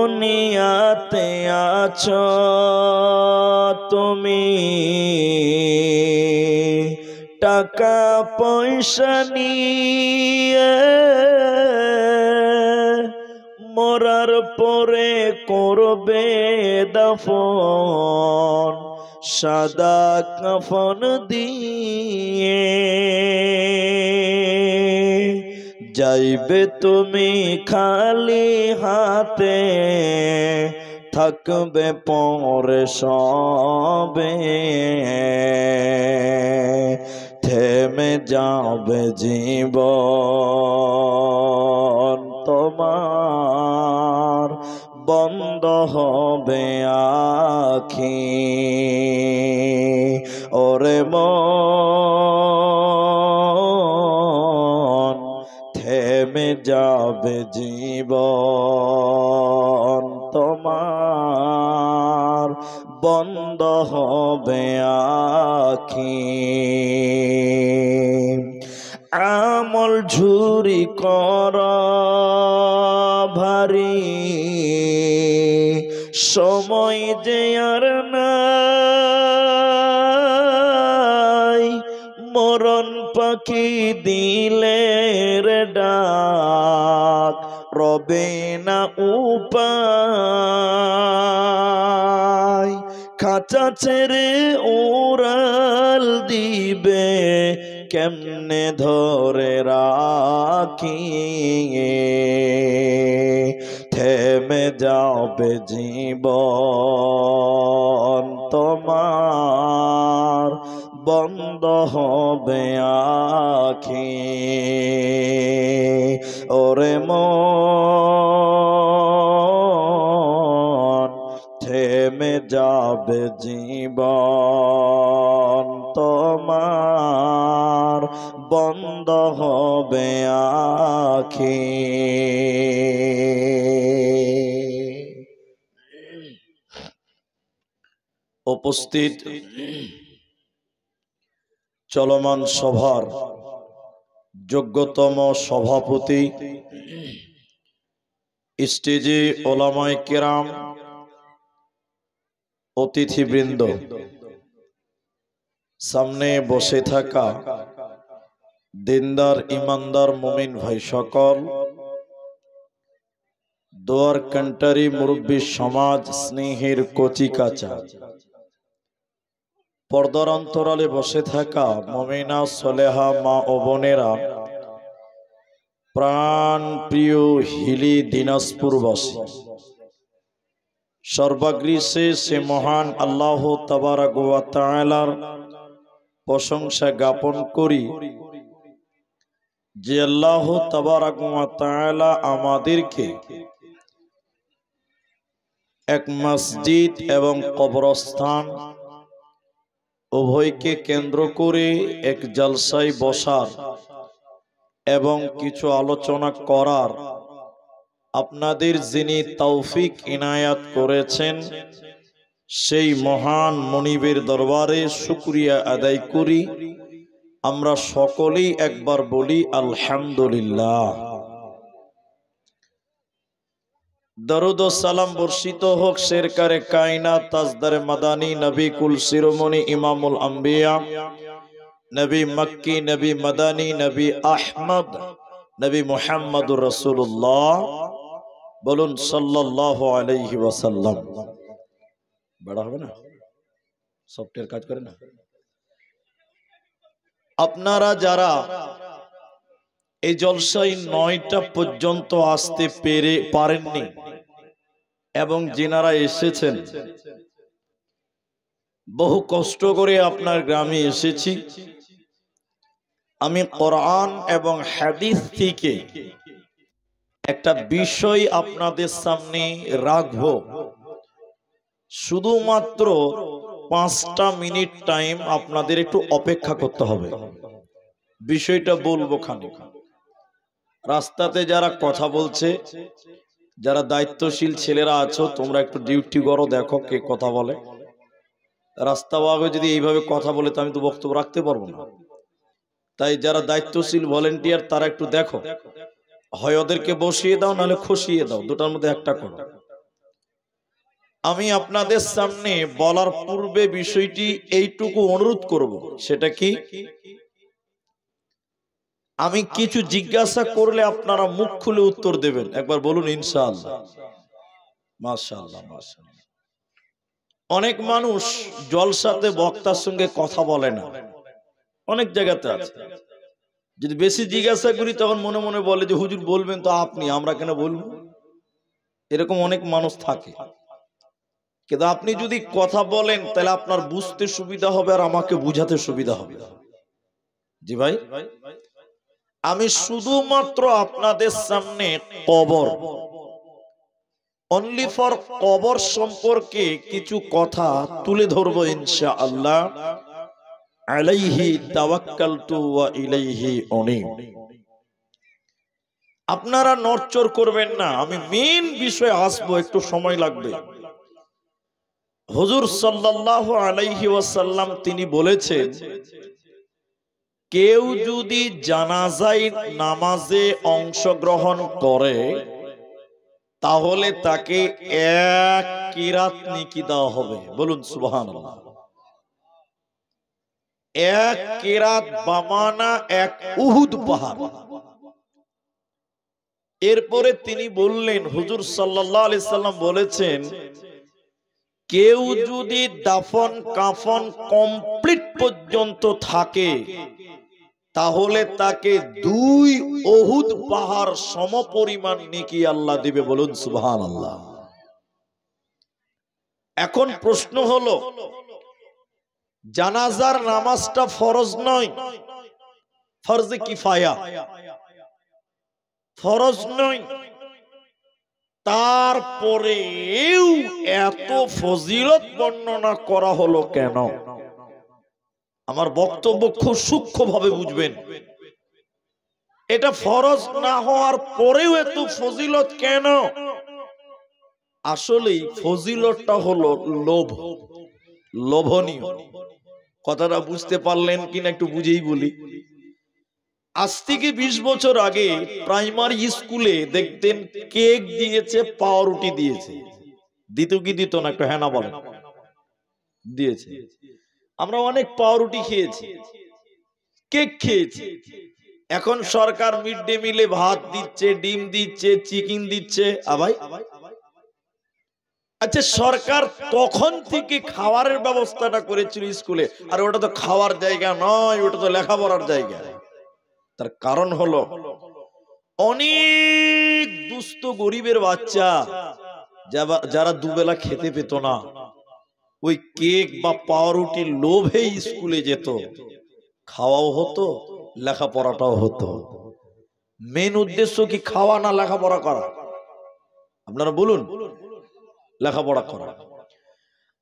দুনিয়াতে আছো তুমি টাকা পয়সা নিয়ে, মরার পরে করবে দাফন সাদা কাফন দিয়ে। যাইবে তুমি খালি হাতে, থাকবে পরে সবে, থেমে যাবে জীবন তোমার, বন্ধ হবে আখি। ওরে মন, থেমে যাবে জীবন তোমার, বন্ধ হবে আখি। আমল ঝুরি কর ভারী, সময় যে আর নাই, মরণ পাখি দিলে রে ডাক, রবে না উপায়। খাঁচা ছেড়ে উড়াল দিবে, কেমনে ধরে রাখি। থেমে যাবে জীবন তোমার, বন্ধ হবে আখি। ওরে মন, থেমে যাবে জীবন তোমার, বন্ধ হবে আখি। উপস্থিত চলমান সভার যোগ্যতম সভাপতি, স্টেজে ওলামায়ে কেরাম, অতিথিবৃন্দ, সামনে বসে থাকা দিনদার ইমানদার মুমিন ভাই সকল, দোয়ার কান্টারি মুরব্বী সমাজ, স্নেহের কচি কাঁচা, পর্দার অন্তরালে বসে থাকা মুমিনা সলেহা মা ও বোনেরা, প্রাণ প্রিয় হিলি দিনাজপুরবাসী, সর্বাগ্রে সে মহান আল্লাহ তাবারক ওয়া তাআলার প্রশংসা জ্ঞাপন করি যে আল্লাহ তাবারক ওয়া তাআলা আমাদেরকে এক মসজিদ এবং কবরস্থান উভয়কে কেন্দ্র করে এক জলসায় বসার এবং কিছু আলোচনা করার আপনাদের যিনি তৌফিক ইনায়াত করেছেন, সেই মহান মনিবের দরবারে শুকরিয়া আদায় করি। আমরা সকলেই একবার বলি আলহামদুলিল্লাহ। দরুদ ও সালাম বর্ষিত হোক শেরকারে কায়নাত, তাজদারে মাদানী, নবী কুল শিরোমণি, ইমামুল আম্বিয়া, নবী মক্কি, নবী মাদানী, নবী আহমদ, নবী মুহাম্মদুর রাসূলুল্লাহ, বলুন সাল্লাল্লাহু আলাইহি ওয়াসাল্লাম। বড় হবে না, সফটওয়্যার কাজ করে না। আপনারা যারা এই জলসায় 9টা পর্যন্ত আসতে পারেননি এবং যিনারা এসেছেন, বহু কষ্ট করে আপনার গ্রামে এসেছি। আমি কোরআন এবং হাদিস থেকে একটা বিষয় আপনাদের সামনে রাখবো। শুধুমাত্র 5টা মিনিট টাইম আপনাদের একটু অপেক্ষা করতে হবে। বিষয়টা বলবো খানিক। রাস্তাতে যারা কথা বলছে, যারা দায়িত্বশীল ছেলেরা আছো, তোমরা একটু ডিউটি করো, দেখো কে কথা বলে। রাস্তা বাগে যদি এইভাবে কথা বলে তো আমি তো বক্তব্য রাখতে পারবো না। তাই যারা দায়িত্বশীল ভলেন্টিয়ার তারা একটু দেখো, হয় ওদেরকে বসিয়ে দাও, নাহলে খসিয়ে দাও, দুটার মধ্যে একটা করো। আমি আপনাদের সামনে বলার পূর্বে বিষয়টি এইটুকু অনুরোধ করব, সেটা কি, আমি কিছু জিজ্ঞাসা করলে আপনারা মুখ খুলে উত্তর দেবেন। একবার বলুন ইনশাআল্লাহ। মাশাআল্লাহ মাশাআল্লাহ। অনেক মানুষ জলসাতে বক্তার সঙ্গে কথা বলে না, অনেক জায়গাতে আছে। যদি বেশি জিজ্ঞাসা করি তখন মনে মনে বলে যে হুজুর বলবেন তো আপনি, আমরা কেন বলবো। এরকম অনেক মানুষ থাকে। কিন্তু আপনি যদি কথা বলেন তাহলে আপনার বুঝতে সুবিধা হবে আর আমাকে বুঝাতে সুবিধা হবে। জি ভাই, আমি শুধুমাত্র আপনাদের সামনে কবর, অনলি ফর কবর সম্পর্কে কিছু কথা তুলে ধরবো ইনশাআল্লাহ। আলাইহি তাওয়াক্কালতু ওয়া ইলাইহি উনীব। আপনারা নড়চড় করবেন না, আমি মেইন বিষয়ে আসবো, একটু সময় লাগবে। হুজুর সাল্লাল্লাহু আলাইহি ওয়াসাল্লাম তিনি বলেছেন, কেউ যদি জানাজায় নামাজে অংশগ্রহণ করে তাহলে তাকে এক কিরাত নেকি দেওয়া হবে। বলুন সুবহানাল্লাহ। এক কিরাত বামানা এক উহুদ পাহাড়। এরপরে তিনি বললেন, হুজুর সাল্লাল্লাহু আলাইহি সাল্লাম বলেছেন, কেউ যদি দাফন কাফন কমপ্লিট পর্যন্ত থাকে তাহলে তাকে 2 উহুদ পাহাড় সমপরিমাণ নেকি আল্লাহ দিবে। বলুন সুবহানাল্লাহ। এখন প্রশ্ন হলো, জানাজার নামাজটা ফরজ নয়, ফরজে কিফায়া, ফরজ নয়, তারপরেও এত ফজিলত বর্ণনা করা হলো কেন? আমার বক্তব্য খুব সূক্ষ্মভাবে বুঝবেন। এটা ফরজ না হওয়ার পরেও এত ফজিলত কেন? আসলেই ফজিলতটা হলো লোভ, লোভনীয়। কথাটা বুঝতে পারলেন কিনা একটু বুঝেই বলি। আজ থেকে 20 বছর আগে প্রাইমারি স্কুলে দেখতেন কেক দিয়েছে, পাউরুটি দিয়েছে। দিত কি দিত না? একটু হ্যাঁ না বলেন। দিয়েছে। আমরা অনেক পাউরুটি খেয়েছি, কেক খেয়েছি। এখন সরকার মিড ডে মিলে ভাত দিচ্ছে, ডিম দিচ্ছে, চিকেন দিচ্ছে। ভাই, আচ্ছা, সরকার তখন থেকে খাওয়ারের ব্যবস্থাটা করেছিল স্কুলে, আর ওটা তো খাওয়ার জায়গা নয়, ওটা তো লেখাপড়ার জায়গা। তার কারণ হলো অনেক দুস্থ গরিবের বাচ্চা যারা দুবেলা খেতে পেত না, ওই কেক বা পাউরুটির লোভে স্কুলে যেত, খাওয়াও হতো, লেখাপড়াটাও হতো। মেন উদ্দেশ্য কি খাওয়া না লেখাপড়া করা? আপনারা বলুন। লেখাপড়া করা।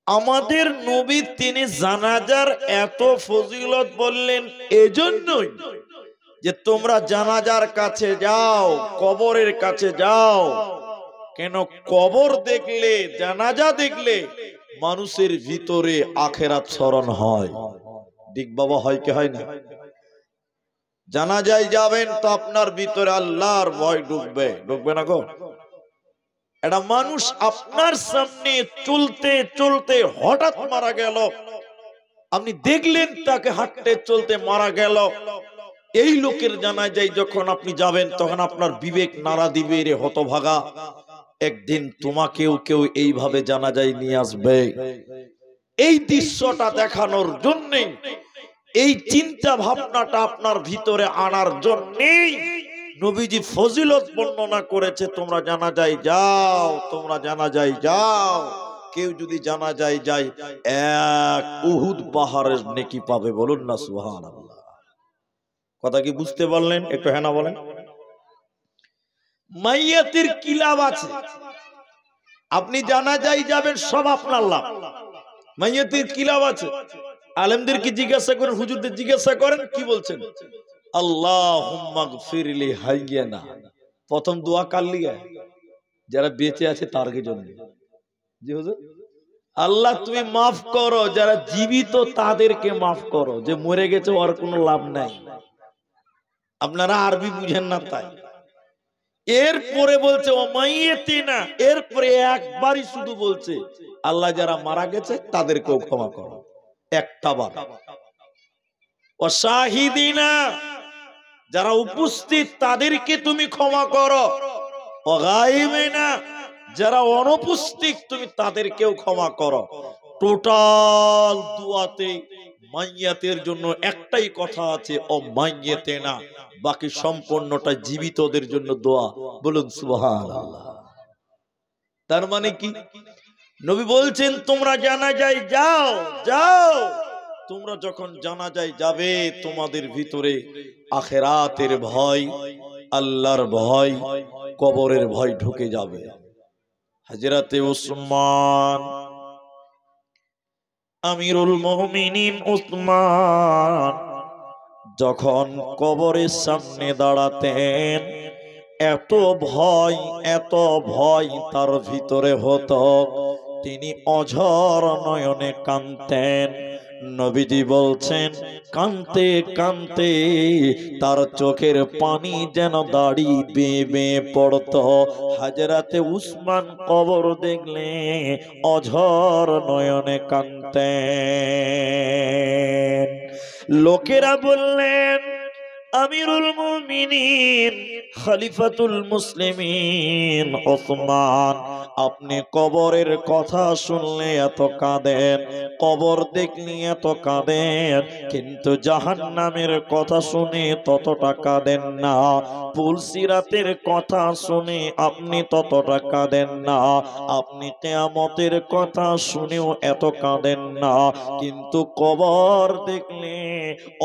আমাদের নবী তিনি জানাজার এত ফজিলত বললেন এজন্যই যে তোমরা জানাজার কাছে যাও, কবরের কাছে যাও। কেন? কবর দেখলে, জানাজা দেখলে মানুষের ভিতরে আখিরাত স্মরণ হয়। ঠিক বাবা, হয় কি হয় না? জানাজায় যাবেন তো আপনার ভিতরে আল্লাহর ভয় ঢুকবে, ঢুকবে না গো? একটা মানুষ আপনার সামনে চলতে চলতে হঠাৎ মারা গেল, আপনি দেখলেন তাকে হাঁটতে চলতে মারা গেল। এই লোকের জানাজায় যখন আপনি যাবেন তখন আপনার বিবেক নাড়া দিবে, রে হতভাগা, একদিন তোমাকেও কেউ এইভাবে জানাজায় নিয়ে আসবে। এই দৃশ্যটা দেখানোর জন্যে, এই চিন্তা ভাবনাটা আপনার ভিতরে আনার জন্যেই নবীজি ফজিলত বর্ণনা করেছে, তোমরা জানাজায় যাও, তোমরা জানাজায় যাও। কেউ যদি জানাজায় যায় এক উহুদ পাহাড়ের নেকি পাবে। বলুন না সুবহানাল্লাহ। কথা কি বুঝতে পারলেন? একটু হ্যাঁ না বলেন। মাইয়াতের কি লাভ আছে? আপনি জানাজায় যাবেন, সব আপনার লাভ। মাইয়াতের কি লাভ আছে? আলেমদেরকে জিজ্ঞাসা করেন, হুজুরদের জিজ্ঞাসা করেন, কি বলছেন? আল্লাহুম্মা গফিরলি হাইয়ানা। প্রথম দোয়া কার লিগে? যারা বেঁচে আছে তার জন্য। জি হুজুর, আল্লাহ তুমি মাফ করো, যারা জীবিত তাদেরকে মাফ করো, যে মরে গেছে ওর কোনো লাভ নাই। আপনারা আরবি বুঝেন না তাই। এরপরে বলছে ও মাইয়াতিনা, এরপরে একবারই শুধু বলছে আল্লাহ যারা মারা গেছে তাদেরকেও ক্ষমা করো, একটা বার। ও শাহিদিনা, যারা উপস্থিত তাদেরকে তুমি ক্ষমা করো। ও গায়িবিনা, যারা অনুপস্থিত তুমি তাদেরকেও ক্ষমা করো। টোটাল দুয়াতে মাইয়াতের জন্য একটাই কথা আছে, ও মাইয়াতে না, বাকি সম্পূর্ণটা জীবিতদের জন্য দোয়া। বলুন সুবহানাল্লাহ। তার মানে কি? নবী বলছেন তোমরা জানাজায় যাও, যাও। তোমরা যখন জানাজায় যাবে তোমাদের ভিতরে আখিরাতের ভয়, আল্লাহর ভয়, কবরের ভয় ঢুকে যাবে। হযরতে উসমান, আমিরুল মুমিনিন উসমান যখন কবরের সামনে দাঁড়াতেন, এত ভয়, এত ভয় তার ভিতরে হতো, তিনি অঝর নয়নে কাঁদতেন। নবীজি বলছেন কাঁদতে কাঁদতে তার চোখের পানি যেন দাড়ি বেয়ে বেয়ে পড়তো। হযরতে উসমান কবর দেখলে অঝর নয়নে কাঁদতেন। লোকেরা বললেন আমিরুল মুমিনিন খলিফাতুল মুসলিমিন ওসমান, আপনি কবরের কথা শুনলে এত কাঁদেন, কবর দেখলে এত কাঁদেন, কিন্তু জাহান্নামের কথা শুনে ততটা কাঁদেন না। পুলসিরাতের কথা শুনে আপনি ততটা কাঁদেন না, আপনি কিয়ামতের কথা শুনেও এত কাঁদেন না, কিন্তু কবর দেখলে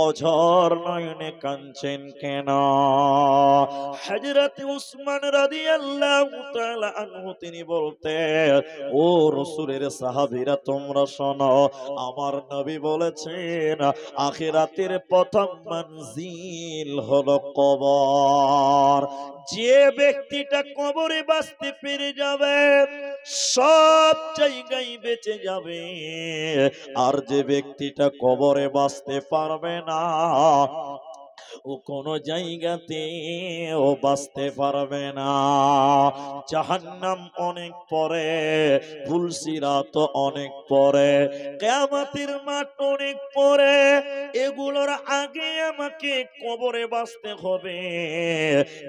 অঝর নয়নে কাঁদছেন কেন? হযরত উসমান রাদিয়াল্লাহু তাআলা আনহু তিনি বলতেন, ও রাসূলের সাহাবীরা তোমরা শোনো, আমার নবী বলেছেন আখিরাতের প্রথম মঞ্জিল হলো কবর। যে ব্যক্তিটা কবরে বাঁচতে পেরে যাবে সব জায়গায় বেঁচে যাবে, আর যে ব্যক্তিটা কবরে বাঁচতে পারবে না ও কোন জায়গাতে ও বাঁচতে পারবে না। জাহান্নাম অনেক পরে, পুলসিরাত অনেক পরে, কিয়ামতের মাঠ অনেক পরে, এগুলোর আগে আমাকে কবরে বাঁচতে হবে।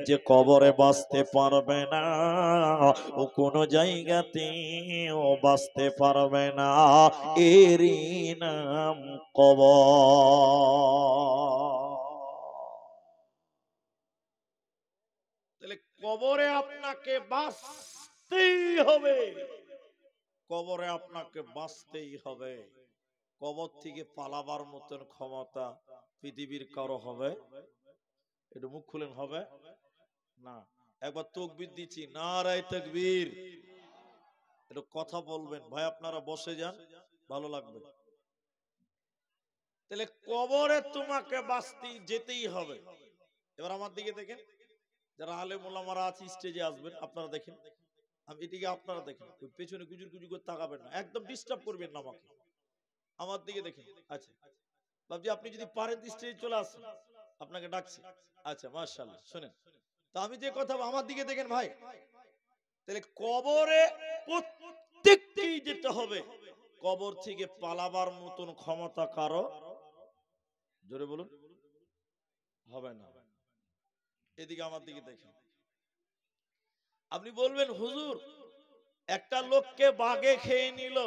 যে কবরে বাঁচতে পারবে না ও কোন জায়গাতে ও বাঁচতে পারবে না, এরই নাম কবর। তাহলে কবরে আপনাকে বাঁচতেই হবে, কবরে আপনাকে বাঁচতেই হবে। কবর থেকে পালাবার মতন ক্ষমতা পৃথিবীর কারো হবে? একটু মুখ খুলেন, হবে না? একবার তাকবীর দিচ্ছি, নারায়ে তাকবীর। একটু কথা বলবেন ভাই, আপনারা বসে যান, ভালো লাগবে। তাহলে কবরে তোমাকে বাঁচতে যেতেই হবে। এবার আমার দিকে দেখেন, যারা আলেম ওলামারা আছে স্টেজে আসবেন, আপনারা দেখেন, আমি এদিকে আপনারা দেখেন, পেছনে গুজুর গুজুর করে তাকাবেন না, একদম ডিস্টার্ব করবেন না আমাকে। আমার দিকে দেখেন। আচ্ছা বাবজি, আপনি যদি পারেন স্টেজে চলে আসেন, আপনাকে ডাকছি। আচ্ছা মাশাআল্লাহ, শুনেন তো আমি যে কথা, আমার দিকে দেখেন ভাই। তাহলে কবরে প্রত্যেককেই যেতে হবে, কবর থেকে পালাবার মতন ক্ষমতা কারো, জোরে বলুন, হবে না। এদিকে আমার দিকে দেখেন। আপনি বলবেন হুজুর একটা লোককে বাঘে খেয়ে নিল,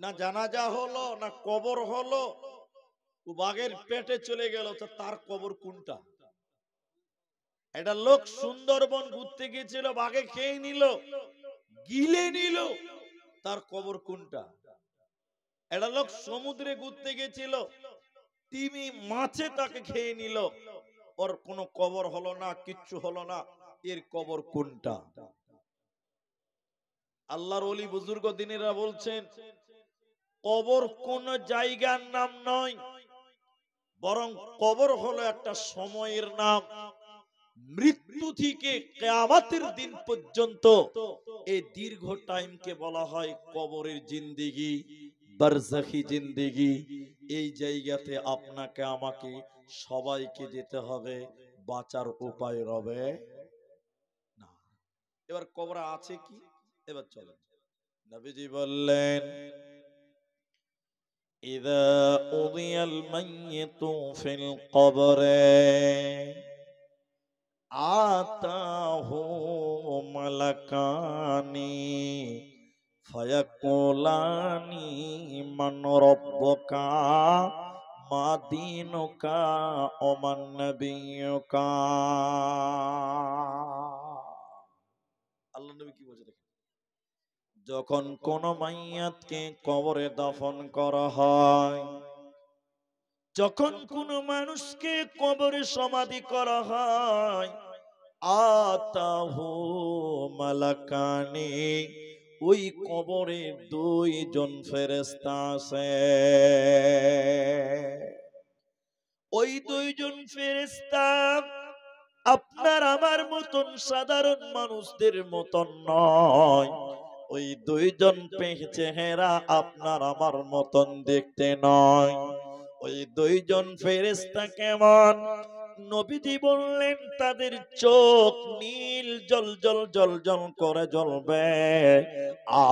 না জানাজা হলো না কবর হলো, ও বাঘের পেটে চলে গেল, তো তার কবর কোনটা? একটা লোক সুন্দরবন ঘুরতে গিয়েছিল, বাঘে খেয়ে নিল, গিলে নিল, তার কবর কোনটা? একটা লোক সমুদ্রে ঘুরতে গিয়েছিল, তিমি মাছে তাকে খেয়ে নিল, ওর কোনো কবর হলো না, কিচ্ছু হলো না, এর কবর কোনটা? আল্লাহর ওলি বুজুর্গ দিনেরা বলছেন কবর কোন জায়গার নাম নয়, বরং কবর হলো একটা সময়ের নাম। মৃত্যু থেকে কিয়ামতের দিন পর্যন্ত এই দীর্ঘ টাইমকে বলা হয় কবরের জিন্দেগি, বারজাখি জিন্দেগি। এই জায়গাতে আপনাকে আমাকে সবাইকে যেতে হবে, বাঁচার উপায় রবে এবার কবরে আছে কি, এবার চলেন। নবীজি বললেন, ইযা উযিয়াল মাইয়িতু ফিল কবরে আতাহু মালাকানি ফায়াকুলানি মান রাব্বুকা মা দীনুকা ওয়া মান নাবিয়্যুকা। আল্লাহ নবী কি বলছে দেখেন, যখন কোন মাইয়াতকে কবরে দাফন করা হয়, যখন কোন মানুষকে কবরে সমাধি করা হয়, আতাহু মালাকানি, ওই কবরে দুইজন ফেরেশতা আছে। ওই দুইজন ফেরেশতা আপনার আমার মতন সাধারণ মানুষদের মতন নয়। ওই দুইজন চেহারা আপনার আমার মতন দেখতে নয়। ওই দুইজন ফেরেশতা কেমন? নবীজি বললেন তাদের চোখ নীল জল জল জল জল করে জ্বলবে,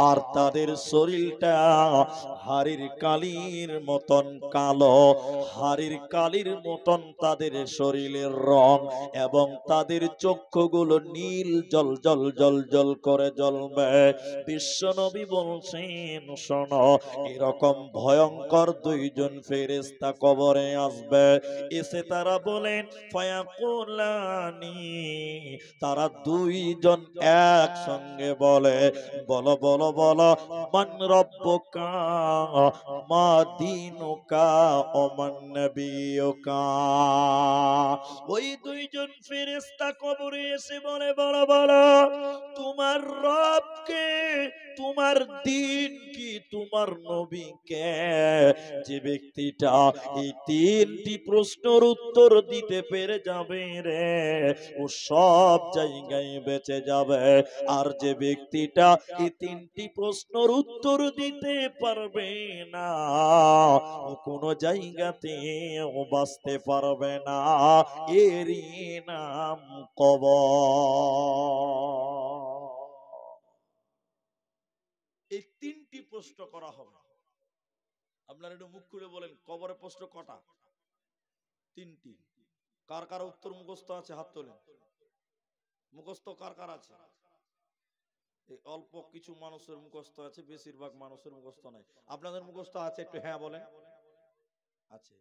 আর তাদের শরীরটা হাড়ির কালির মতন কালো, হাড়ির কালির মতন তাদের শরীরের রং, এবং তাদের চক্ষুগুলো নীল জল জল জল জল করে জ্বলবে। বিশ্বনবী বলছেন, শোনো, এরকম ভয়ঙ্কর দুইজন ফেরেশতা কবরে আসবে। এসে তারা বলেন, ফায়াকুলানি, তারা দুইজন একসঙ্গে বলে, বলো বলো বলো, মান রব্বুকা মা দীনুকা ওয়া মান নাবিয়্যুকা। ওই দুইজন ফেরেশতা কবরে এসে বলে, বলো বলো, তোমার রবকে, তোমার দ্বীন কি, তোমার নবীকে। যে ব্যক্তিটা এই তিনটি প্রশ্নের উত্তর দিতে পেরে যাবে রে, ও সব জায়গায় বেঁচে যাবে। আর যে ব্যক্তিটা এই তিনটি প্রশ্নের উত্তর দিতে পারবে না, ও কোনো জায়গাতে ও বাঁচতে পারবে না। এরই নাম কবর। এই তিনটি প্রশ্ন করা হবে। আপনারা একটু মুখ খুলে বলেন, কবরে প্রশ্ন কটা? তিনটি। কার কার উত্তর মুখস্থ আছে হাত তোলেন। মুখস্থ কার কার আছে? এই অল্প কিছু মানুষের মুখস্থ আছে, বেশিরভাগ মানুষের মুখস্থ নাই। আপনাদের মুখস্থ আছে? একটু হ্যাঁ বলেন। আছে।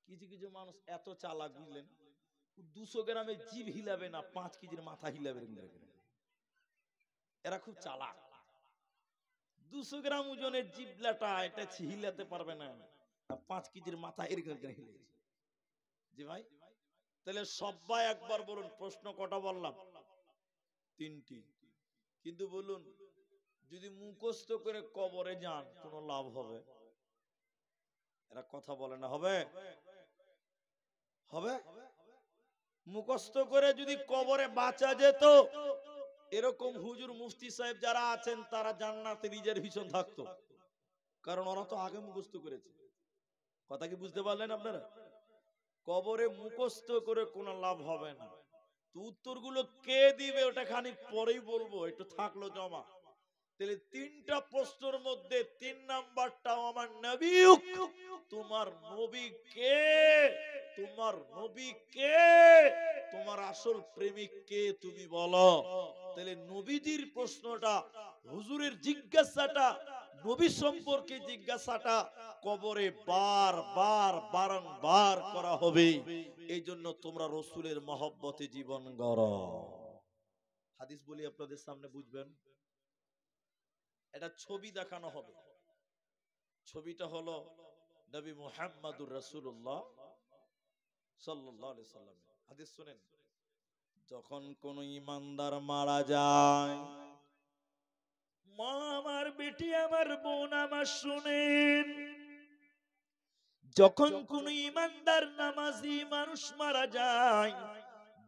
কিছু কিছু মানুষ এত চালাক, বুঝলেন, 200 গ্রামে জিভ হিলাবে না, 5 কেজির মাথা হিলাবে। এরা খুব চালাক। 200 গ্রাম ওজনের জিভলাটা এটা হিলাতে পারবে না, 5 কেজির মাথা এরকম হিলে। জি ভাই, তাহলে সবাই একবার বলুন, প্রশ্ন কটা বললাম? তিনটি। কিন্তু বলুন, যদি মুখস্থ করে কবরে যান কোনো লাভ হবে? এরা কথা বলে না, হবে? হবে? মুখস্থ করে যদি কবরে বাঁচা যেত, এরকম হুজুর মুফতি সাহেব যারা আছেন তারা জান্নাতে রিজার্ভেশন থাকতো, কারণ ওরা তো আগে মুখস্থ করেছে। কথা কি বুঝতে পারলেন আপনারা? কবরে মুখস্থ করে কোনো লাভ হবে না। তো উত্তরগুলো কে দিবে ওটা খানিক পরেই বলবো, একটু থাকলো জমা। তাহলে তিনটা প্রশ্নের মধ্যে 3 নাম্বারটাও আমার নবী, তোমার নবী কে, তোমার নবী কে, তোমার আসল প্রেমিক কে তুমি বলো। তাহলে নবীজির প্রশ্নটা, হুজুরের জিজ্ঞাসাটা, নবী সম্পর্কে জিজ্ঞাসাটা কবরে বারবার বারংবার করা হবে। এই জন্য তোমরা রসুলের মহব্বতে জীবন গড়ো। হাদিস বলি আপনাদের সামনে, বুঝবেন। এটা ছবি দেখানো হবে। ছবিটা হলো নবী মুহাম্মদুর রাসূলুল্লাহ সাল্লাল্লাহু আলাইহি সাল্লাম। হাদিস শুনেন, যখন কোন ঈমানদার মারা যায়, মা আমার, বেটি আমার, বোন আমার, শুনেন, যখন কোন ঈমানদার নামাজি মানুষ মারা যায়,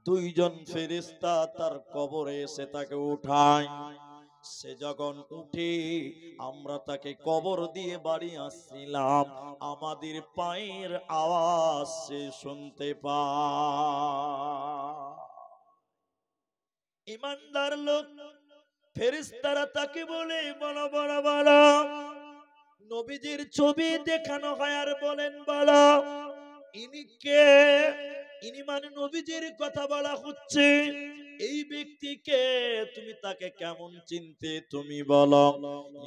দুইজন ফেরেশতা তার কবরে এসে তাকে উঠায়। সে যখন উঠে, আমরা তাকে কবর দিয়ে বাড়ি আসছিলাম, আমাদের পায়ের আওয়াজ সে শুনতে পায়। ইমানদার লোক, ফেরেশতারা তাকে বলে, বলো বলো বলো, নবীজির ছবি দেখানো হয় আর বলেন বলো ইনি কে? ইনি মানে নবীজির কথা বলা হচ্ছে, এই ব্যক্তিকে তুমি তাকে কেমন চিনতে তুমি বলো।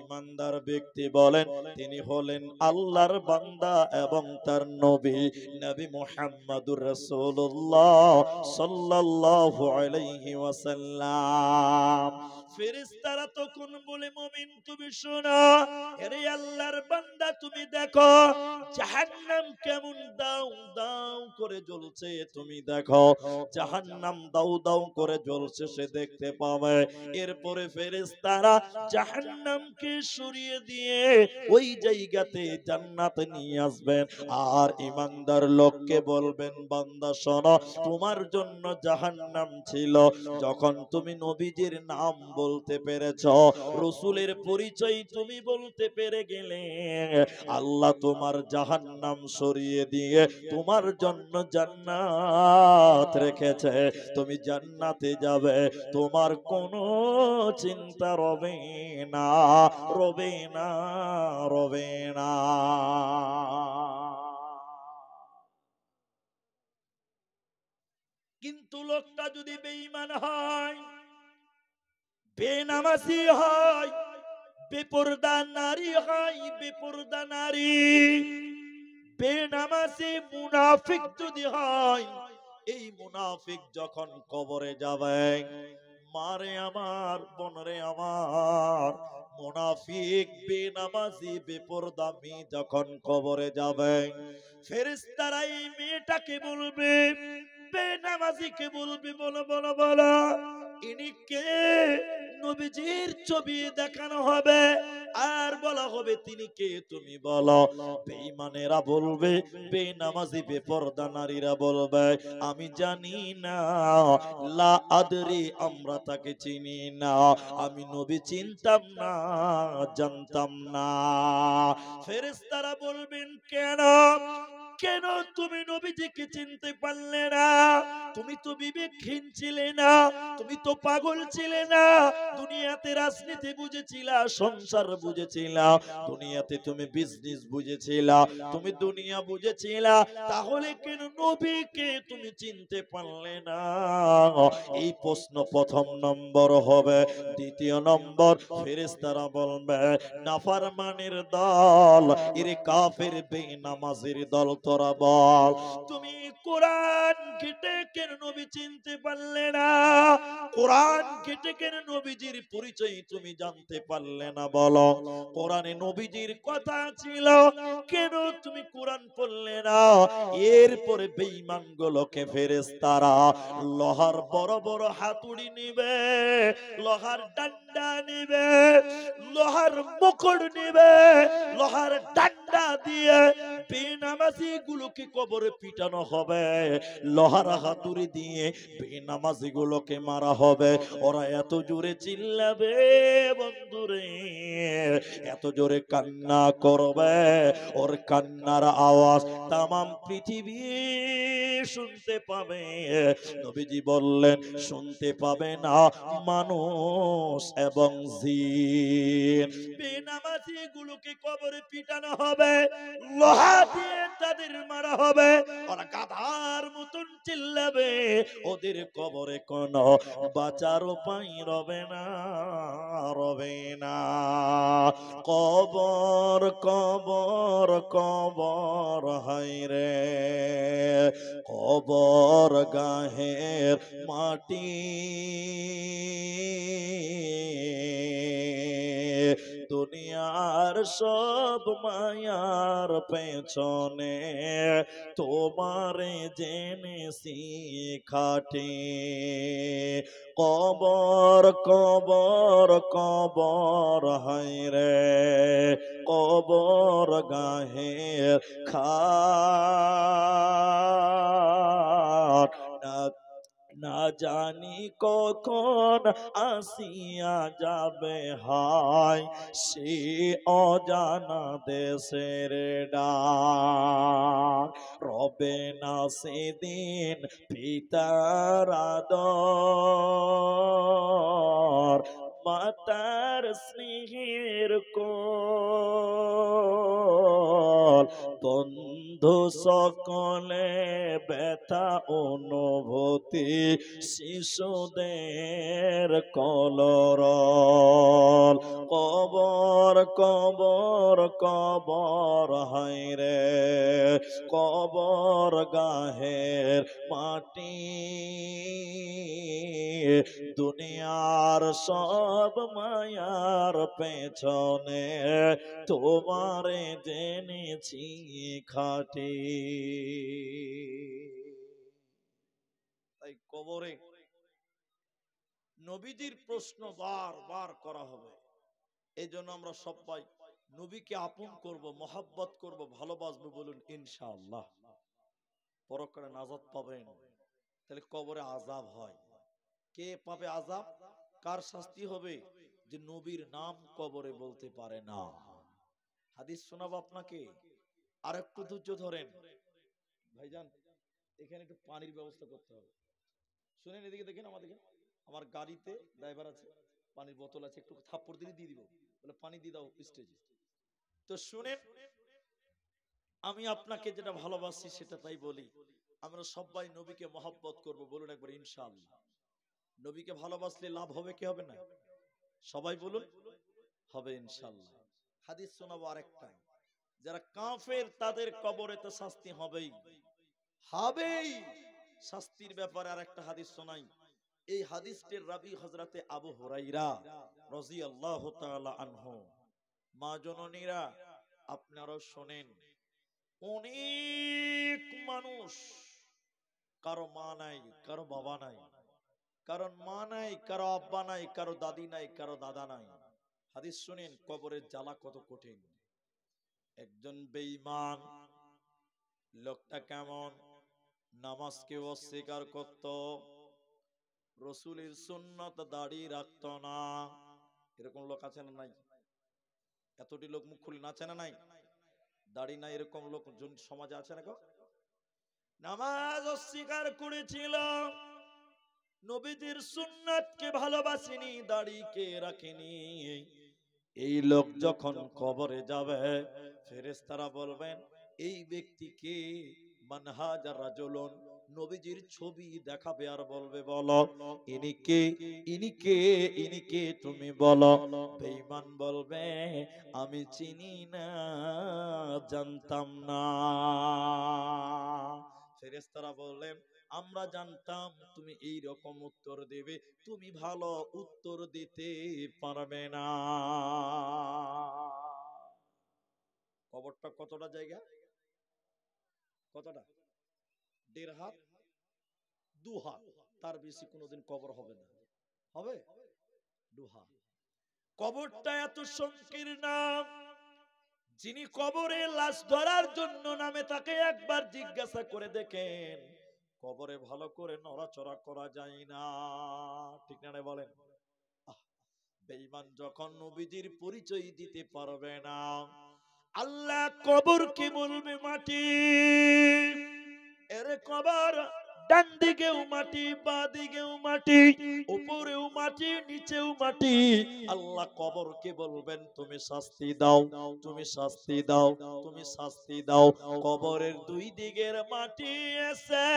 ইমানদার ব্যক্তি বলেন তিনি হলেন আল্লাহর বান্দা এবং তার নবী, নবী মুহাম্মদুর রাসূলুল্লাহ সাল্লাল্লাহু আলাইহি ওয়াসাল্লাম। ফেরেশতারা তখন বলে, মুমিন তুমি শোনো, আরে আল্লাহর বান্দা তুমি দেখো জাহান্নাম কেমন দাউ দাউ করে জ্বলছে, তুমি দেখো জাহান্নাম দাউ দাউ করে জ্বলছে, সে দেখতে পাবে। এরপরে ফেরেশতারা জাহান্নামকে সরিয়ে দিয়ে ওই জায়গাতে জান্নাতে নিয়ে আসবেন, আর ইমানদার লোককে বলবেন, বান্দা শোনো, তোমার জন্য জাহান্নাম ছিল, যখন তুমি নবীজির নাম বলতে পেরেছো, রাসূলের পরিচয় তুমি বলতে পেরে গেলে, আল্লাহ তোমার জাহান্নাম সরিয়ে দিয়ে তোমার জন্য জান্নাত রেখেছে, তুমি জান্নাতে যাবে, তোমার কোনো চিন্তা রবে না, রবে না, রবে না। কিন্তু লোকটা যদি বেঈমান হয়, বেনামাজি হয়, বেপরদা নারী হয়, বেপরদা নারী, বেনামাজি মুনাফিক যদি হয়, এই মুনাফিক যখন কবরে যাবে, মারে আমার, বোনরে আমার, মুনাফিক বেনামাজি বেপরদা মেয়ে যখন কবরে যাবে, ফেরেশতারা এই মেয়েটাকে বলবে, বেনামাজিকে বলবে, বলো বলো বলো ইনি কে? নবীজির ছবি দেখানো হবে আর বলা হবে তিনি কে তুমি বলো। বেঈমানেরা বলবে, বেনামাজি বেপরদা নারীরা বলবে, আমি জানি না, লা আদরি, আমরা তাকে চিনি না, আমি নবী চিনতাম না, জানতাম না। ফেরেশতারা বলবেন, কেন কেন তুমি নবীজিকে চিনতে পারলে না? তুমি তো বিবেকহীন ছিলে না, তুমি তো পাগল ছিলে না, দুনিয়াতে রাজনীতি বুঝেছিলা, সংসার বুঝেছিলা, দুনিয়াতে তুমি বিজনেস বুঝেছিলা, তুমি দুনিয়া বুঝেছিলা, তাহলে কেন নবীকে তুমি চিনতে পারলে না? এই প্রশ্ন প্রথম নম্বর হবে। দ্বিতীয় নম্বর, ফেরেশতারা বলবে, নাফরমানের দল, এর কাফের বেনামাজির দল, তোরা বল তুমি কোরআন ঘেটে কেন নবী চিনতে পারলে না? কোরআন ঘেটে কেন নবীজির পরিচয় তুমি জানতে পারলে না? বলো, কোরআনে নবীজির কথা ছিল, কেন তুমি কোরআন পড়লে না? এরপরে বেঈমান গুলোকে ফেরেশতারা লোহার বড় বড় হাতুড়ি নিবে, লোহার ডান্ডা নিবে, লোহার মুকুট নিবে, লোহার ডান্ডা দিয়ে বেনামাজি গুলোকে কবরে পিটানো হবে, লোহার হাতুড়ি দিয়ে বেনামাজি গুলোকে মারা হবে। ওরা এত জোরে চিল্লাবে বন্ধুরে, এত জোরে কান্না করবে, ওর কান্নার আওয়াজ তামাম পৃথিবী শুনতে পাবে। নবীজি বললেন, শুনতে পাবে না মানুষ এবং জিন। বেনামাজি গুলোকে কবরে পিটানো হবে, লোহা দিয়ে তাদের মারা হবে, ওরা গাধার মতন চিল্লাবে, ওদের কবরে কোনো বাঁচার উপায় রবে না, রবে না। কবর কবর কবর হায়রে, কবর গাহের মাটি, দুনিয়ার সব মায়ার পেছনে তোমারে জেনেছি খাটি। কবর কবর কবর হায়রে, কবর গাহের খাট, না জানি কখন আসিয়া যাবে হায় সে অজানা দেশের ডাক। রবে না সেদিন পিতার আদর, মাতার স্নেহের কোল, বন্ধু সকলে ব্যথা অনুভূতি, শিশুদের কলরল। কবর কবর কবর হায়রে, কবর গাহের মাটি, দুনিয়ার সব মায়ার পেছনে তোমারে জেনেছি খাটি। তাই কবরে নবীজির প্রশ্ন বারবার করা হবে। এই জন্য আমরা সবাই নবীকে আপন করব, মহাব্বত করব, ভালোবাসবো। বলুন ইনশাআল্লাহ। পরকালে নাজাত পাবেন। তাহলে কবরে আযাব হয়। কে পাবে আযাব? কার শাস্তি হবে? যে নবীর নাম কবরে বলতে পারে না। হাদিস শোনাবো আপনাকে, আর একটু ধৈর্য ধরেন ভাইজান। এখানে একটু পানির ব্যবস্থা করতে হবে। শুনেন, এদিকে দেখেন, আমাদের আমার গাড়িতে ড্রাইভার আছে, পানির বোতল আছে, একটু থাপ্পড় দিলে দিয়ে দিব, বলে পানি দিয়ে দাও স্টেজে। তো শুনেন, আমি আপনাকে যেটা ভালোবাসি সেটা তাই বলি। আমরা সবাই নবীকে মহব্বত করব। বলুন একবার ইনশাআল্লাহ। নবীকে ভালোবাসলে লাভ হবে কি হবে না? সবাই বলুন হবে ইনশাআল্লাহ। হাদিস শোনাবো আরেকটা। যারা কাফের তাদের কবরেতে শাস্তি হবেই হবেই। শাস্তির ব্যাপারে আরেকটা হাদিস শোনাই। এই হাদিসটির রাবী হযরতে আবু হুরায়রা রাদিয়াল্লাহু তাআলা আনহু। মা জননীরা আপনারাও শোনেন। অনেক মানুষ, কারো মা নাই, কারো বাবা নাই, কারণ মা নাই, কারো আব্বা নাই, কারো দাদি নাই, কারো দাদা নাই। হাদিস শুনেন, কবরের জ্বালা কত কঠিন। একজন বেঈমান লোকটা কেমন? নামাজকে অস্বীকার করত, রাসূলের সুন্নাত দাড়ি রাখত না। এরকম লোক আছে না নাই? এতটি লোক মুখ খুলে নাচে না নাই? দাড়ি নাই এরকম লোক সমাজে আছে না? নামাজ অস্বীকার করেছিল, নবীজির সুন্নাতকে ভালোবাসেনি, দাড়িকে রাখেনি। এই লোক যখন কবরে যাবে, ফেরেশতারা বলবেন এই ব্যক্তিকে মানহাজা রাজুলুন, নবীজির ছবি দেখাবে আর বলবে বলো ইনি কে, ইনি কে, ইনি কে তুমি বলো। বেঈমান বলবে আমি চিনি না, জানতাম না। ফেরেশতারা বললেন আমরা জানতাম তুমি এই রকম উত্তর দেবে, তুমি ভালো উত্তর দিতে পারবে না। কবরটা কতটা জায়গা? কতটা? 1.5 হাত, 2 হাত, তার বেশি কোনোদিন কবর হবে না। হবে 2 হাত। কবরটা এত সংকীর্ণ, যিনি কবরে লাশ ধরার জন্য নামে তাকে একবার জিজ্ঞাসা করে দেখেন, কবরে ভালো করে নড়াচড়া করা যায় না। ঠিক না বলেন? বেঈমান যখন নবীজির পরিচয় দিতে পারবে না, আল্লাহ কবরকে বলবে মাটি, এর কবর ডান দিকেও মাটি, বাঁ দিকেও মাটি, উপরেও মাটি, নিচেও মাটি। আল্লাহ কবরকে বলবেন তুমি শাস্তি দাও, তুমি শাস্তি দাও, তুমি শাস্তি দাও। কবরের 2 দিকের মাটি এসে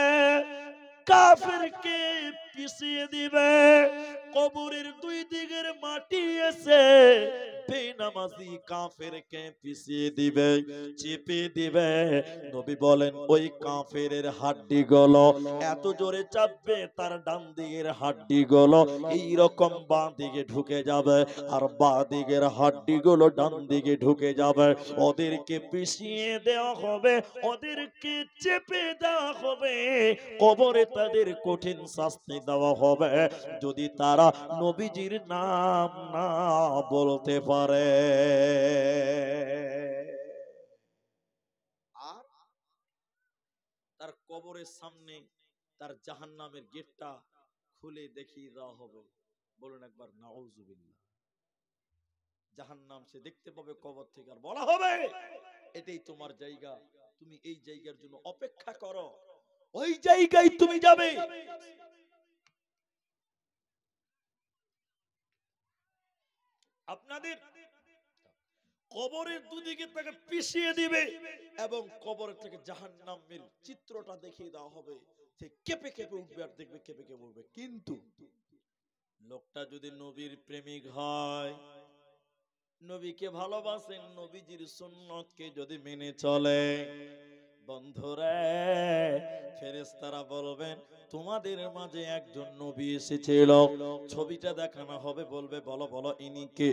কাফেরকে পিছিয়ে দিবে, কবরের 2 দিকের মাটি এসে বেনামাজি কাফেরকে পিছিয়ে দিবে, চেপে দিবে। নবী বলেন ওই কাফেরের হাড্ডি গুলো এত জোরে চাপবে, তার ডান দিকের হাড্ডি গুলো এইরকম বাঁ দিকে ঢুকে যাবে, আর বাঁ দিকের হাড্ডি গুলো ডান দিকে ঢুকে যাবে। ওদেরকে পিছিয়ে দেওয়া হবে, ওদেরকে চেপে দেওয়া হবে, কবরে তাদের কঠিন শাস্তি দেওয়া হবে যদি তারা নবীজির নাম না বলতে পারে। আর তার কবরের সামনে তার জাহান্নামের গেটটা খুলে দেখিয়ে দেওয়া হবে। বলুন একবার নাউজুবিল্লাহ। জাহান্নাম সে দেখতে পাবে কবর থেকে, আর বলা হবে এটাই তোমার জায়গা, তুমি এই জায়গার জন্য অপেক্ষা করো, ওই জায়গায় তুমি যাবে। আপনাদের কবরের দুদিকে তাকে পিছিয়ে দিবে এবং কবরের থেকে জাহান্নামের চিত্রটা দেখিয়ে দেওয়া হবে। সে কেঁপে কেঁপে উঠবে আর দেখবে কেঁপে কেঁপে উঠবে। কিন্তু লোকটা যদি নবীর প্রেমিক হয়, নবীকে ভালোবাসেন, নবীজির সুন্নতকে যদি মেনে চলে, বন্ধুরা ফেরেশতারা বলবেন তোমাদের মাঝে একজন নবী এসেছিল, ছবিটা দেখানো হবে, বলবে বলো বলো ইনি কে?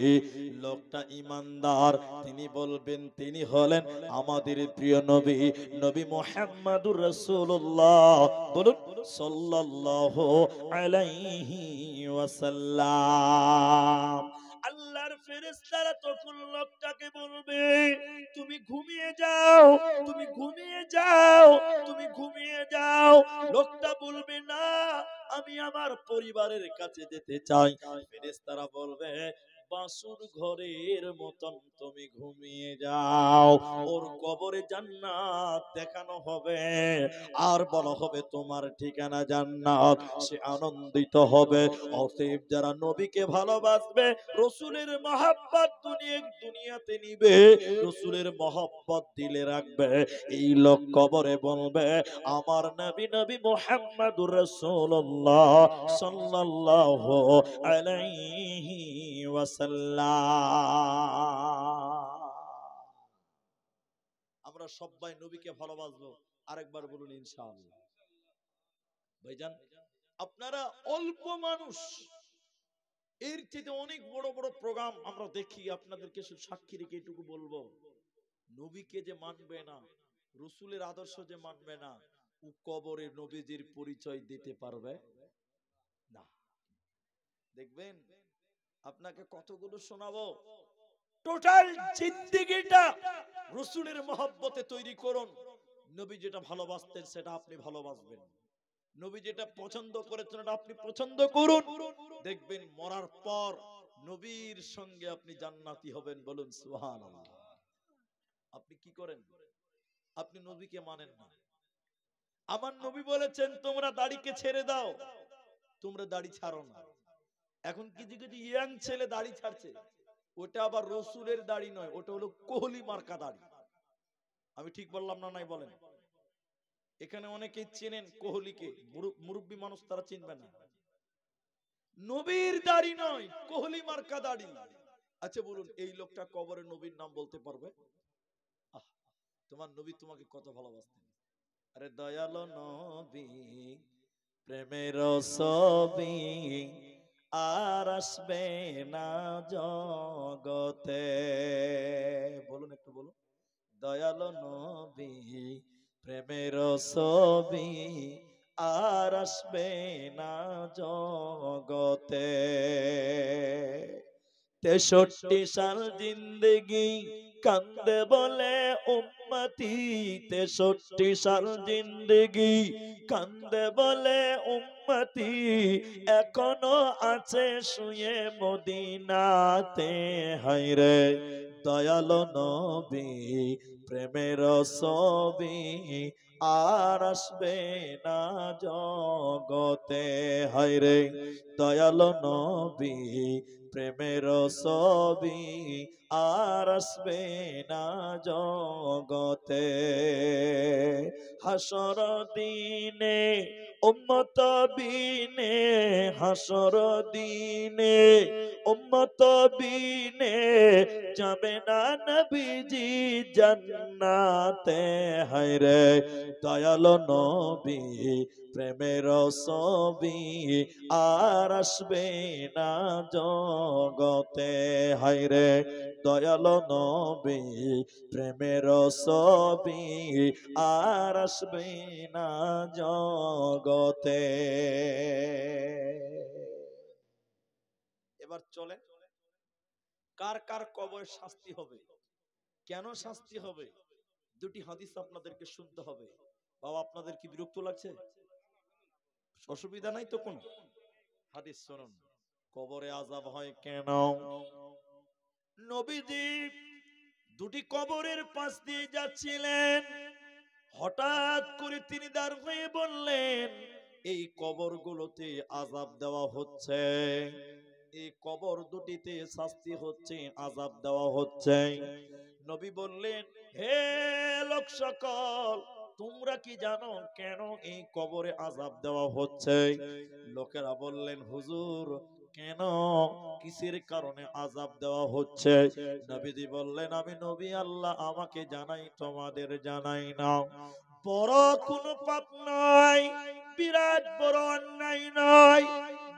লোকটা ঈমানদার, তিনি বলবেন তিনি হলেন আমাদের প্রিয় নবী, নবী মুহাম্মদুর রাসূলুল্লাহ, বলুন সাল্লাল্লাহু আলাইহি ওয়াসাল্লাম। আল্লাহর ফেরেশতারা তখন লোকটাকে বলবে তুমি ঘুমিয়ে যাও, তুমি ঘুমিয়ে যাও, তুমি ঘুমিয়ে যাও। লোকটা বলবে না আমি আমার পরিবারের কাছে যেতে চাই। ফেরেশতারা বলবে বাসুর ঘরের মতন তুমি ঘুমিয়ে যাও। ওর কবরে জান্নাত দেখানো হবে আর বলা হবে তোমার ঠিকানা জান্নাত। সে আনন্দিত হবে। অতএব যারা নবীকে ভালোবাসবে, রসুলের মহব্বত দুনিয়াতে নিবে, রসুলের মহব্বত দিলে রাখবে, এই লোক কবরে বলবে আমার নবী নবী মুহাম্মদুর রাসূলুল্লাহ সাল্লাল্লাহু আলাইহি ওয়াসাল্লাম। আমরা সবাই নবীকে ভালোবাসবো, আরেকবার বলুন ইনশাআল্লাহ। ভাইজান আপনারা অল্প মানুষ, এর চেয়ে অনেক বড় বড় প্রোগ্রাম আমরা দেখি। আপনাদেরকে শুধু সাক্ষী রেখে এটুকু বলবো, নবীকে যে মানবে না, রসুলের আদর্শ যে মানবে না, ও কবরে নবীজির পরিচয় দিতে পারবে না। দেখবেন আপনাকে কতগুলো শোনাবো। টোটাল জিন্দেগিটা রসুলের মহব্বতে তৈরি করুন। নবী যেটা ভালোবাসতেন সেটা আপনি ভালোবাসবেন, নবী যেটা পছন্দ করেছেন এটা আপনি পছন্দ করুন। দেখবেন মরার পর নবীর সঙ্গে আপনি জান্নাতি হবেন। বলুন সুবহানাল্লাহ। আপনি কি করেন? আপনি নবীকে মানেন না। আমার নবী বলেছেন তোমরা দাড়িকে ছেড়ে দাও, তোমরা দাড়ি ছাড়ো না। এখন কিছু কিছু ইয়াং ছেলে দাড়ি ছাড়ছে, ওটা আবার রসুলের দাড়ি নয়, ওটা হলো কোহলি মার্কা দাড়ি। আমি ঠিক বললাম না নাই বলেন? এখানে অনেকেই চেনেন কোহলিকে, মুরব্বী মানুষ তারা চিনবে না। নবীর দাড়ি নয়, কোহলি মার্কা দাড়ি। আচ্ছা বলুন এই লোকটা কবরে নবীর নাম বলতে পারবে? তোমার নবী তোমাকে কত ভালোবাসতেন। আরে দয়ালো নবী প্রেমের ছবি আর আসবে না জগতে। বলুন একটু বলুন। দয়ালো নবী প্রেমের ছবি আর আসবে না জগতে। 63 সাল জিন্দেগি কান্দে বলে উম্মতি, 63 সাল জিন্দেগি কান্দে বলে উম্মতি, এখনো আছে শুয়ে মদিনাতে। হায়রে দয়ালো নবী প্রেমের ছবি আর আসবে না জগতে। হায়রে দয়ালো নবী প্রেমের ছবি আর আসবে না জগতে। হাসর দিনে উম্মত বিনে, হাসর দিনে উম্মত বিনে যাবে না নবীজি জান্নাতে। হায়রে দয়ালো নবী প্রেমের ছবি আর আসবে না জগতে। হায়রে দয়ালো নবী প্রেমের ছবি আর আসবে না জগতে। এবার চলেন কার কার কবরে শাস্তি হবে, কেন শাস্তি হবে, দুটি হাদিস আপনাদেরকে শুনতে হবে। বাবা আপনাদের কি বিরক্ত লাগছে? অসুবিধা নাই তো কোনো? হাদিস শুনুন, কবরে আযাব হয় কেন? নবীজি দুটি কবরের পাশ দিয়ে যাচ্ছিলেন, হঠাৎ করে তিনি দাঁড় হয়ে বললেন, এই কবরগুলোতে আযাব দেওয়া হচ্ছে, এই কবর দুটিতে শাস্তি হচ্ছে, আযাব দেওয়া হচ্ছে। নবী বললেন, হে লোক সকল, তোমরা কি জানো কেন এই কবরে আযাব দেওয়া হচ্ছে? লোকেরা বললেন, হুজুর কেন, কিসের কারণে আযাব দেওয়া হচ্ছে? নবীজি বললেন, আমি নবী আল্লাহ আমাকে জানাই, তোমাদের জানাই না। বড় কোনো পাপ নয়, বিরাট বড় অন্যায় নয়,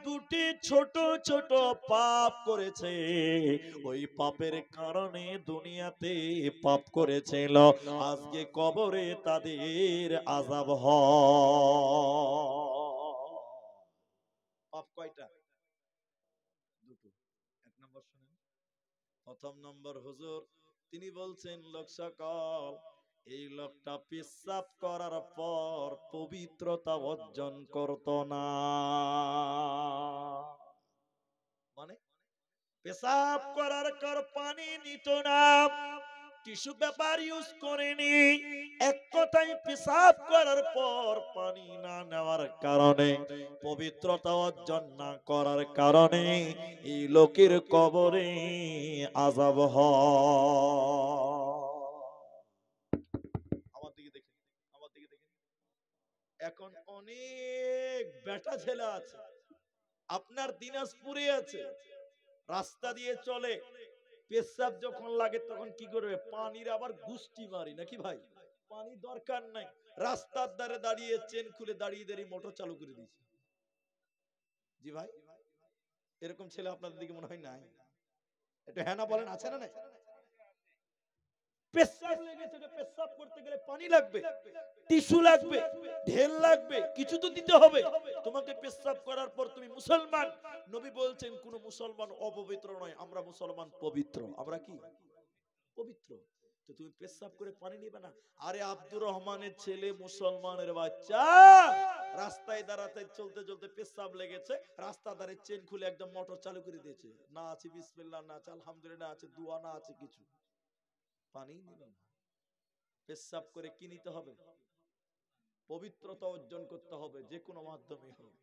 দুটি ছোট ছোট পাপ করেছে, ওই পাপের কারণে দুনিয়াতে পাপ করেছিল, আজকে কবরে তাদের আযাব হয়। পাপ কয়টা? দুটো। এক নম্বর শুনেন, প্রথম নম্বর, হুজুর তিনি বলছেন, লোক সকল, এই লোকটা পেশাব করার পর পবিত্রতা অর্জন করত না। মানে পেশাব করার পর পানি নিত না, টিস্যু পেপার ইউজ করেনি, এক কথায় পেশাব করার পর পানি না নেওয়ার কারণে, পবিত্রতা অর্জন না করার কারণে এই লোকের কবরে আযাব হয়। আমার দিকে দেখেন, আমার দিকে দেখেন, এখন অনেক বেটা ছেলে আছে, আপনার দিনাজপুরে আছে, রাস্তা দিয়ে চলে, পেশাব যখন লাগে তখন কি করবে, পানির আবার গুষ্টি মারি নাকি ভাই, পানি দরকার নাই, রাস্তার ধারে দাঁড়িয়ে চেন খুলে দাঁড়িয়ে দাঁড়িয়ে মোটর চালু করে দিয়েছে। জি ভাই, এরকম ছেলে আপনাদের দিকে মনে হয় নাই? একটু হ্যাঁ না বলেন, আছে না নাই? পেশাব লেগেছে, পেশাব করতে গেলে পানি লাগবে, টিস্যু লাগবে, ঢেল লাগবে, কিছু তো দিতে হবে তোমাকে। পেশাব করার পর তুমি মুসলমান, নবী বলছেন কোন মুসলমান অপবিত্র নয়, আমরা মুসলমান পবিত্র। আমরা কি পবিত্র? তো তুমি পেশাব করে পানি নিবে না? আরে আব্দুর রহমানের ছেলে, মুসলমানের বাচ্চা, রাস্তায় দাঁড়াতে চলতে চলতে পেশাব লেগেছে, রাস্তা ধারে চেন খুলে একদম মোটর চালু করে দিয়েছে, না আছে বিসমিল্লাহ, না আছে আলহামদুলিল্লাহ, আছে দোয়া, না আছে কিছু, পানি নিল না। পেশাব করে কি নিতে হবে? পবিত্রতা অর্জন করতে হবে, যে কোনো মাধ্যমে হোক।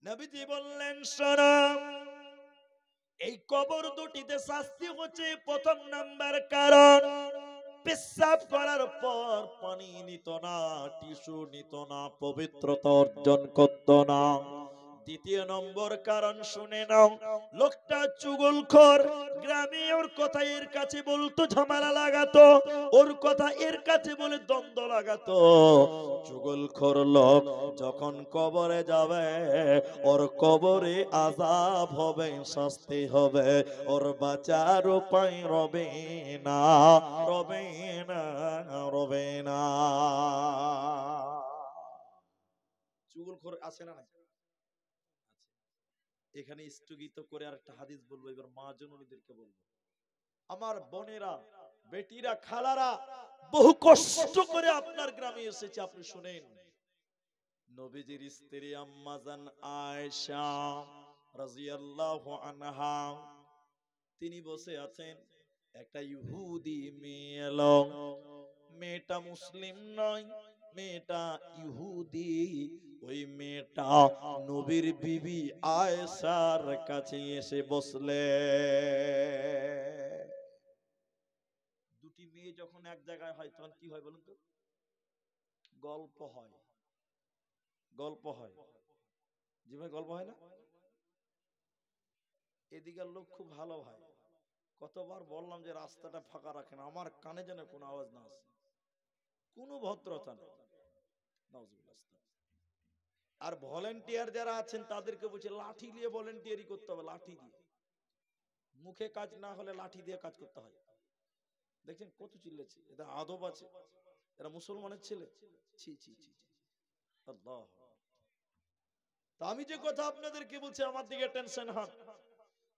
নবীজি বললেন, শোনো, এই কবর দুটিতে শাস্তি হচ্ছে, প্রথম নাম্বার কারণ পেশাব করার পর পানি নিত না, টিস্যু নিত না, পবিত্রতা অর্জন করত না। দ্বিতীয় নম্বর কারণ শুনে নাও, লোকটা চুগলখোর, গ্রামে ওর কথা এর কাছে বলতো, ঝামেলা লাগাতো, ওর কথা এর কাছে বলে দ্বন্দ্ব লাগাতো। চুগলখোর লোক যখন কবরে যাবে, ওর কবরে আযাব হবে, শাস্তি হবে, ওর বাঁচার উপায় রবে না, রবে না, রবে না। চুগলখোর আছে না নাই? এখানে স্থগিত করে আরেকটা হাদিস বলবো, এবার মা জননীদেরকে বলবো, আমার বোনেরা, বেটিরা, খালারা, বহু কষ্ট করে আপনার গ্রামে এসেছে, আপনি শুনেন। নবীজির স্ত্রী আম্মাজান আয়েশা রাদিয়াল্লাহু আনহা, তিনি বসে আছেন, একটা ইহুদি মেয়ে এলো, মেয়েটা মুসলিম নয়, মেয়েটা ইহুদি। ওই মেয়েটা নবীর বিবি আয়েশার কাছে এসে বসলে। দুটি মেয়ে যখন এক জায়গায় হয় তখন কি হয় বলুন তো? গল্প হয়, গল্প হয়। জি ভাই, গল্প হয় না? এদিকের লোক খুব ভালো ভাই, কতবার বললাম যে রাস্তাটা ফাঁকা রাখেন, আমার কানে যেন কোনো আওয়াজ না আসে, কোনো ভদ্রতা নেই। আর ভলেন্টিয়ার যারা আছেন তাদেরকে বলছে লাঠি দিয়ে ভলেন্টিয়ারি করতে হবে, লাঠি দিয়ে, মুখে কাজ না হলে লাঠি দিয়ে কাজ করতে হয়। দেখছেন কত চিল্লেছে, এদের আদব আছে, এরা মুসলমানের ছেলে, ছি ছি ছি ছি, আল্লাহ। তা আমি যে কথা আপনাদেরকে বলছি, আমার দিকে টেনশন হন।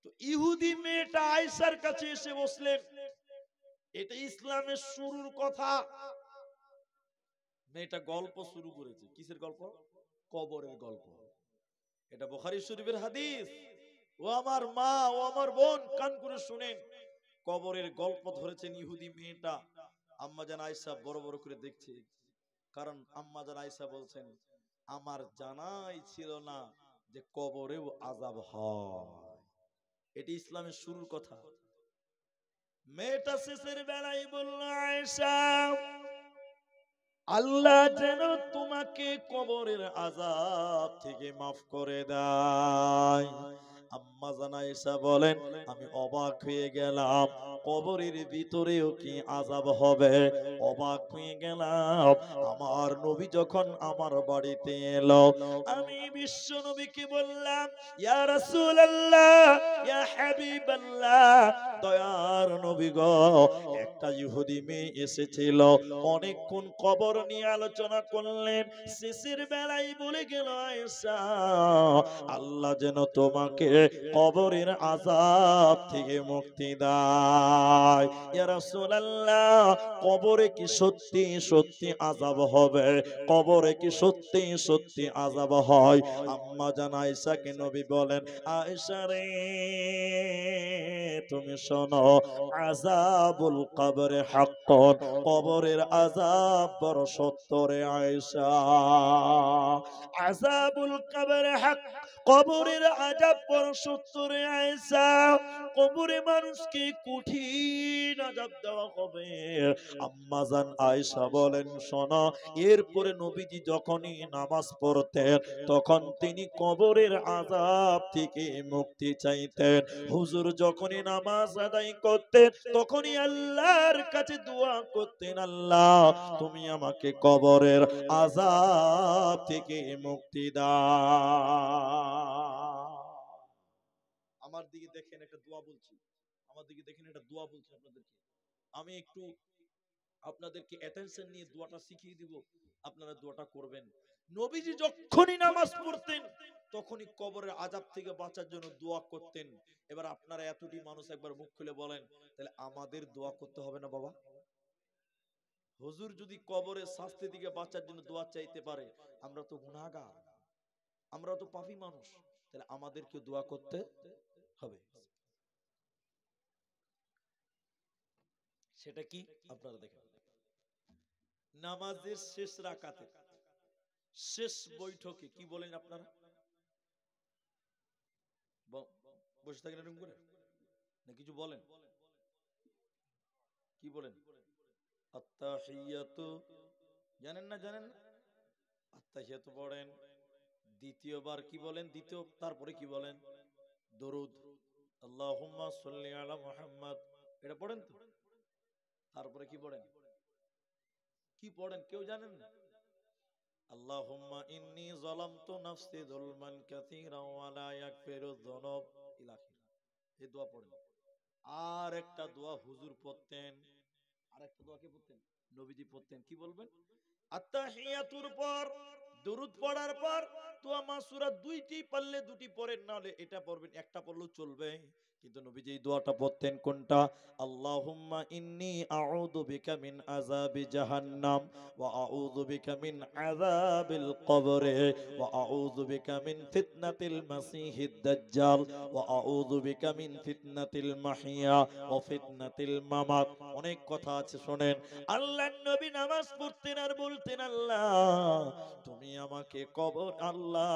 তো ইহুদি মেয়েটা আয়েশার কাছে এসে বসলেন, এটা ইসলামের শুরুর কথা। মেয়েটা গল্প শুরু করেছে, কিসের গল্প? কবরের গল্প। এটা বুখারী শরীফের হাদিস। ও আমার মা, ও আমার বোন, কান করে শুনেন। কবরের গল্প ধরেছেন ইহুদি মেয়েটা। আম্মাজান আয়েশা বড় বড় করে দেখছে, কারণ আম্মাজান আয়েশা বলছেন আমার জানাই ছিল না যে কবরেও আযাব হয়। এটি ইসলামের শুরুর কথা। মেয়েটা শেষের বেলায় বলল, আয়েশা, আল্লাহ যেন তোমাকে কবরের আযাব থেকে মাফ করে দেয়। আম্মা জান আয়েশা বলেন, আমি অবাক হয়ে গেলাম, কবরের ভিতরেও কি আযাব হবে? অবাক হয়ে গেলাম। আমার নবী যখন আমার বাড়িতে এলো, আমি বিশ্ব নবীকে বললাম, ইয়া রাসূলুল্লাহ, ইয়া হাবিবাল্লাহ, দয়ার নবী গো, একটা ইহুদি মেয়ে এসেছিল, অনেকক্ষণ কবর নিয়ে আলোচনা করলেন, শেষের বেলায় বলে গেল, আয়েশা, আল্লাহ যেন তোমাকে কবরের আযাব থেকে মুক্তি দেয়। ইয়া রাসূলুল্লাহ, কবরে কি সত্যি সত্যি আযাব হবে? কবরে কি সত্যি সত্যি আযাব হয়? আম্মা জান আয়েশাকে নবী বলেন, আয়েশা রে, তুমি শোনো, আযাবুল কবরে হাক্কুন, কবরের আযাব বড় সত্য রে আয়েশা। আযাবুল কবরে হক, কবরের আযাব বড় সত্য রে আয়েশা। কবরে মানুষকে কঠিন আযাব দেওয়া হবে। আম্মা জান আয়েশা বলেন, শোনো, এরপরে নবীজি যখনই নামাজ পড়তেন, তখন তিনি কবরের আযাব থেকে মুক্তি চাইতেন। হুজুর যখনই নামাজ আদায় করতেন, তখনই আল্লাহর কাছে দোয়া করতেন, আল্লাহ তুমি আমাকে কবরের আযাব থেকে মুক্তি দাও। আমার দিকে দেখেন, একটা দোয়া বলছি, আমার দিকে দেখেন, একটা দোয়া বলছি আপনাদেরকে। আমি একটু আপনাদেরকে অ্যাটেনশন নিয়ে দোয়াটা শিখিয়ে দিব, আপনারা দোয়াটা করবেন। নবীজি যখনই নামাজ পড়তেন, তখনই কবরের আযাব থেকে বাঁচার জন্য দোয়া করতেন। এবার আপনারা এতটি মানুষ একবার মুখ খুলে বলেন, তাহলে আমাদের দোয়া করতে হবে না বাবা? হুজুর যদি কবরের শাস্তি থেকে বাঁচার জন্য দোয়া চাইতে পারে, আমরা তো গুনাহগার, আমরা তো পাপী মানুষ, তাহলে আমাদেরকে দোয়া করতে হবে। সেটা কি আপনারা দেখেন, নামাজের শেষ রাকাতে, শেষ বৈঠকে কি বলেন আপনারা? বসে থাকেন এরকম করে না, কিছু বলেন? কি বলেন? আত্তাহিয়াতু, জানেন না? জানেন না? আত্তাহিয়াতু পড়েন। দ্বিতীয়বার কি বলেন? দ্বিতীয় তারপরে কি বলেন? দরুদ, আল্লাহুম্মা সাল্লি আলা মুহাম্মদ, এটা পড়েন তো? তারপরে কি পড়েন? কি পড়েন কেউ জানেন না? আল্লাহুম্মা ইন্নী যালামতু নাফসি যুলমান কাসীরা ওয়া লা ইয়াগফিরুয যুনুব ইলা আখির। এই দোয়া পড়েন। আর একটা দোয়া হুজুর পড়তেন, আর একটা দোয়া কে পড়তেন? নবীজি পড়তেন। কি বলবেন? আত্তাহিয়াতুর পর দরুদ পড়ার পর দোয়া মাসুরা দুইটি পারলে দুটি পড়েন, না হলে এটা পড়বেন, একটা পড়লেও চলবে। কিন্তু নবীজি এই দোয়াটা পড়তেন কোনটা? আল্লাহুম্মা ইন্নী আউযু বিকা মিন আযাবি জাহান্নাম ওয়া আউযু বিকা মিন আযাবিল কবরে ওয়া আউযু বিকা মিন ফিতনাতিল মাসিহিদ দাজ্জাল ওয়া আউযু বিকা মিন ফিতনাতিল মাহিয়া ওয়া ফিতনাতিল মামাত। অনেক কথা আছে, শুনেন। আল্লাহর নবী নামাজ পড়তেন আর বলতেন, আল্লাহ তুমি আমাকে কবর, আল্লাহ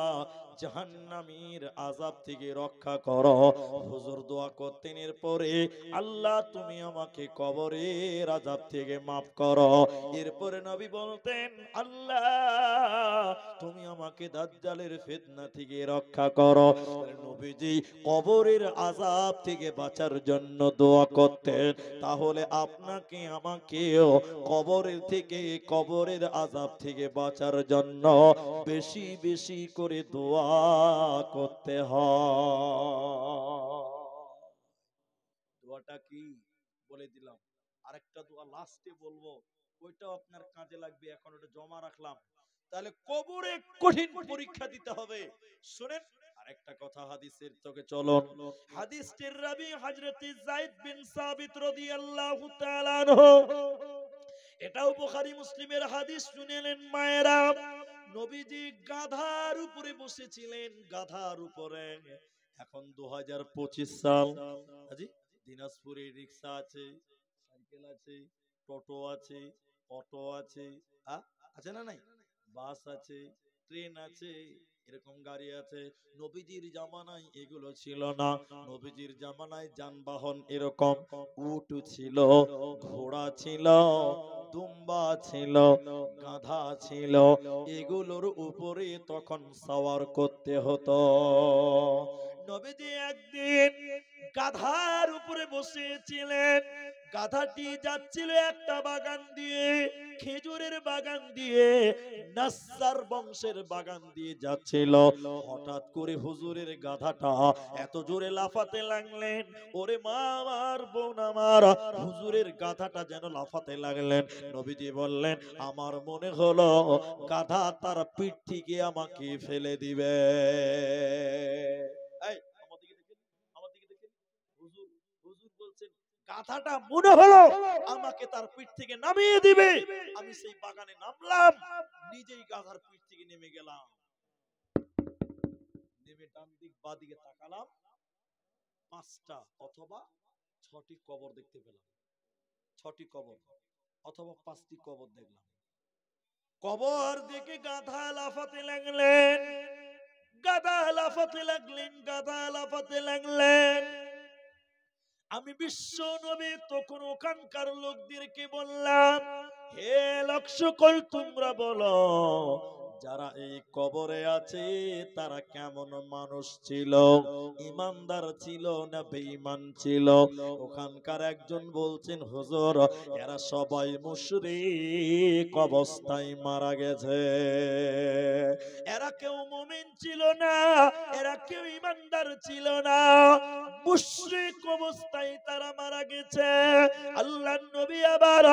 জাহান্নামীর আযাব থেকে রক্ষা করো। হুজুর দোয়া করতেন এরপরে, আল্লাহ তুমি আমাকে কবরের আযাব থেকে মাফ করো। এরপরে নবী বলতেন, আল্লাহ তুমি আমাকে দাজ্জালের ফিতনা থেকে রক্ষা করো। নবীজি কবরের আযাব থেকে বাঁচার জন্য দোয়া করতেন। তাহলে আপনাকে আমাকেও কবরের থেকে, কবরের আযাব থেকে বাঁচার জন্য বেশি বেশি করে দোয়া করতে হয়। দোয়াটা কি বলে দিলাম, আরেকটা দোয়া লাস্টে বলবো, ওইটাও আপনার কাজে লাগবে, এখন ওটা জমা রাখলাম। তাহলে কবরে কঠিন পরীক্ষা দিতে হবে। শুনেন আরেকটা কথা, হাদিসের চোখে চলুন। হাদিসটির রাবী হযরত যায়েদ বিন সাবিত রাদিয়াল্লাহু তাআলা আনহু, এটাও বুখারী মুসলিমের হাদিস। শুনেলেন মায়েরা, নবীজি গাধার উপরে বসেছিলেন, গাধার উপরে। এখন 2025 সাল, আজি দিনাজপুরে রিক্সা আছে, সাইকেল আছে, টোটো আছে, অটো আছে, আছে না নাই? বাস আছে, ট্রেন আছে, এরকম গাড়ি আছে। নবীজির জামানায় এগুলো ছিল না। নবীজির জামানায় যানবাহন এরকম উট ছিল, ঘোড়া ছিল, দুম্বা ছিল, গাধা ছিল। এগুলোর উপরে তখন সওয়ার করতে হতো। নবীজি একদিন গাধার উপরে বসেছিলেন। গাধাটি যাচ্ছিল একটা বাগান দিয়ে, খেজুরের বাগান দিয়ে, নাসসার বংশের বাগান দিয়ে যাচ্ছিল। হঠাৎ করে হুজুরের গাধাটা এত জোরে লাফাতে লাগলেন, ওরে মা আমার, বোন আমার, হুজুরের গাধাটা যেন লাফাতে লাগলেন। নবীজি বললেন, আমার মনে হলো গাধা তার পিঠ থেকে আমাকে ফেলে দিবে। এই আমার দিকে দেখেন, আমার দিকে দেখেন। হুজুর হুজুর বলছেন, গাধাটা মনে হলো আমাকে তার পিঠ থেকে নামিয়ে দিবে। আমি সেই বাগানে নামলাম, নিজেই গাধার পিঠ থেকে নেমে গেলাম। নেমে ডান দিক বাঁ দিকে তাকালাম, 5টা অথবা 6টি কবর দেখতে পেলাম। 6টি কবর অথবা 5টি কবর দেখলাম। কবর দেখে গাধা লাফাতে লাগলেন, গাধা লাফাতে লাগলেন, গাধা লাফাতে লাগলেন। আমি বিশ্ব নবী তখন ওখানকার লোকদেরকে বললাম, হে লোক সকল, তোমরা বলো যারা এই কবরে আছে তারা কেমন মানুষ ছিল, ইমানদার ছিল না বেঈমান ছিল? ওখানকার একজন বলছেন, হুজুর এরা সবাই মুশরিক অবস্থায় মারা গেছে। এরা কেউ মুমিন ছিল না, এরা কেউ ইমানদার ছিল না, মুশরিক অবস্থায় তারা মারা গেছে। আল্লাহর নবী আবার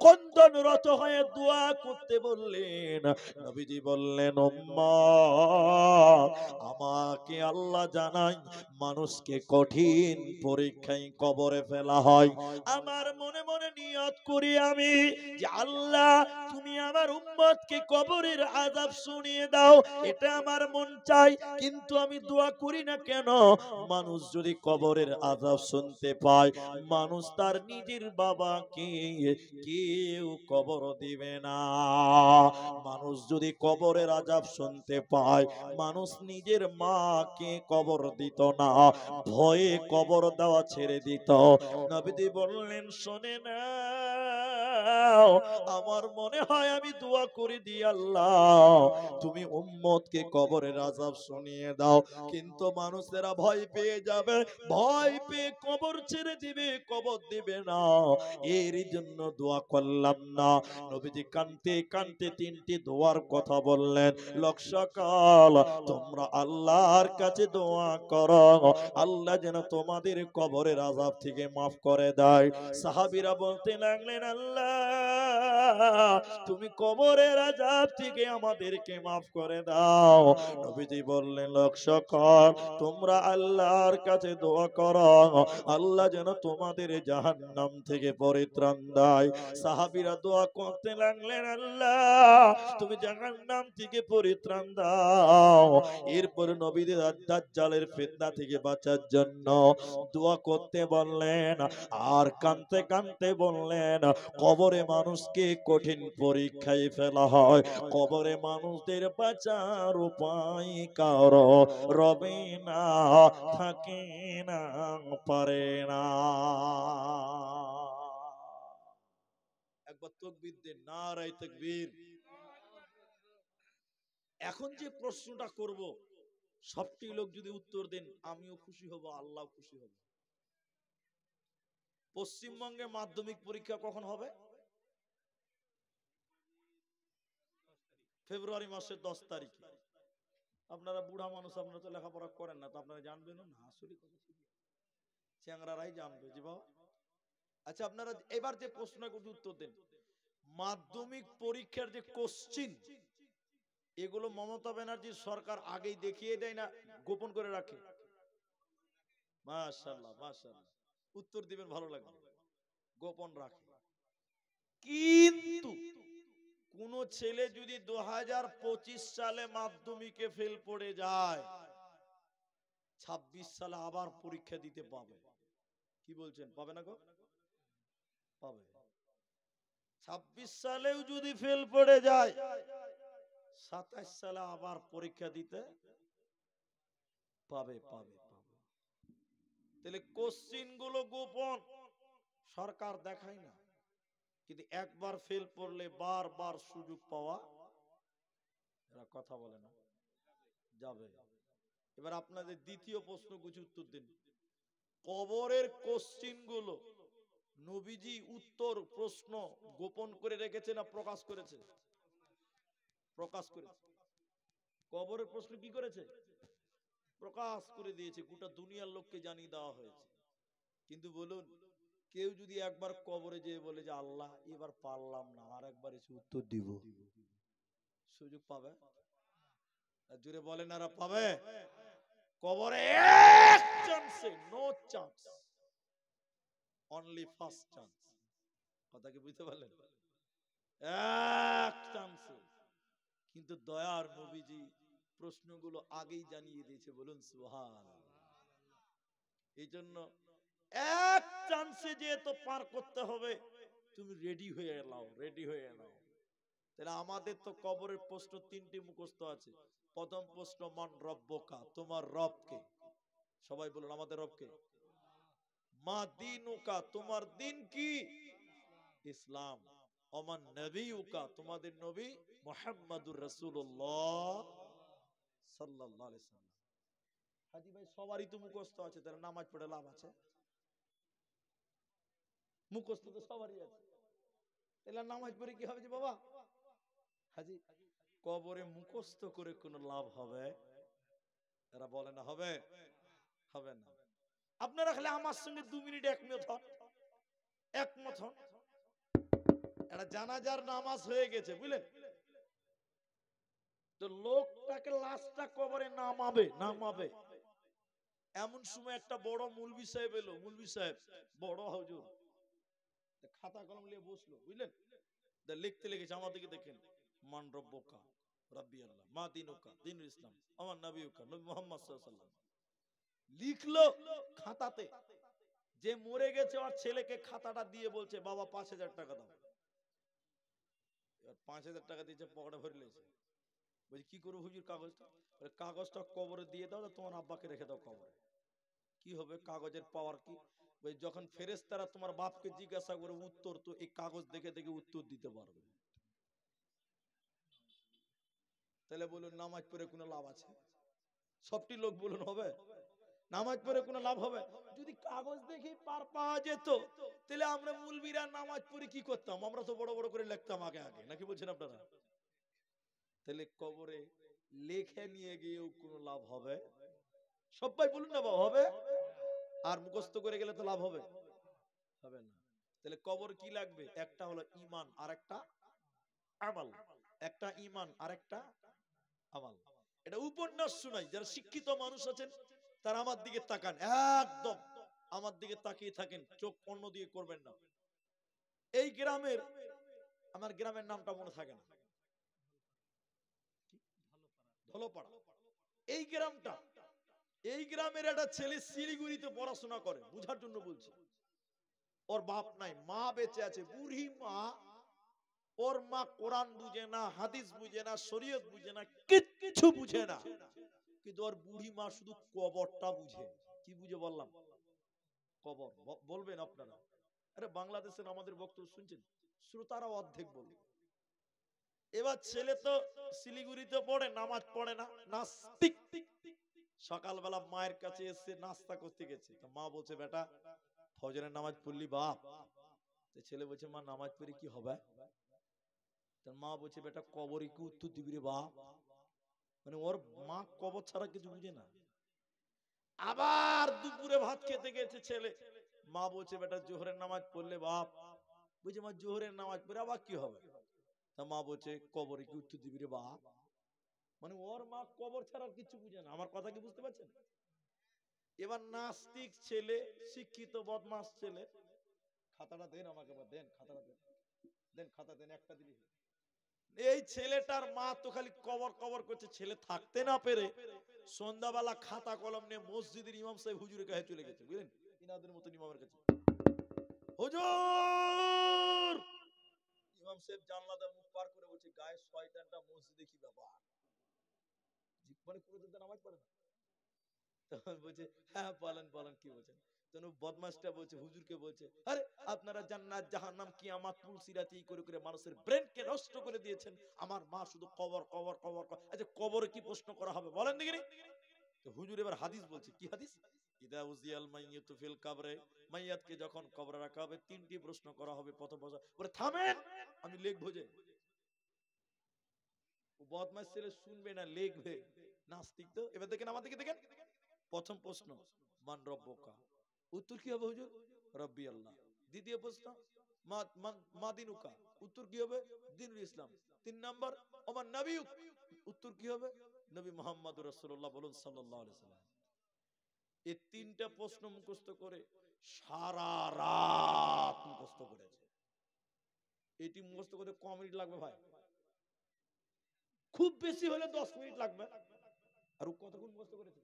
কন্দনরত হয়ে দোয়া করতে বললেন। নবীজি বললেন, উম্মত, আমাকে আল্লাহ জানাই মানুষকে কঠিন পরীক্ষায় কবরে ফেলা হয়। আমার মনে মনে নিয়ত করি আমি যে আল্লাহ তুমি আমার উম্মতকে কবরের আযাব শুনিয়ে দাও, এটা আমার মন চাই। কিন্তু আমি দোয়া করি না কেন, মানুষ যদি কবরের আযাব শুনতে পায়, মানুষ তার নিজের বাবাকে কেউ কবর দিবে না। মানুষ যদি কবরের আযাব শুনতে পায়, মানুষ নিজের মাকে কবর দিত না, ভয়ে কবর দেওয়া ছেড়ে দিত। নবীজি বললেন, শোনে না, আমার মনে হয় আমি দোয়া করে দিই, আল্লাহ তুমি উম্মতকে কবরের আযাব শুনিয়ে দাও। কিন্তু মানুষেরা ভয় পেয়ে যাবে, ভয় পেয়ে কবর ছেড়ে দিবে, কবর দিবে না। এর জন্য দোয়া করলাম না। নবীজি কানতে কানতে 3টি দোয়ার কথা বললেন। লোক সকল, তোমরা আল্লাহর কাছে দোয়া করো, আল্লাহ যেন তোমাদের কবরের আযাব থেকে মাফ করে দেয়। সাহাবীরা বলতে লাগলেন, আল্লাহ তুমি কবরের আযাব থেকে আমাদেরকে মাফ করে দাও। নবীজি বললেন, লোক সকল, তোমরা আল্লাহর কাছে দোয়া করো, আল্লাহ যেন তোমাদের জাহান্নাম থেকে পরিত্রাণ দেয়। সাহাবীরা দোয়া করতে লাগলেন, আল্লাহ তুমি জাহান্নাম থেকে পরিত্রাণ দাও। এরপর নবীদের দাজ্জালের ফিতনা থেকে বাঁচার জন্য দোয়া করতে বললেন। আর কানতে কানতে বললেন, কবরে মানুষকে কঠিন পরীক্ষায় ফেলা হয়, কবরে মানুষদের বাঁচার উপায় কারো রবে না, থাকে না, পারে না। একবার তাকবীর দেন, নারায়ে তাকবীর। এখন যে প্রশ্নটা করব, সবটি লোক যদি উত্তর দেন, আমিও খুশি হব, আল্লাহ খুশি হব। পশ্চিমবঙ্গে মাধ্যমিক পরীক্ষা কখন হবে? ফেব্রুয়ারি মাসের 10 তারিখে। আপনারা বুড়া মানুষ, আপনারা তো লেখাপড়া করেন না, তো আপনারা জানবেন না। আসলে চ্যাংরারাই জানবে জি বাবা। আচ্ছা, আপনারা এবার যে প্রশ্নগুলোর উত্তর দেন, মাধ্যমিক পরীক্ষার যে কোশ্চিন, এগুলো মমতা ব্যানার্জির সরকার আগেই দেখিয়ে দেয় না গোপন করে রাখে? মাশাআল্লাহ, মাশাআল্লাহ, উত্তর দিবেন, ভালো লাগবে। গোপন রাখে। কিন্তু কোন ছেলে যদি 2025 সালে মাধ্যমিকে ফেল পড়ে যায়, 26 সালে আবার পরীক্ষা দিতে পাবে। কি বলছেন, পাবে না গো? পাবে। 26 সালেও যদি ফেল পড়ে যায়, 27 সালে আবার পরীক্ষা দিতে পাবে। তাহলে কোশ্চিন গুলো গোপন, সরকার দেখায় না, কিন্তু একবার ফেল পড়লে বারবার সুযোগ পাওয়া, এরা কথা বলে না, যাবে। এবার আপনাদের দ্বিতীয় প্রশ্ন কিছু উত্তর দিন। কবরের কোশ্চিন গুলো নবীজি উত্তর প্রশ্ন গোপন করে রেখেছে না প্রকাশ করেছে? প্রকাশ করেছে। কবরের প্রশ্ন কি করেছে? প্রকাশ করে দিয়েছে, গোটা দুনিয়ার লোককে জানিয়ে দেওয়া হয়েছে। কিন্তু বলুন, কেউ যদি একবার কবরে যেয়ে বলে যে আল্লাহ এবার পারলাম না, আর একবার এসে উত্তর দিব, সুযোগ পাবে? জুড়ে বলেন, আর পাবে? কবরে এক চান্সে, no chance, only first chance. কথা কি বুঝতে পারলেন? এক চান্সে। কিন্তু দয়ার নবীজি প্রশ্নগুলো আগেই জানিয়ে দিয়েছে, বলুন সুবহানাল্লাহ। এই জন্য এক চান্সে যেহেতু পার করতে হবে, তুমি রেডি হয়ে নাও, রেডি হয়ে নাও। তাহলে আমাদের তো কবরের প্রশ্ন তিনটি মুখস্থ আছে। প্রথম প্রশ্ন, মান রব্বুকা, তোমার রব কে? সবাই বলুন, আমাদের রব কে? মা দীনুকা, তোমার দিন কি? ইসলাম। ওমান নবিয়ুকা, তোমাদের নবী মুহাম্মাদুর রাসূলুল্লাহ সাল্লাল্লাহু আলাইহি ওয়াসাল্লাম। হাজী ভাই, সবারই তো মুখস্থ আছে, তাহলে নামাজ পড়ে লাভ আছে? মুখস্থ তো সবারই আছে, তাহলে নামাজ পড়ে কি হবে যে বাবা? হাজী, কবরে মুখস্থ করে কোনো লাভ হবে? এরা বলে না হবে, হবে না। আপনারা খালি আমার সঙ্গে 2 মিনিট একমত হন, একমত হন। এটা জানাজার নামাজ হয়ে গেছে, বুঝলেন তো, লোকটাকে লাশটা কবরে নামাবে। এমন সময় একটা বড় মুলবি সাহেব এলো, মুলবি সাহেব বড় হুজুর, খাতা কলম নিয়ে বসলো, বুঝলেন, লিখতে লেগেছে। আমার দিকে দেখেন, মান রব্বুকা, রাব্বি আল্লাহ, মা দীনুকা, দীনুল ইসলাম, আমার নবিয়ুকা, নবী মুহাম্মদ সাল্লাল্লাহু আলাইহি ওয়াসাল্লাম। লিখলো খাতাতে। যে মরে গেছে ওর ছেলেকে খাতাটা দিয়ে বলছে, বাবা 5000 টাকা দাও। 5000 টাকা দিয়েছে, পকেটে ভরে নিয়েছে। বলছি কি করবো হুজুর কাগজটা? কাগজটা কবরে দিয়ে দাও, তোমার আব্বাকে রেখে দাও কবরে। কি হবে কাগজের পাওয়ার কি? যখন ফেরেশতারা তোমার বাপকে জিজ্ঞাসা করে উত্তর, তো এই কাগজ দেখে দেখে উত্তর দিতে পারবে। তাহলে বলুন, নামাজ পড়ে কোনো লাভ আছে? সবটি লোক বলুন, হবে? নামাজ পড়ে কোনো লাভ হবে? যদি কাগজ দেখে পার পাওয়া যেত, তাহলে আমরা মুলবিরা নামাজ পড়ে কি করতাম? আমরা তো বড় বড় করে লিখতাম আগে আগে, নাকি বলছেন আপনারা? তাহলে কবরে লেখে নিয়ে গিয়েও কোনো লাভ হবে? সবাই বলুন না বাবা, হবে? আর মুখস্থ করে গেলে তো লাভ হবে? হবে না। তাহলে কবর কি লাগবে? একটা হলো ঈমান, আর একটা আমল। একটা ঈমান আর একটা আমল। এটা উপন্যাস শোনাই, যারা শিক্ষিত মানুষ আছেন তারা আমার দিকে তাকান, একদম আমার দিকে তাকিয়ে থাকেন, চোখ অন্য দিকে করবেন না। এই গ্রামের, আমার গ্রামের নামটা মনে থাকে না, ধলপাড়া। এই গ্রামটা, এই গ্রামের একটা ছেলে শিলিগুড়িতে পড়াশোনা করে, বুঝার জন্য বলছি। ওর বাপ নাই, মা বেঁচে আছে, বুড়ি মা। ওর মা কোরআন বুঝে না, হাদিস বুঝে না, শরীয়ত বুঝে না, কিচ্ছু বুঝে না। কিন্তু ওর বুড়ি মা শুধু কবরটা বুঝে। কি বুঝে বললাম? কবর। বলবেন আপনারা? আরে বাংলাদেশের আমাদের বক্তব্য শুনছেন, শ্রোতারা অর্ধেক বলবে। এবার ছেলে তো শিলিগুড়িতে পড়ে, নামাজ পড়ে না, নাস্তিক। সকালবেলা মায়ের কাছে এসে নাস্তা করতে গেছে, তো মা বলছে, বেটা ফজরের নামাজ পড়লি বাপ? ছেলে বলছে, মা নামাজ পড়ে কি হবে? তার মা বলছে, বেটা কবরে কি উত্তর দিবি রে বাপ? মানে ওর মা কবর ছাড়া কিছু বুঝে না। আবার দুপুরে ভাত খেতে গেছে ছেলে, মা বলছে, বেটা জোহরের নামাজ পড়লে বাপ? বলছে, মা জোহরের নামাজ পড়ে আবার কি হবে? তা মা বলছে, কবরে কি উত্তর দিবি রে বাপ? মানে ওর মা কবর ছাড়া কিছু বুঝে না। আমার কথা কি বুঝতে পারছেন? এবার নাস্তিক ছেলে, শিক্ষিত বদমাস ছেলে, খাতাটা দেন আমাকে, দেন খাতাটা দেন, দেন খাতা দেন, একটা দিলি। এই ছেলেটার মা তো খালি কবর কবর করছে, ছেলে থাকতে না পেরে সন্ধ্যাবেলা খাতা কলম নিয়ে মসজিদের ইমাম সাহেব হুজুরের কাছে চলে গেছে, বুঝলেন, ইনাদের মতন ইমামের কাছে। হুজুর! ইমাম সাহেব জানলাতে মুখ পার করে বলছে, গায়ে শয়তানটা মসজিদে কি ব্যাপার? মানে কোনোদিন তো নামাজ পড়ে না। তখন বলছে, হ্যাঁ বলেন বলেন কি বলছেন। তখন বদমাশটা বলছে, হুজুরকে বলছে, আরে আপনারা জান্নাত জাহান্নাম কিয়ামত পুলসিরাতি করে করে মানুষের ব্রেনকে নষ্ট করে দিয়েছেন, আমার মা শুধু কবর কবর কবর। আচ্ছা কবরে কি প্রশ্ন করা হবে বলেন দেখিনি। তো হুজুর এবার হাদিস বলছে, কি হাদিস? ইদা উজিয়াল মাইয়িতু ফিল কবরে, মাইয়াতকে যখন কবরে রাখা হবে তিনটি প্রশ্ন করা হবে। প্রথম প্রশ্ন, বলে থামেন আমি লিখবো যে। বদমাশ ছেলে শুনবে না, লিখবে, নাস্তিক তো। এবার দেখেন আমার দিকে দেখেন। প্রথম প্রশ্ন, মান রব্বুকা, উত্তর কি হবে হুজুর? রব্বি আল্লাহ। দ্বিতীয় প্রশ্ন, মা দিনুকা, উত্তর কি হবে? দ্বীনুল ইসলাম। 3 নাম্বার, ওমান নবিয়ুক, উত্তর কি হবে? নবী মুহাম্মদুর রাসূলুল্লাহ, বলুন সাল্লাল্লাহু আলাইহি সাল্লাম। এই তিনটা প্রশ্ন মুখস্থ করে সারা রাত মুখস্থ করেছে। এটি মুখস্থ করতে কম মিনিট লাগবে ভাই? খুব বেশি হলে 10 মিনিট লাগবে। আর ও কতক্ষণ মুখস্থ করেছে?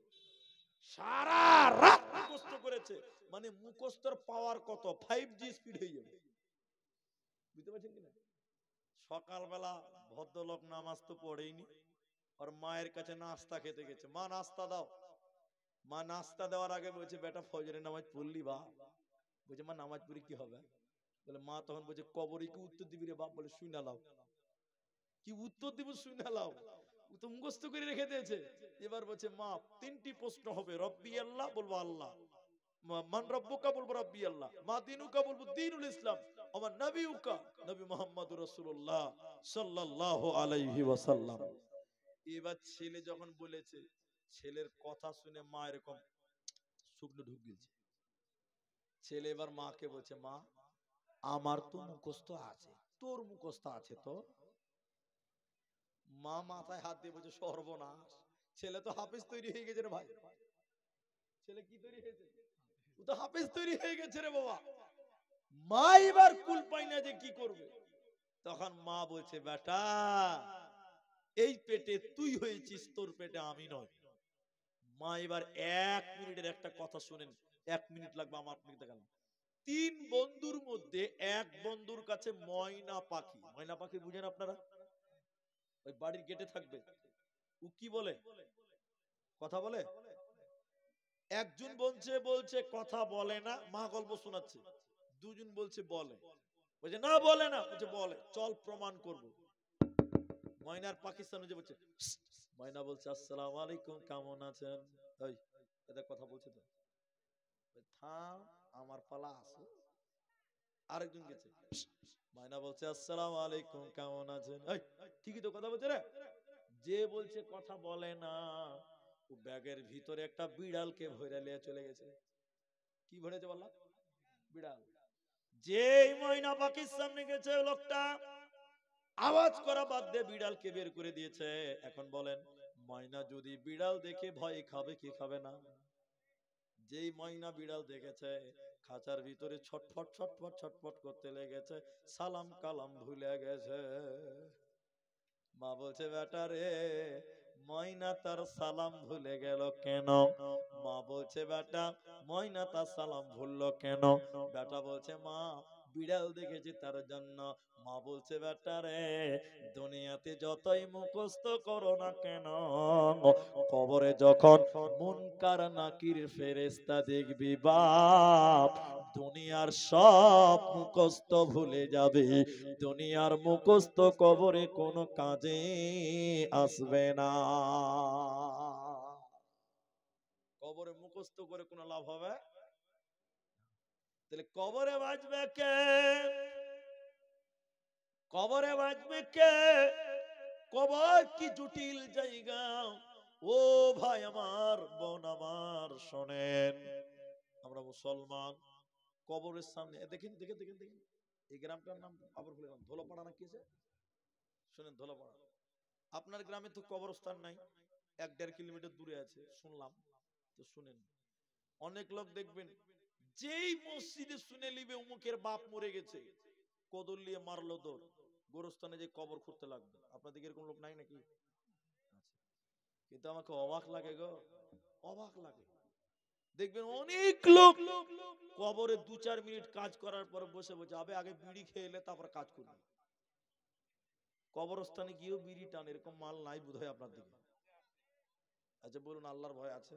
সারা রাত মুখস্থ করেছে। মানে মুখস্থর পাওয়ার কত, 5G স্পিড হয়ে যাবে, বুঝতে পারছেন কিনা? সকালবেলা ভদ্রলোক নামাজ তো পড়েইনি, আর মায়ের কাছে নাস্তা খেতে গেছে। মা নাস্তা দাও। মা নাস্তা দেওয়ার আগে বলছে, বেটা ফজরের নামাজ পড়লি বা? বলছে, মা নামাজ পড়ি কি হবে? বলে মা তখন বলছে, কবরে কি উত্তর দিবি রে বাপ? বলে শুই না লাও। কি উত্তর দিব? শুই না লাও। ও তো মুখস্থ করে রেখে দিয়েছে। এবার বলছে, মা তিনটি প্রশ্ন হবে, রব্বি আল্লাহ, বলবো আল্লাহ। মান রব্বুকা, বলবো রব্বি আল্লাহ। মা দিনুকা, বলবো দ্বীনুল ইসলাম। আমার নবিউকা, নবী মুহাম্মদুর রাসূলুল্লাহ সাল্লাল্লাহু আলাইহি ওয়াসাল্লাম। এবার ছেলে যখন বলেছে, ছেলের কথা শুনে মা এরকম শুকনো ঢুক গেছে। ছেলে এবার মাকে বলছে, মা আমার তো মুখস্থ আছে, তোর মুখস্থ আছে তো? মা মাথায় হাত দিয়ে বলছে, সর্বনাশ, ছেলে তো হাফেজ তৈরি হয়ে গেছে রে ভাই। ছেলে কি তৈরি হয়েছে? ও তো হাফেজ তৈরি হয়ে গেছে রে বাবা। মা এবার কুল পাই না যে কি করবে। তখন মা বলছে, বেটা এই পেটে তুই হয়েছিস, তোর পেটে আমি নয়। মা এবার 1 মিনিটের একটা কথা শুনেন, 1 মিনিট লাগবে আমার আপনাকে দেখালাম। 3 বন্ধুর মধ্যে এক বন্ধুর কাছে ময়না পাখি, ময়না পাখি বুঝেন আপনারা? ওই বাড়ির গেটে থাকবে। ও কি বলে? কথা বলে। একজন বলছে কথা বলে না, মা গল্প শোনাচ্ছে। দুজন বলছে বলে। বলছে না বলে না, বলছে বলে, চল প্রমাণ করব। ময়নার পাকিস্তানে যে বলছে, ময়না বলছে, আসসালামু আলাইকুম, কেমন আছেন? ওই এদের কথা বলছে তো, থাম, আমার পালা আছে। আরেকজন গেছে, ময়না বলছে, আসসালামু আলাইকুম, কেমন আছেন? এই ঠিকই তো কথা বলছে রে। যে বলছে কথা বলে না, ও ব্যাগের ভিতরে একটা বিড়ালকে ভরে নিয়ে চলে গেছে। কি ভরেছে বললাম? বিড়াল। যেই ময়না পাখির সামনে গেছে, লোকটা আওয়াজ করা বাদ দিয়ে বিড়ালকে বের করে দিয়েছে। এখন বলেন, ময়না যদি বিড়াল দেখে ভয় খাবে কি খাবে না? যেই ময়না বিড়াল দেখেছে, খাঁচার ভিতরে ছটফট ছটফট ছটফট করতে লেগেছে, সালাম কালাম ভুলে গেছে। মা বলছে, বেটা রে, ময়না তার সালাম ভুলে গেল কেন? মা বলছে, বেটা ময়না তার সালাম ভুললো কেন? বেটা বলছে, মা বিড়াল দেখেছি তার জন্য। মা বলছে, বেটা রে, দুনিয়াতে যতই মুখস্থ করো না কেন, কবরে যখন মুনকার নাকির ফেরেশতা দেখবি বাপ, দুনিয়ার সব মুখস্থ ভুলে যাবে। দুনিয়ার মুখস্থ কবরে কোনো কাজে আসবে না। কবরে মুখস্থ করে কোনো লাভ হবে? তাহলে কবরে বাঁচবে কে? কবরে বাঁচবে কে? কবর কি জটিল জায়গা। ও ভাই আমার, বোন আমার, শোনেন, আমরা মুসলমান, কবরের সামনে দেখেন দেখেন দেখেন দেখেন, এই গ্রামটার নাম আবার ভুলে গেলাম, ধোলাপাড়া না কি আছে? শোনেন, ধোলাপাড়া। আপনার গ্রামে তো কবরস্থান নাই, 1-1.5 কিলোমিটার দূরে আছে শুনলাম। তো শুনেন, অনেক লোক দেখবেন, যেই মসজিদে শুনে নিবে অমুকের বাপ মরে গেছে, কদর নিয়ে মারলো দৌড়, গোরস্থানে যে কবর খুঁড়তে লাগবে। আপনাদের এরকম লোক নাই নাকি? কিন্তু আমাকে অবাক লাগে গো, অবাক লাগে। দেখবেন অনেক লোক কবরে 2-4 মিনিট কাজ করার পর বসে বসে আবে আগে বিড়ি খেয়ে এলে তারপর কাজ করবে। কবরস্থানে গিয়েও বিড়ি টান, এরকম মাল নাই বোধহয় আপনার দিকে। আচ্ছা বলুন, আল্লাহর ভয় আছে?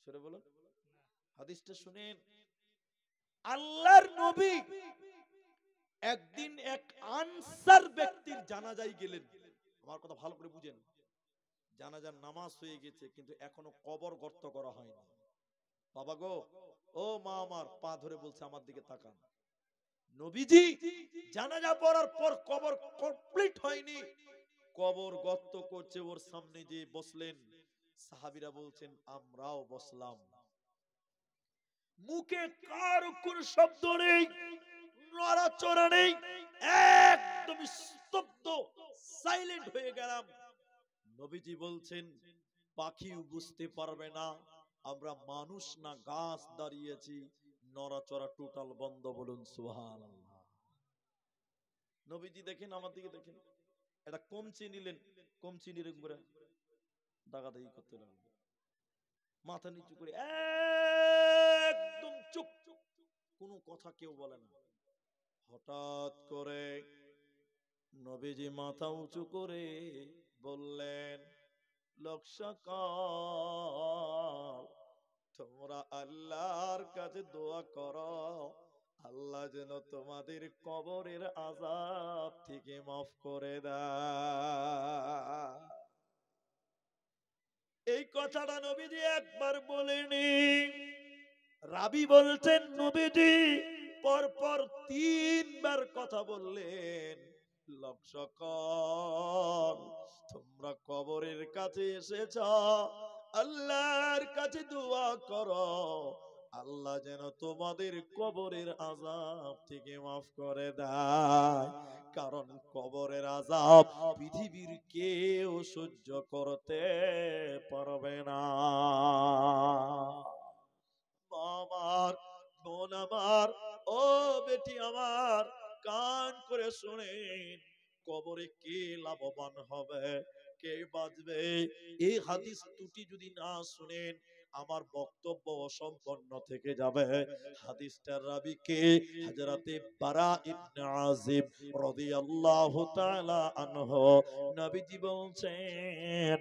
সরে বলুন। হাদিসটা শুনেন। আল্লাহর নবী একদিন এক আনসার ব্যক্তির জানাজায় গেলেন। আমার কথা ভালো করে বুঝেন। জানাজার নামাজ হয়ে গেছে কিন্তু এখনো কবর গর্ত করা হয়নি। বাবা গো, ও মা আমার, পা ধরে বলছে আমার দিকে তাকান। নবীজি জানাজা পড়ার পর কবর কমপ্লিট হয়নি, কবর গর্ত করছে, ওর সামনে যে বসলেন। সাহাবীরা বলছেন আমরাও বসলাম। মুখে কারো কোনো শব্দ নেই, নড়াচড়া নেই, একদম স্তব্ধ, সাইলেন্ট হয়ে গেলাম। নবীজি বলছেন পাখিও বুঝতে পারবে না আমরা মানুষ না গাছ দাঁড়িয়েছি, নড়াচড়া টোটাল বন্ধ। বলুন সুবহানাল্লাহ। নবীজি দেখেন আমার দিকে দেখেন, এটা কমচি নিলেন, কমচি নিয়ে করে দাগাদাগি করতে লাগলো, মাথা নিচু করে একদম চুপ, কোনো কথা কেউ বলে না। হঠাৎ করে নবীজি মাথা উঁচু করে বললেন লোক সকল তোমরা আল্লাহর কাছে দোয়া করো, আল্লাহ যেন তোমাদের কবরের আযাব থেকে মাফ করে দেয়। এই কথাটা নবীজি একবার বলেনি, রাবি বলছেন নবীজি পরপর 3 বার কথা বললেন লোক সকল তোমরা কবরের কাছে এসেছ, আল্লাহর কাছে দোয়া করো, আল্লাহ যেন তোমাদের কবরের আযাব থেকে মাফ করে দেয়। কারণ কবরের আযাব পৃথিবীর কেউ সহ্য করতে পারবে না। আমার বোন আমার, ও বেটি আমার, কান করে শুনেন, কবরে কে লাভবান হবে, কে বাঁচবে? এই হাদিস দুটি যদি না শুনেন আমার বক্তব্য অসম্পূর্ণ থেকে যাবে। হাদিসটার রাবি কে? হযরতে বারা ইবনে আযিব রাদিয়াল্লাহু তাআলা আনহু। নবীজি বলছেন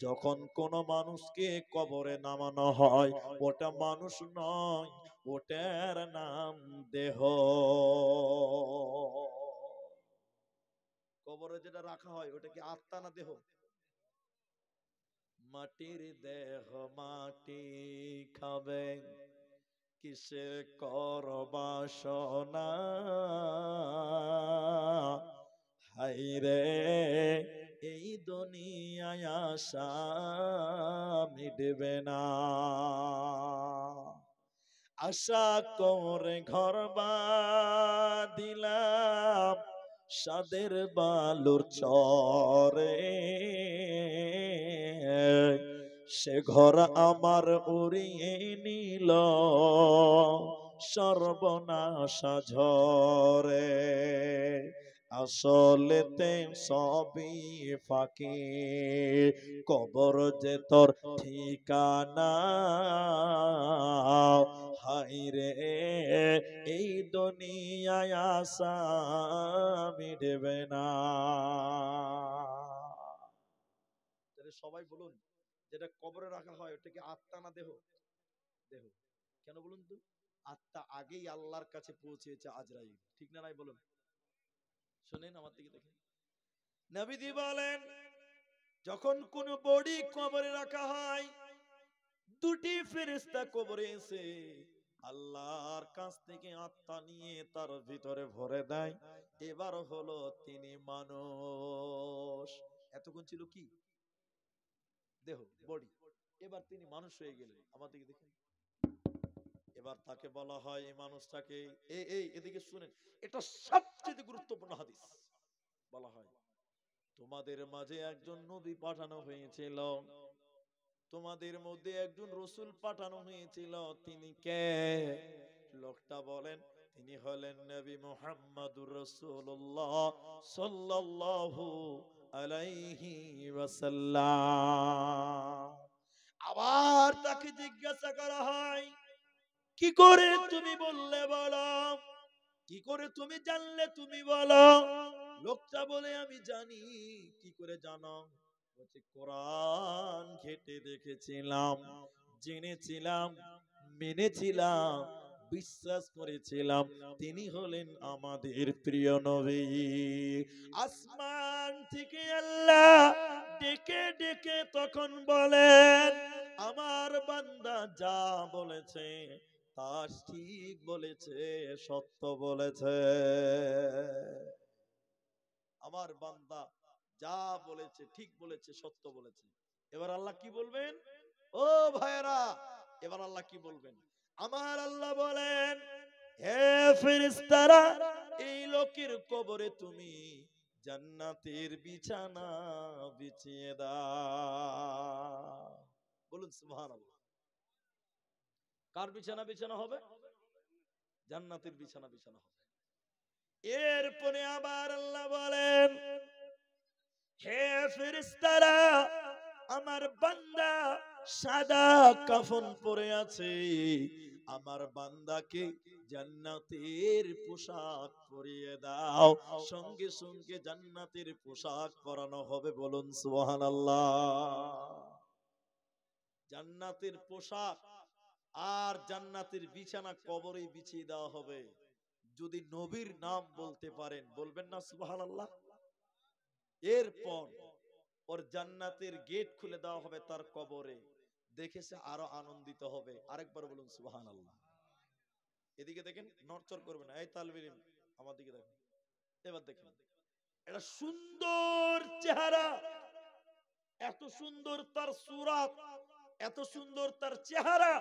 যখন কোন মানুষকে কবরে নামানো হয় ওটা মানুষ নয়, ওটার নাম দেহ। কবরে যেটা রাখা হয় ওটা কি আত্মা না দেহ? মাটির দেহ মাটি খাবে, কিসের কর বাসনা, হায়রে এই দুনিয়ায় আশা মিটবে না। আশা করে ঘর বাঁধিলাম সাদের বালুর চরে, সে ঘর আমার উড়িয়ে নিল সর্বনাশা ঝরে। আসলেতে সবই ফাঁকি, কবর যে তোর ঠিকানা, হায়রে এই দুনিয়ায় আশা মিটবে না। সবাই বলুন, যেটা কবরে রাখা হয় ওটা কি আত্মা না দেহ? দেহ। কেন বলুন তো? আত্মা আগেই আল্লাহর কাছে পৌঁছেছে আজরাইল, ঠিক না নাই বলুন? শুনেন আমার দিকে দেখেন, নবীজি বলেন যখন কোন বডি কবরে রাখা হয় দুটি ফেরেশতা কবরে এসে আল্লাহর কাছ থেকে আত্মা নিয়ে তার ভিতরে ভরে দেয়। এবার হলো তিনি মানুষ। এতক্ষণ ছিল কি? দেহ, বডি। এবার তিনি মানুষ হয়ে গেলেন। আমার দিকে দেখেন, এবার তাকে বলা হয় এই মানুষটাকে, এই এদিকে শুনেন, এটা সবচেয়ে গুরুত্বপূর্ণ হাদিস। বলা হয় তোমাদের মাঝে একজন নবী পাঠানো হয়েছিল, তোমাদের মধ্যে একজন রসুল পাঠানো হয়েছিল, তিনি কে? লোকটা বলেন তিনি হলেন নবী মুহাম্মদুর রাসূলুল্লাহ সাল্লাল্লাহু আলাইহি ওয়াসাল্লাম। আবার তাকে জিজ্ঞাসা করা হয়, কি করে তুমি বললে বলো, কি করে তুমি জানলে তুমি বলো। লোকটা বলে আমি জানি। কি করে জানো? বলছে কোরআন ঘেটে দেখেছিলাম, জেনেছিলাম, মেনেছিলাম, বিশ্বাস করেছিলাম তিনি হলেন আমাদের প্রিয় নবী। আসমান থেকে আল্লাহ ডেকে ডেকে তখন বলেন, আমার বান্দা যা বলেছে তা ঠিক বলেছে, সত্য বলেছে। আমার বান্দা যা বলেছে ঠিক বলেছে, সত্য বলেছে। এবার আল্লাহ কি বলবেন? ও ভাইরা, এবার আল্লাহ কি বলবেন? আমার আল্লাহ বলেন, হে ফেরেশতারা, এই লোকের কবরে তুমি জান্নাতের বিছানা বিছিয়ে দাও। বলুন সুবহানাল্লাহ। কার বিছানা বিছানা হবে? জান্নাতের বিছানা বিছানা হবে। এরপরে আবার আল্লাহ বলেন, হে ফেরেশতারা, আমার বান্দা সাদা কাফন পরে আছে, আমার বান্দাকে জান্নাতের পোশাক পরিয়ে দাও। সঙ্গে সঙ্গে জান্নাতের পোশাক পরানো হবে। বলুন সুবহানাল্লাহ। জান্নাতের পোশাক আর জান্নাতের বিছানা কবরে বিছিয়ে দেওয়া হবে। যদি নবীর নাম বলতে পারেন, বলবেন না সুবহানাল্লাহ? এরপর ওর জান্নাতের গেট খুলে দেওয়া হবে তার কবরে। দেখেছে আরো আনন্দিত হবে। আরেকবার বলুন সুবহানাল্লাহ। এদিকে দেখেন, নড়চড় করবে না। এই তালবির আমার দিকে দেখেন। এবার দেখেন, এটা সুন্দর চেহারা, এত সুন্দর তার সূরাত, এত সুন্দর তার চেহারা।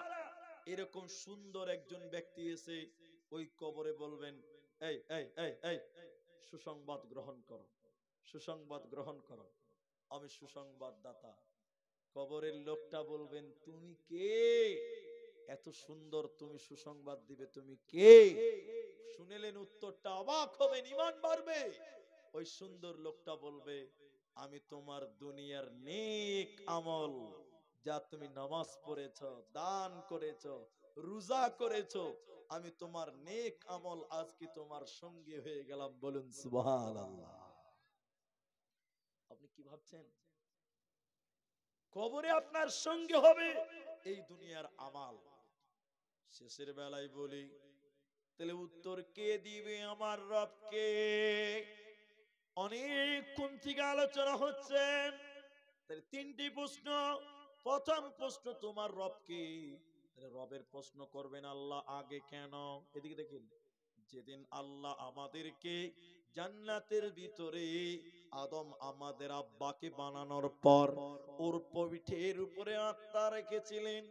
এরকম সুন্দর একজন ব্যক্তি এসে ওই কবরে বলবেন, এই এই এই এই সুসংবাদ গ্রহণ করো, সুসংবাদ গ্রহণ করো, আমি সুসংবাদ দাতা। কবরের লোকটা বলবেন, তুমি কে? এত সুন্দর তুমি সুসংবাদ দিবে, তুমি কে? শুনলেন উত্তরটা, অবাক হবেন, ঈমান বাড়বে। ওই সুন্দর লোকটা বলবে, আমি তোমার দুনিয়ার নেক আমল, যা তুমি নামাজ পড়েছো, দান করেছো, রোজা করেছো, আমি তোমার নেক আমল আজকে তোমার সঙ্গী হয়ে গেলাম। বলুন সুবহানাল্লাহ। আপনি কি ভাবছেন? কবরে আপনার সঙ্গে হবে এই দুনিয়ার আমাল। শেষের বেলায় বলি, তাহলে উত্তর কে দিবে? আমার রবকে। অনেকক্ষণ থেকে আলোচনা হচ্ছে, তাহলে তিনটি প্রশ্ন। প্রথম প্রশ্ন, তোমার রবকে। রবের প্রশ্ন করবেন আল্লাহ আগে কেন? এদিকে দেখেন, যেদিন আল্লাহ আমাদেরকে জান্নাতের ভিতরে আদম আমাদের আব্বাকে বানানোর পর ওর পিঠের উপরে আত্মা রেখেছিলেন,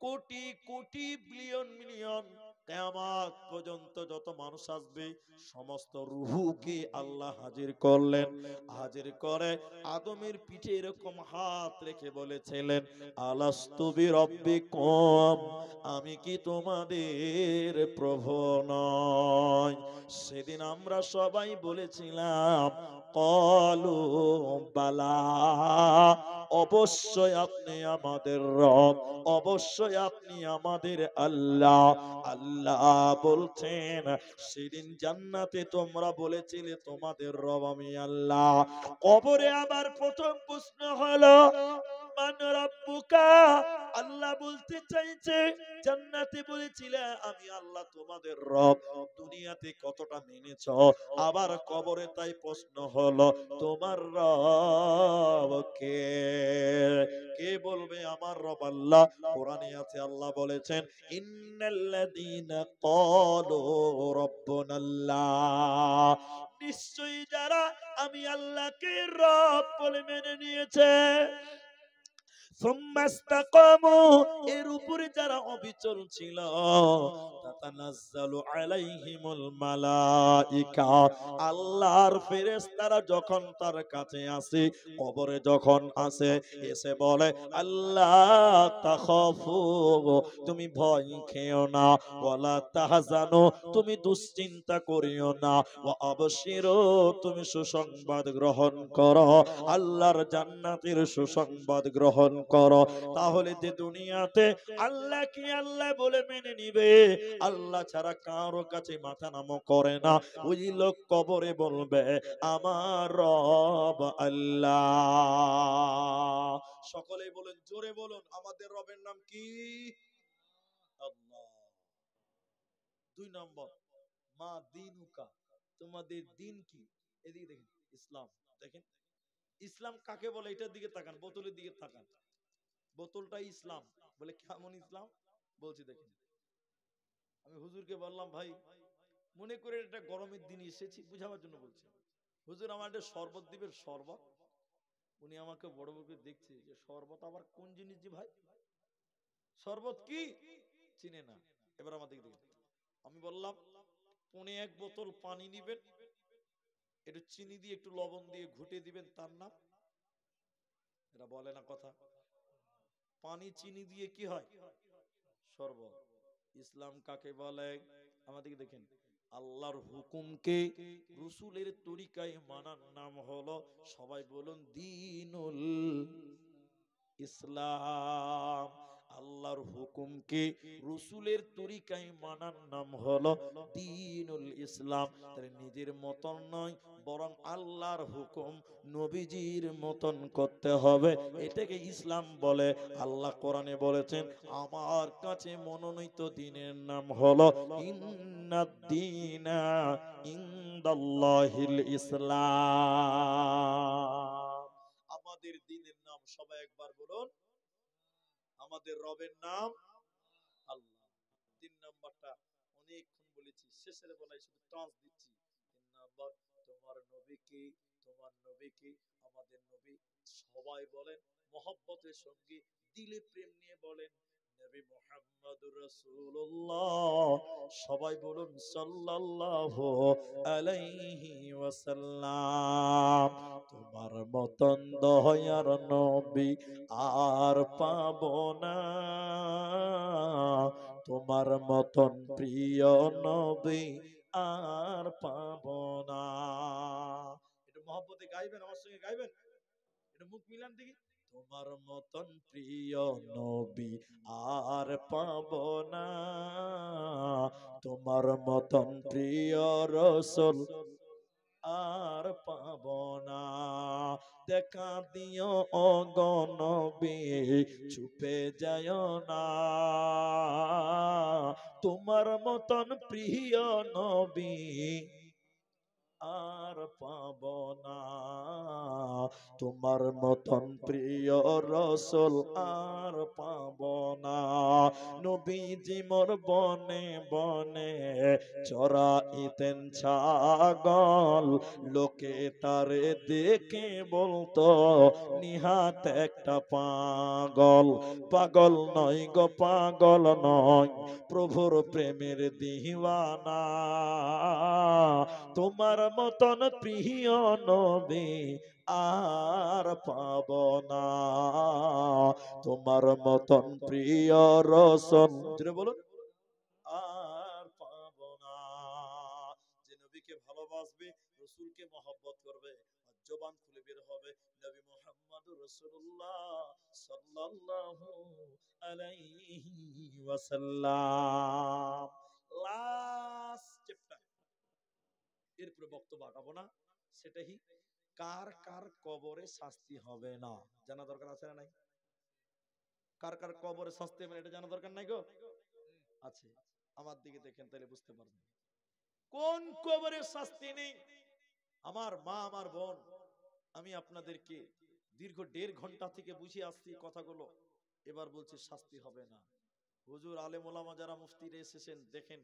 কোটি কোটি বিলিয়ন মিলিয়ন কিয়ামত পর্যন্ত যত মানুষ আসবে সমস্ত রূহকে আল্লাহ হাজির করলেন। হাজির করে আদমের পিঠে এরকম হাত রেখে বলেছিলেন, আলাস্তু বিরাব্বিকুম, আমি কি তোমাদের প্রভু নয়? সেদিন আমরা সবাই বলেছিলাম, ক্বালু বালা, অবশ্যই আপনি আমাদের রব, অবশ্যই আপনি আমাদের আল্লাহ। আল্লাহ বলছেন, সেদিন জান্নাতে তোমরা বলেছিলে তোমাদের রব আমি আল্লাহ। কবরে আবার প্রথম প্রশ্ন হলো, মান রাব্বুকা? আল্লাহ বলতে চাইছে, জান্নাতে বলেছিলে আমি আল্লাহ তোমাদের রব, দুনিয়াতে কতটা মেনেছো? আবার কবরে তাই প্রশ্ন হলো, তোমার রব কে? কে বলবে আমার রব আল্লাহ? কোরআনে আছে, আল্লাহ বলেছেন, ইন্নাল্লাযীনা ক্বালু রাব্বুনাল্লাহ, নিশ্চয়ই যারা আমি আল্লাহকে রব বলে মেনে নিয়েছে, সুম্মাস্তাকামু, এর উপরে যারা অবিচল ছিল, তাতানাজ্জালু আলাইহিমুল মালাইকা, আল্লাহর ফেরেশতারা যখন তার কাছে আসে, কবরে যখন আসে, এসে বলে আল্লাহ তাখাফু, তুমি ভয় খেও না, ওয়ালা তাহজানু, তুমি দুশ্চিন্তা করিও না, ওয়া আবশিরু, তুমি সুসংবাদ গ্রহণ করো, আল্লাহর জান্নাতের সুসংবাদ গ্রহণ করো। তাহলে যে দুনিয়াতে আল্লাহ কি আল্লাহ বলে মেনে নিবে, আল্লাহ ছাড়া কারো কাছে মাথা নামো করে না, ওই লোক কবরে বলবে আমার রব আল্লাহ। সকলেই বলেন, জোরে বলুন, আমাদের রবের নাম কি? আল্লাহ। 2 নম্বর, মা দিনুকা, তোমাদের দিন কি? এদিকে দেখেন, ইসলাম। দেখেন ইসলাম কাকে বলে, এটার দিকে তাকান, বোতলের দিকে তাকান, বোতলটা ইসলাম বলে। কেমন ইসলাম বলছি দেখেন। আমি হুজুরকে বললাম, ভাই মনে করে এটা গরমের দিনে এসেছি, বুঝাবার জন্য বলছি, হুজুর আমার একটা শরবত দিবেন, শরবত। উনি আমাকে বড় বড় করে দেখছে যে শরবত আবার কোন জিনিস যে ভাই, শরবত কি চিনে না। এবার আমার দিকে দেখেন, আমি বললাম 1.5 বোতল পানি নিবেন, একটু চিনি দিয়ে একটু লবণ দিয়ে ঘুটে দিবেন, তার নাম। এরা বলে না কথা, পানি চিনি দিয়ে কি হয়? শরবত। ইসলাম কাকে বলে? আমাদেরকে দেখেন, আল্লাহর হুকুমকে রাসূলের তরিকায় মানার নাম হলো, সবাই বলুন, দ্বীনুল ইসলাম। আল্লাহর হুকুমকে রাসূলের তরিকায় মানার নাম হলো দ্বীনুল ইসলাম। তাহলে নিজের মতন নয়, বরং আল্লাহর হুকুম নবীজির মতন করতে হবে, এটাকে ইসলাম বলে। আল্লাহ কোরআনে বলেছেন, আমার কাছে মনোনীত দ্বীনের নাম হলো ইন্নাদ-দীনা ইনদাল্লাহিল ইসলাম। আমাদের দ্বীনের নাম, সবাই একবার বলুন, আমাদের রবের নাম আল্লাহ। 3 নাম্বারটা অনেকক্ষণ বলেছি, শেষের বেলায় শুধু টাচ দিচ্ছি। 3 নাম্বার, তোমার নবীকে, তোমার নবীকে, আমাদের নবী, সবাই বলেন মহব্বতের সঙ্গে, দিলে প্রেম নিয়ে বলেন নবী মুহাম্মদুর রাসূলুল্লাহ। সবাই বলুন সাল্লাল্লাহু আলাইহি ওয়াসাল্লাম। তোমার মতন দয়ার নবী আর পাবো না, তোমার মতন প্রিয় নবী আর পাবো না। একটু মহব্বতে গাইবেন, আমার সঙ্গে গাইবেন, একটু মুখ মিলান দেখি। তোমার মতন প্রিয় নবী আর পাবো না, তোমার মতন প্রিয় রাসূল আর পাব না। দেখা দিও ও গো নবী, চুপে যায় না, তোমার মতন প্রিয় নবী আর পাব না, তোমার মতন প্রিয় রাসূল আর পাব না। নবীজি মোর বনে বনে চরাইতেন ছাগল, লোকে তারে দেখে বলতো নিহাত একটা পাগল। পাগল নয় গো, পাগল নয়, প্রভুর প্রেমের দিওয়ানা, তোমার মতন প্রিয় নবী আর পাব না, তোমার মতন প্রিয় রাসূল, জোরে বলুন, আর পাব না। যে নবীকে ভালোবাসবে, রাসূলকে মহব্বত করবে, আর জবান খুলে বের হবে নবী মুহাম্মদুর রাসূলুল্লাহ সাল্লাল্লাহু আলাইহি ওয়াসাল্লাম। লাস্ট চ্যাপ্টার, এরপরে বক্তব্য আগাবো না। সেটাই, কার কার কবরে শাস্তি হবে না জানা দরকার আছে না নাই? কার কার কবরে শাস্তি হবে না এটা জানা দরকার নাই গো? আছে। আমার দিকে দেখেন, তাহলে বুঝতে পারবেন কোন কবরে শাস্তি নেই। আমার মা, আমার বোন, আমি আপনাদেরকে দীর্ঘ 1.5 ঘন্টা থেকে বুঝিয়ে আসছি কথাগুলো, এবার বলছি শাস্তি হবে না। হুজুর, আলেম ওলামা যারা মুফতিরা এসেছেন, দেখেন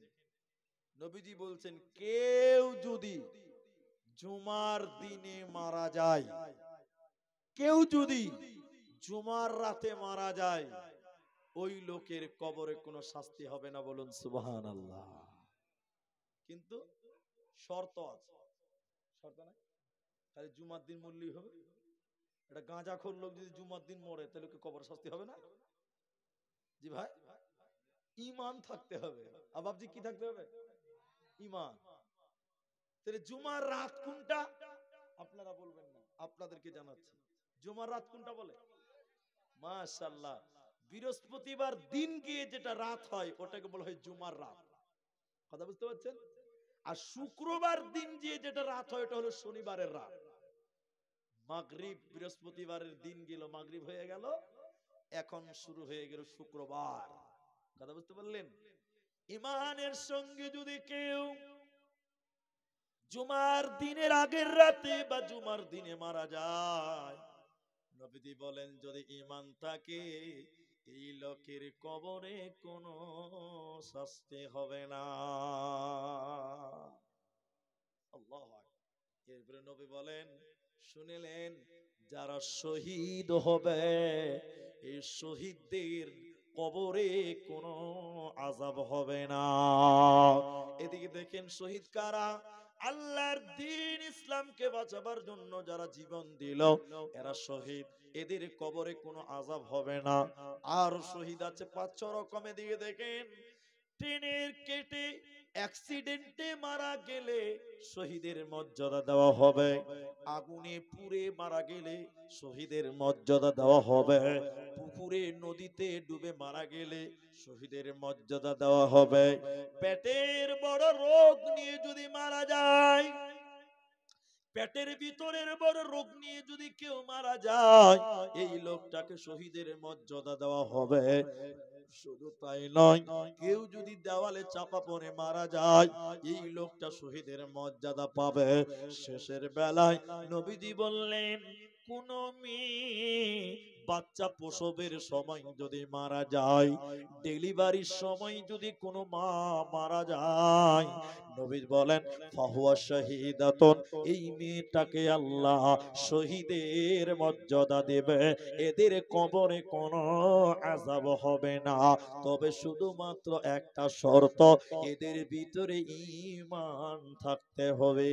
নবীজি বলছেন, কেউ যদি জুমার দিনে মারা যায়, কেউ যদি জুমার রাতে মারা যায়, ওই লোকের কবরে কোনো শাস্তি হবে না, বলুন সুবহানাল্লাহ। কিন্তু শর্ত আছে, শর্ত নাই খালি জুমার দিন মরলেই হবে? এটা গাঁজাখোর লোক যদি জুমার দিন মরে তাহলে কি কবর শাস্তি হবে না? জি ভাই, ঈমান থাকতে হবে। আর বাবজি কি থাকতে হবে? ঈমান। তাহলে জুমার রাত কোনটা আপনারা বলবেন না, আপনাদেরকে জানাচ্ছি। জুমার রাত কোনটা বলে? মাশাআল্লাহ, বৃহস্পতিবার দিন গিয়ে যেটা রাত হয় ওটাকে বলা হয় জুমার রাত। কথা বুঝতে পারছেন? আর শুক্রবার দিন গিয়ে যেটা রাত হয় ওটা হলো শনিবারের রাত। মাগরিব বৃহস্পতিবারের দিন গেল, মাগরিব হয়ে গেল, এখন শুরু হয়ে গেল শুক্রবার। কথা বুঝতে পারলেন? ঈমানের সঙ্গে যদি কেউ জুমার দিনের আগের রাতে বা জুমার দিনে মারা যায়, নবীজি বলেন যদি ঈমান থাকে এই লোকের কবরে কোনো শাস্তি হবে না। আল্লাহু আকবার। এরপরে নবী বলেন, শুনিলেন যারা শহীদ হবে এই শহীদদের কবরে কোনো আযাব হবে না। এদিকে দেখেন শহীদ কারা? আল্লাহর দ্বীন ইসলামকে বাঁচাবার জন্য যারা জীবন দিল এরা শহীদ, এদের কবরে কোনো আযাব হবে না। আর শহীদ আছে ৫-৬ রকমের। দিকে দেখেন, ট্রেনের কেটে অ্যাক্সিডেন্টে মারা গেলে শহীদের মর্যাদা দেওয়া হবে, আগুনে পুড়ে মারা গেলে শহীদের মর্যাদা দেওয়া হবে, পুকুরে নদীতে ডুবে মারা গেলে শহীদের মর্যাদা দেওয়া হবে, পেটের বড় রোগ নিয়ে যদি মারা যায়, পেটের ভিতরের বড় রোগ নিয়ে যদি কেউ মারা যায় এই লোকটাকে শহীদের মর্যাদা দেওয়া হবে। শুধু তাই নয়, কেউ যদি দেওয়ালে চাপা পড়ে মারা যায় এই লোকটা শহীদের মর্যাদা পাবে। শেষের বেলায় নবীজি বললেন, কোন মেয়ে বাচ্চা প্রসবের সময় যদি মারা যায়, ডেলিভারির সময় যদি কোনো মা মারা যায়, নবী বলেন ফাহুয়া শাহীদাতুন, এই মেয়েটাকে আল্লাহ শহীদের মর্যাদা দেবে, এদের কবরে কোনো আযাব হবে না। তবে শুধুমাত্র একটা শর্ত, এদের ভিতরে ঈমান থাকতে হবে।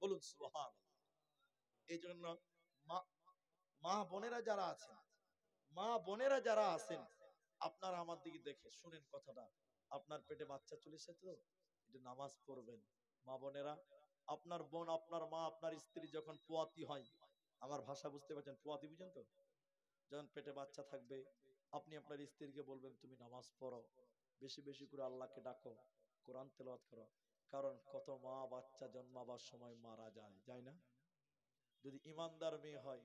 বলুন সুবহানাল্লাহ। এই জন্য মা বোনেরা যারা আছেন, মা বোনেরা যারা আছেন, আপনারা আমার দিকে দেখে শুনেন কথাটা। আপনার পেটে বাচ্চা চলেছে তো একটু নামাজ পড়বেন। মা বোনেরা, আপনার বোন, আপনার মা, আপনার স্ত্রী যখন পোয়াতি হয়, আমার ভাষা বুঝতে পারছেন, পোয়াতি বুঝেন তো? যখন পেটে বাচ্চা থাকবে আপনি আপনার স্ত্রীকে বলবেন তুমি নামাজ পড়ো, বেশি বেশি করে আল্লাহকে ডাকো, কোরআন তেলাওয়াত করো। কারণ কত মা বাচ্চা জন্মাবার সময় মারা যায়, যায় না? যদি ইমানদার মেয়ে হয়,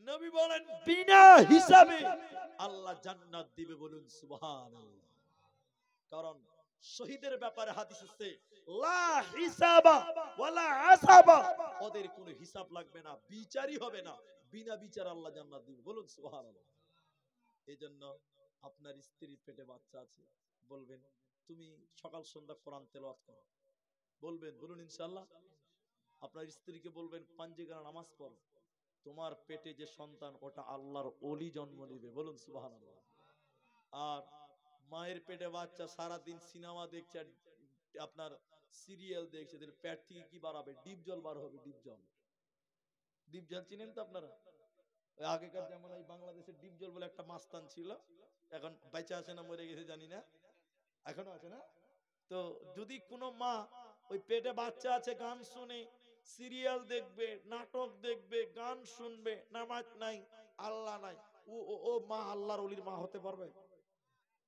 নবী বলেন বিনা হিসাবে আল্লাহ জান্নাত দিবে। বলুন সুবহানাল্লাহ। কারণ শহীদের ব্যাপারে হাদিস আছে, লা হিসাবা ওয়ালা আসাবা, ওদের কোনো হিসাব লাগবে না, বিচারই হবে না, বিনা বিচার আল্লাহ জান্নাত দিবে। বলুন সুবহানাল্লাহ। এইজন্য আপনার স্ত্রীর পেটে বাচ্চা আছে, বলবেন তুমি সকাল সন্ধ্যা কোরআন তেলাওয়াত করো, বলবেন, বলুন ইনশাআল্লাহ। আপনার স্ত্রীকে বলবেন পাঞ্জিগানা নামাজ পড়ো, তোমার পেটে যে সন্তান ওটা আল্লাহর ওলি জন্ম নেবে। বলুন সুবহানাল্লাহ। আর মায়ের পেটে বাচ্চা সারা দিন সিনেমা দেখছে, আপনার সিরিয়াল দেখছে, পেট থেকে কি বার হবে? ডিপ জল বার হবে, ডিপ জল। ডিপ জল চিনেন তো আপনারা? আগেকার যেমন এই বাংলাদেশের ডিপ জল বলে একটা মাস্তান ছিল, এখন বেঁচে আছে না মরে গেছে জানি না, এখনো আছে না? তো যদি কোনো মা ওই পেটে বাচ্চা আছে গান শুনে সিরিয়াল দেখবে, নাটক দেখবে, গান শুনবে, নামাজ নাই, আল্লাহ নাই, ও ও ও মা আল্লাহর ওলির মা হতে পারবে?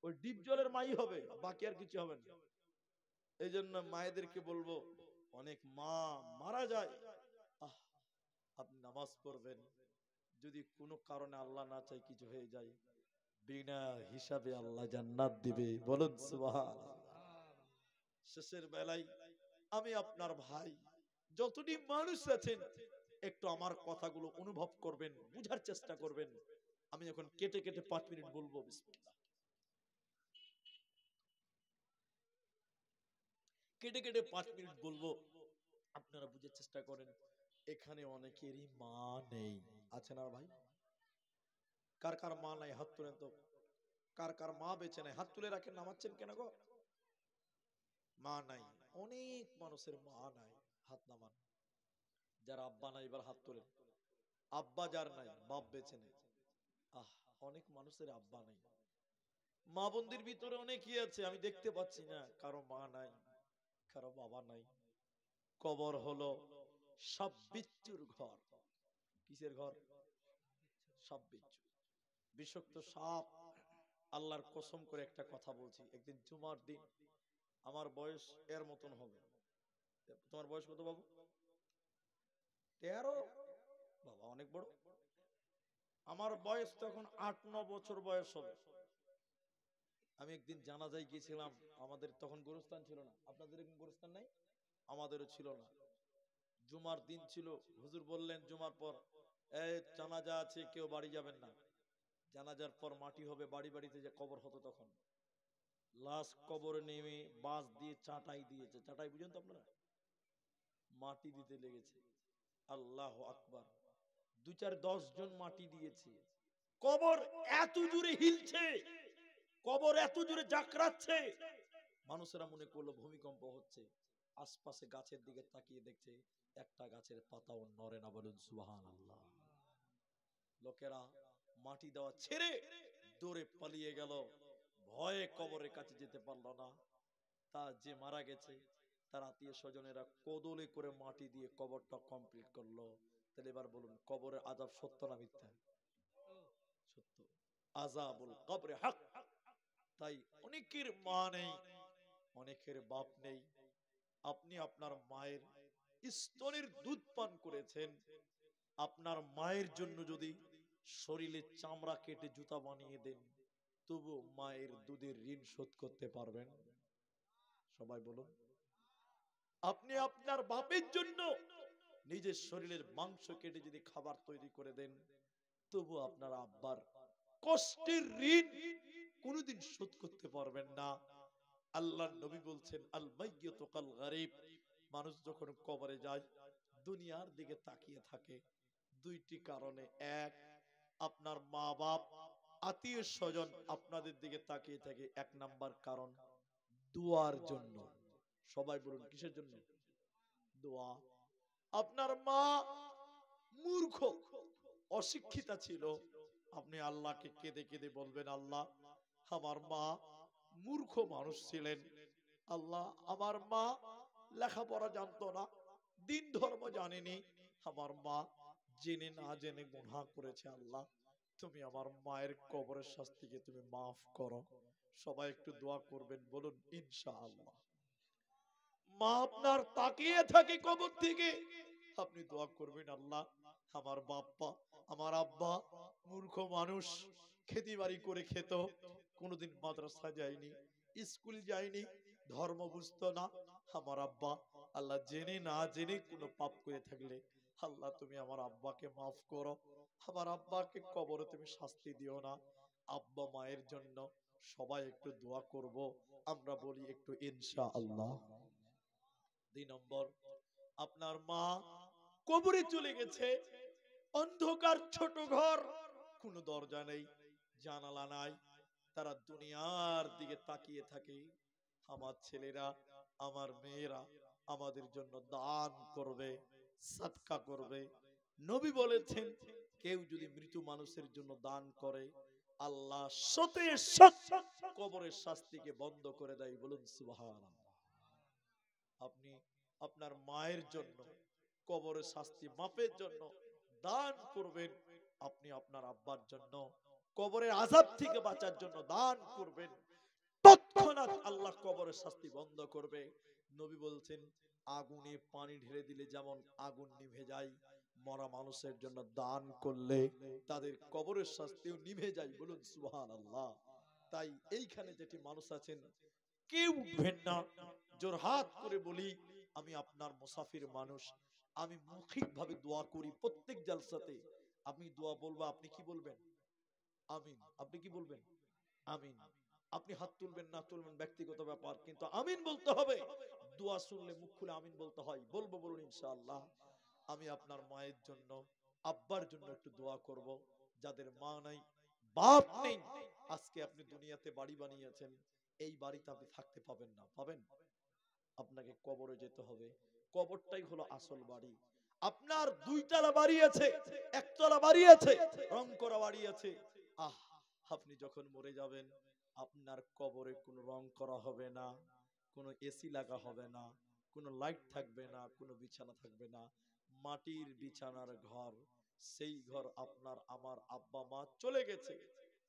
ওই ডিপ জলের মাই হবে, বাকি আর কিছু হবে না। এই জন্য মায়েদেরকে বলবো, অনেক মা মারা যায়, আপনি নামাজ পড়বেন, যদি কোনো কারণে আল্লাহ না চাই কিছু হয়ে যায়, বিনা হিসাবে আল্লাহ জান্নাত দিবে। বলুন সুবহানাল্লাহ। শেষের বেলায় আমি আপনার ভাই, যতটি মানুষ আছেন একটু আমার কথাগুলো অনুভব করবেন, বুঝার চেষ্টা করবেন। আমি এখন কেটে কেটে 5 মিনিট বলবো, বিসমিল্লাহ। কেটে কেটে 5 মিনিট বলবো, আপনারা বুঝার চেষ্টা করেন। এখানে অনেকেরই মা নেই, আছে না ভাই? কার কার মা নাই হাত তুলেন তো, কার কার মা বেঁচে নাই হাত তুলে রাখেন, নামাচ্ছেন কেন গো? মা নাই, অনেক মানুষের মা নাই, হাত নামান। যার আব্বা নাই এবার হাত তোলেন। আব্বা যার নাই, বাপ বেঁচে নেই। আহ, অনেক মানুষের আব্বা নাই। মা বোনদের ভিতরে অনেকই আছে আমি দেখতে পাচ্ছি না, কারো মা নাই, কারো বাবা নাই। কবর হলো সব বিচ্ছুর ঘর। কিসের ঘর? সব বিচ্ছু, বিষাক্ত সাপ। আল্লাহর কসম করে একটা কথা বলছি, একদিন জুমার দিন, আমার বয়স এর মতন হবে। তোমার বয়স কত বাবু? 13? বাবা অনেক বড়। আমার বয়স তখন 8-9 বছর বয়স হবে। আমি একদিন জানাজায় গিয়েছিলাম। আমাদের তখন গোরস্থান ছিল না, আপনাদের এরকম গোরস্থান নাই, আমাদেরও ছিল না। জুমার দিন ছিল, হুজুর বললেন জুমার পর এই জানাজা আছে, কেউ বাড়ি যাবেন না। জানাজার পর মাটি হবে, বাড়ি বাড়িতে যে কবর হতো তখন। লাশ কবরে নেমে বাঁশ দিয়ে চাটাই দিয়েছে, চাটাই বুঝেন তো আপনারা, মাটি দিতে লেগেছে। আল্লাহ আকবার, 2-4-10 জন মাটি দিয়েছে। কবর এত জোরে হিলছে, কবর এত জোরে জাকড়াচ্ছে, মানুষেরা মনে করলো ভূমিকম্প হচ্ছে। আশপাশে গাছের দিকে তাকিয়ে দেখছে একটা গাছের পাতাও নড়ে না, বলুন সুবহানাল্লাহ। লোকেরা মাটি দেওয়া ছেড়ে দৌড়ে পালিয়ে গেল, ভয়ে কবরের কাছে যেতে পারলো না। তা যে মারা গেছে তার আত্মীয় স্বজনেরা কোদলে করে মাটি দিয়ে কবরটা কমপ্লিট করলো। তাহলে এবার বলুন, কবরের আযাব সত্য না মিথ্যা? সত্য। আযাবুল কবরে হক। তাই অনেকের মা নেই, অনেকের বাপ নেই। আপনি আপনার মায়ের স্তনের দুধ পান করেছেন, আপনার মায়ের জন্য যদি শরীরে চামড়া কেটে জুতা বানিয়ে দেন, তবু মায়ের দুধের ঋণ শোধ করতে পারবেন? সবাই বলুন। আপনি আপনার বাপের জন্য নিজের শরীরের মাংস কেটে যদি খাবার তৈরি করে দেন, তবু আপনার আব্বার কষ্টের ঋণ কোনোদিন শোধ করতে পারবেন না। আল্লাহর নবী বলছেন, আল মাইয়িতু কাল গারিব। মানুষ যখন কবরে যায় দুনিয়ার দিকে তাকিয়ে থাকে দুইটি কারণে। এক, আপনার মা বাপ আত্মীয় স্বজন আপনাদের দিকে তাকিয়ে থাকে। 1 নাম্বার কারণ দোয়ার জন্য। সবাই বলুন কিসের জন্য? দোয়া। আপনার মা মূর্খ, অশিক্ষিতা ছিল, আপনি আল্লাহকে কেঁদে কেঁদে বলবেন, আল্লাহ আমার মা মূর্খ মানুষ ছিলেন, আল্লাহ আমার মা লেখাপড়া জানতো না, দিন ধর্ম জানেনি, আমার মা জেনে না জেনে গুনাহ করেছে, আল্লাহ তুমি আমার মায়ের কবরের শাস্তিকে তুমি মাফ করো। সবাই একটু দোয়া করবেন, বলুন ইনশাআল্লাহ। মা আপনার তাকিয়ে থাকে কবর থেকে, আপনি দোয়া করবেন, আল্লাহ আমার বাপ্পা আমার আব্বা মূর্খ মানুষ, খেতি বাড়ি করে খেত, কোনোদিন মাদ্রাসা যায়নি, স্কুল যায়নি, ধর্ম বুঝতো না, আমার আব্বা আল্লাহ জেনে না জেনে কোনো পাপ করে থাকলে আল্লাহ তুমি আমার আব্বাকে মাফ করো, আমার আব্বাকে কবরে তুমি শাস্তি দিও না। আব্বা মায়ের জন্য সবাই একটু দোয়া করব, আমরা বলি একটু ইনশাআল্লাহ। 2 নম্বর, আপনার মা কবরে চলে গেছে, অন্ধকার ছোট ঘর, কোনো দরজা নেই, জানালা নাই, তারা দুনিয়ার দিকে তাকিয়ে থাকে, আমার ছেলেরা আমার মেয়েরা আমাদের জন্য দান করবে, সাদকা করবে। নবী বলেছেন, কেউ যদি মৃত মানুষের জন্য দান করে আল্লাহ শতে শত কবরের শাস্তিকে বন্ধ করে দেয়, বলুন সুবহানাল্লাহ। আপনি আপনার মায়ের জন্য কবরের শাস্তি মাপের জন্য দান করবেন, আপনি আপনার আব্বার জন্য কবরের আযাব থেকে বাঁচার জন্য দান করবেন, তৎক্ষণাৎ আল্লাহ কবরের শাস্তি বন্ধ করবে। নবী বলছেন, আগুনে পানি ঢেলে দিলে যেমন আগুন নিভে যায়, মরা মানুষের জন্য দান করলে তাদের কবরের শাস্তিও নিভে যায়, বলুন সুবহানাল্লাহ। তাই এইখানে যেটি মানুষ আছেন কেউ উঠবেন না, জোরহাত করে বলি আমি আপনার মুসাফির মানুষ, আমি মৌখিক ভাবে দোয়া করি প্রত্যেক জালসাতে। আমি দোয়া বলবো, আপনি কি বলবেন? আমিন। আপনি কি বলবেন? আমিন। আপনি হাত তুলবেন না তুলবেন ব্যক্তিগত ব্যাপার, কিন্তু আমিন বলতে হবে। দোয়া শুনলে মুখ খুলে আমিন বলতে হয়, বলবো, বলুন ইনশাআল্লাহ। আমি আপনার মায়ের জন্য আব্বার জন্য একটু দোয়া করব, যাদের মা নাই বাপ নেই, আজকে আপনি দুনিয়াতে বাড়ি বানিয়েছেন, এই বাড়িতে আপনি থাকতে পাবেন না, পাবেন? আপনাকে কবরে যেতে হবে, কবরটাই হলো আসল বাড়ি। আপনার দুইতলা বাড়ি আছে, একতলা বাড়ি আছে, রং করা বাড়ি আছে, আহ, আপনি যখন মরে যাবেন আপনার কবরে কোনো রং করা হবে না, কোনো এসি লাগা হবে না, কোনো লাইট থাকবে না, কোনো বিছানা থাকবে না, মাটির বিছানার ঘর। সেই ঘর আপনার আমার আব্বা মা চলে গেছে,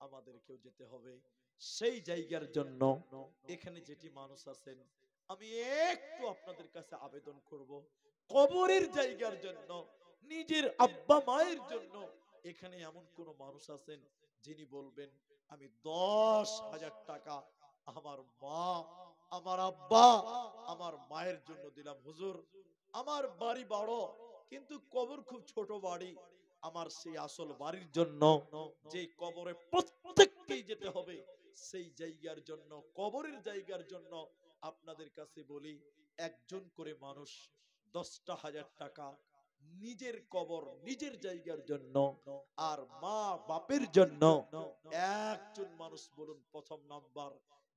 আমাদেরকেও যেতে হবে সেই জায়গার জন্য। এখানে যেটি মানুষ আছেন, আমি একটু আপনাদের কাছে আবেদন করব, কবরের জায়গার জন্য, নিজের আব্বা মায়ের জন্য এখানে এমন কোন মানুষ আছেন যিনি বলবেন আমি 10,000 টাকা আমার মা, আমার আব্বা, আমার মায়ের জন্য দিলাম। হুজুর, আমার বাড়ি বড় কিন্তু কবর খুব ছোট বাড়ি, আমার সেই আসল বাড়ির জন্য, যে কবরে প্রত্যেককেই যেতে হবে, সেই জায়গার জন্য, কবরের জায়গার জন্য আপনাদের কাছে বলি, একজন করে মানুষ 10,000 টাকা নিজের কবর নিজের জায়গার জন্য, আর মা বাপের জন্য একজন মানুষ বলুন প্রথম নাম্বার,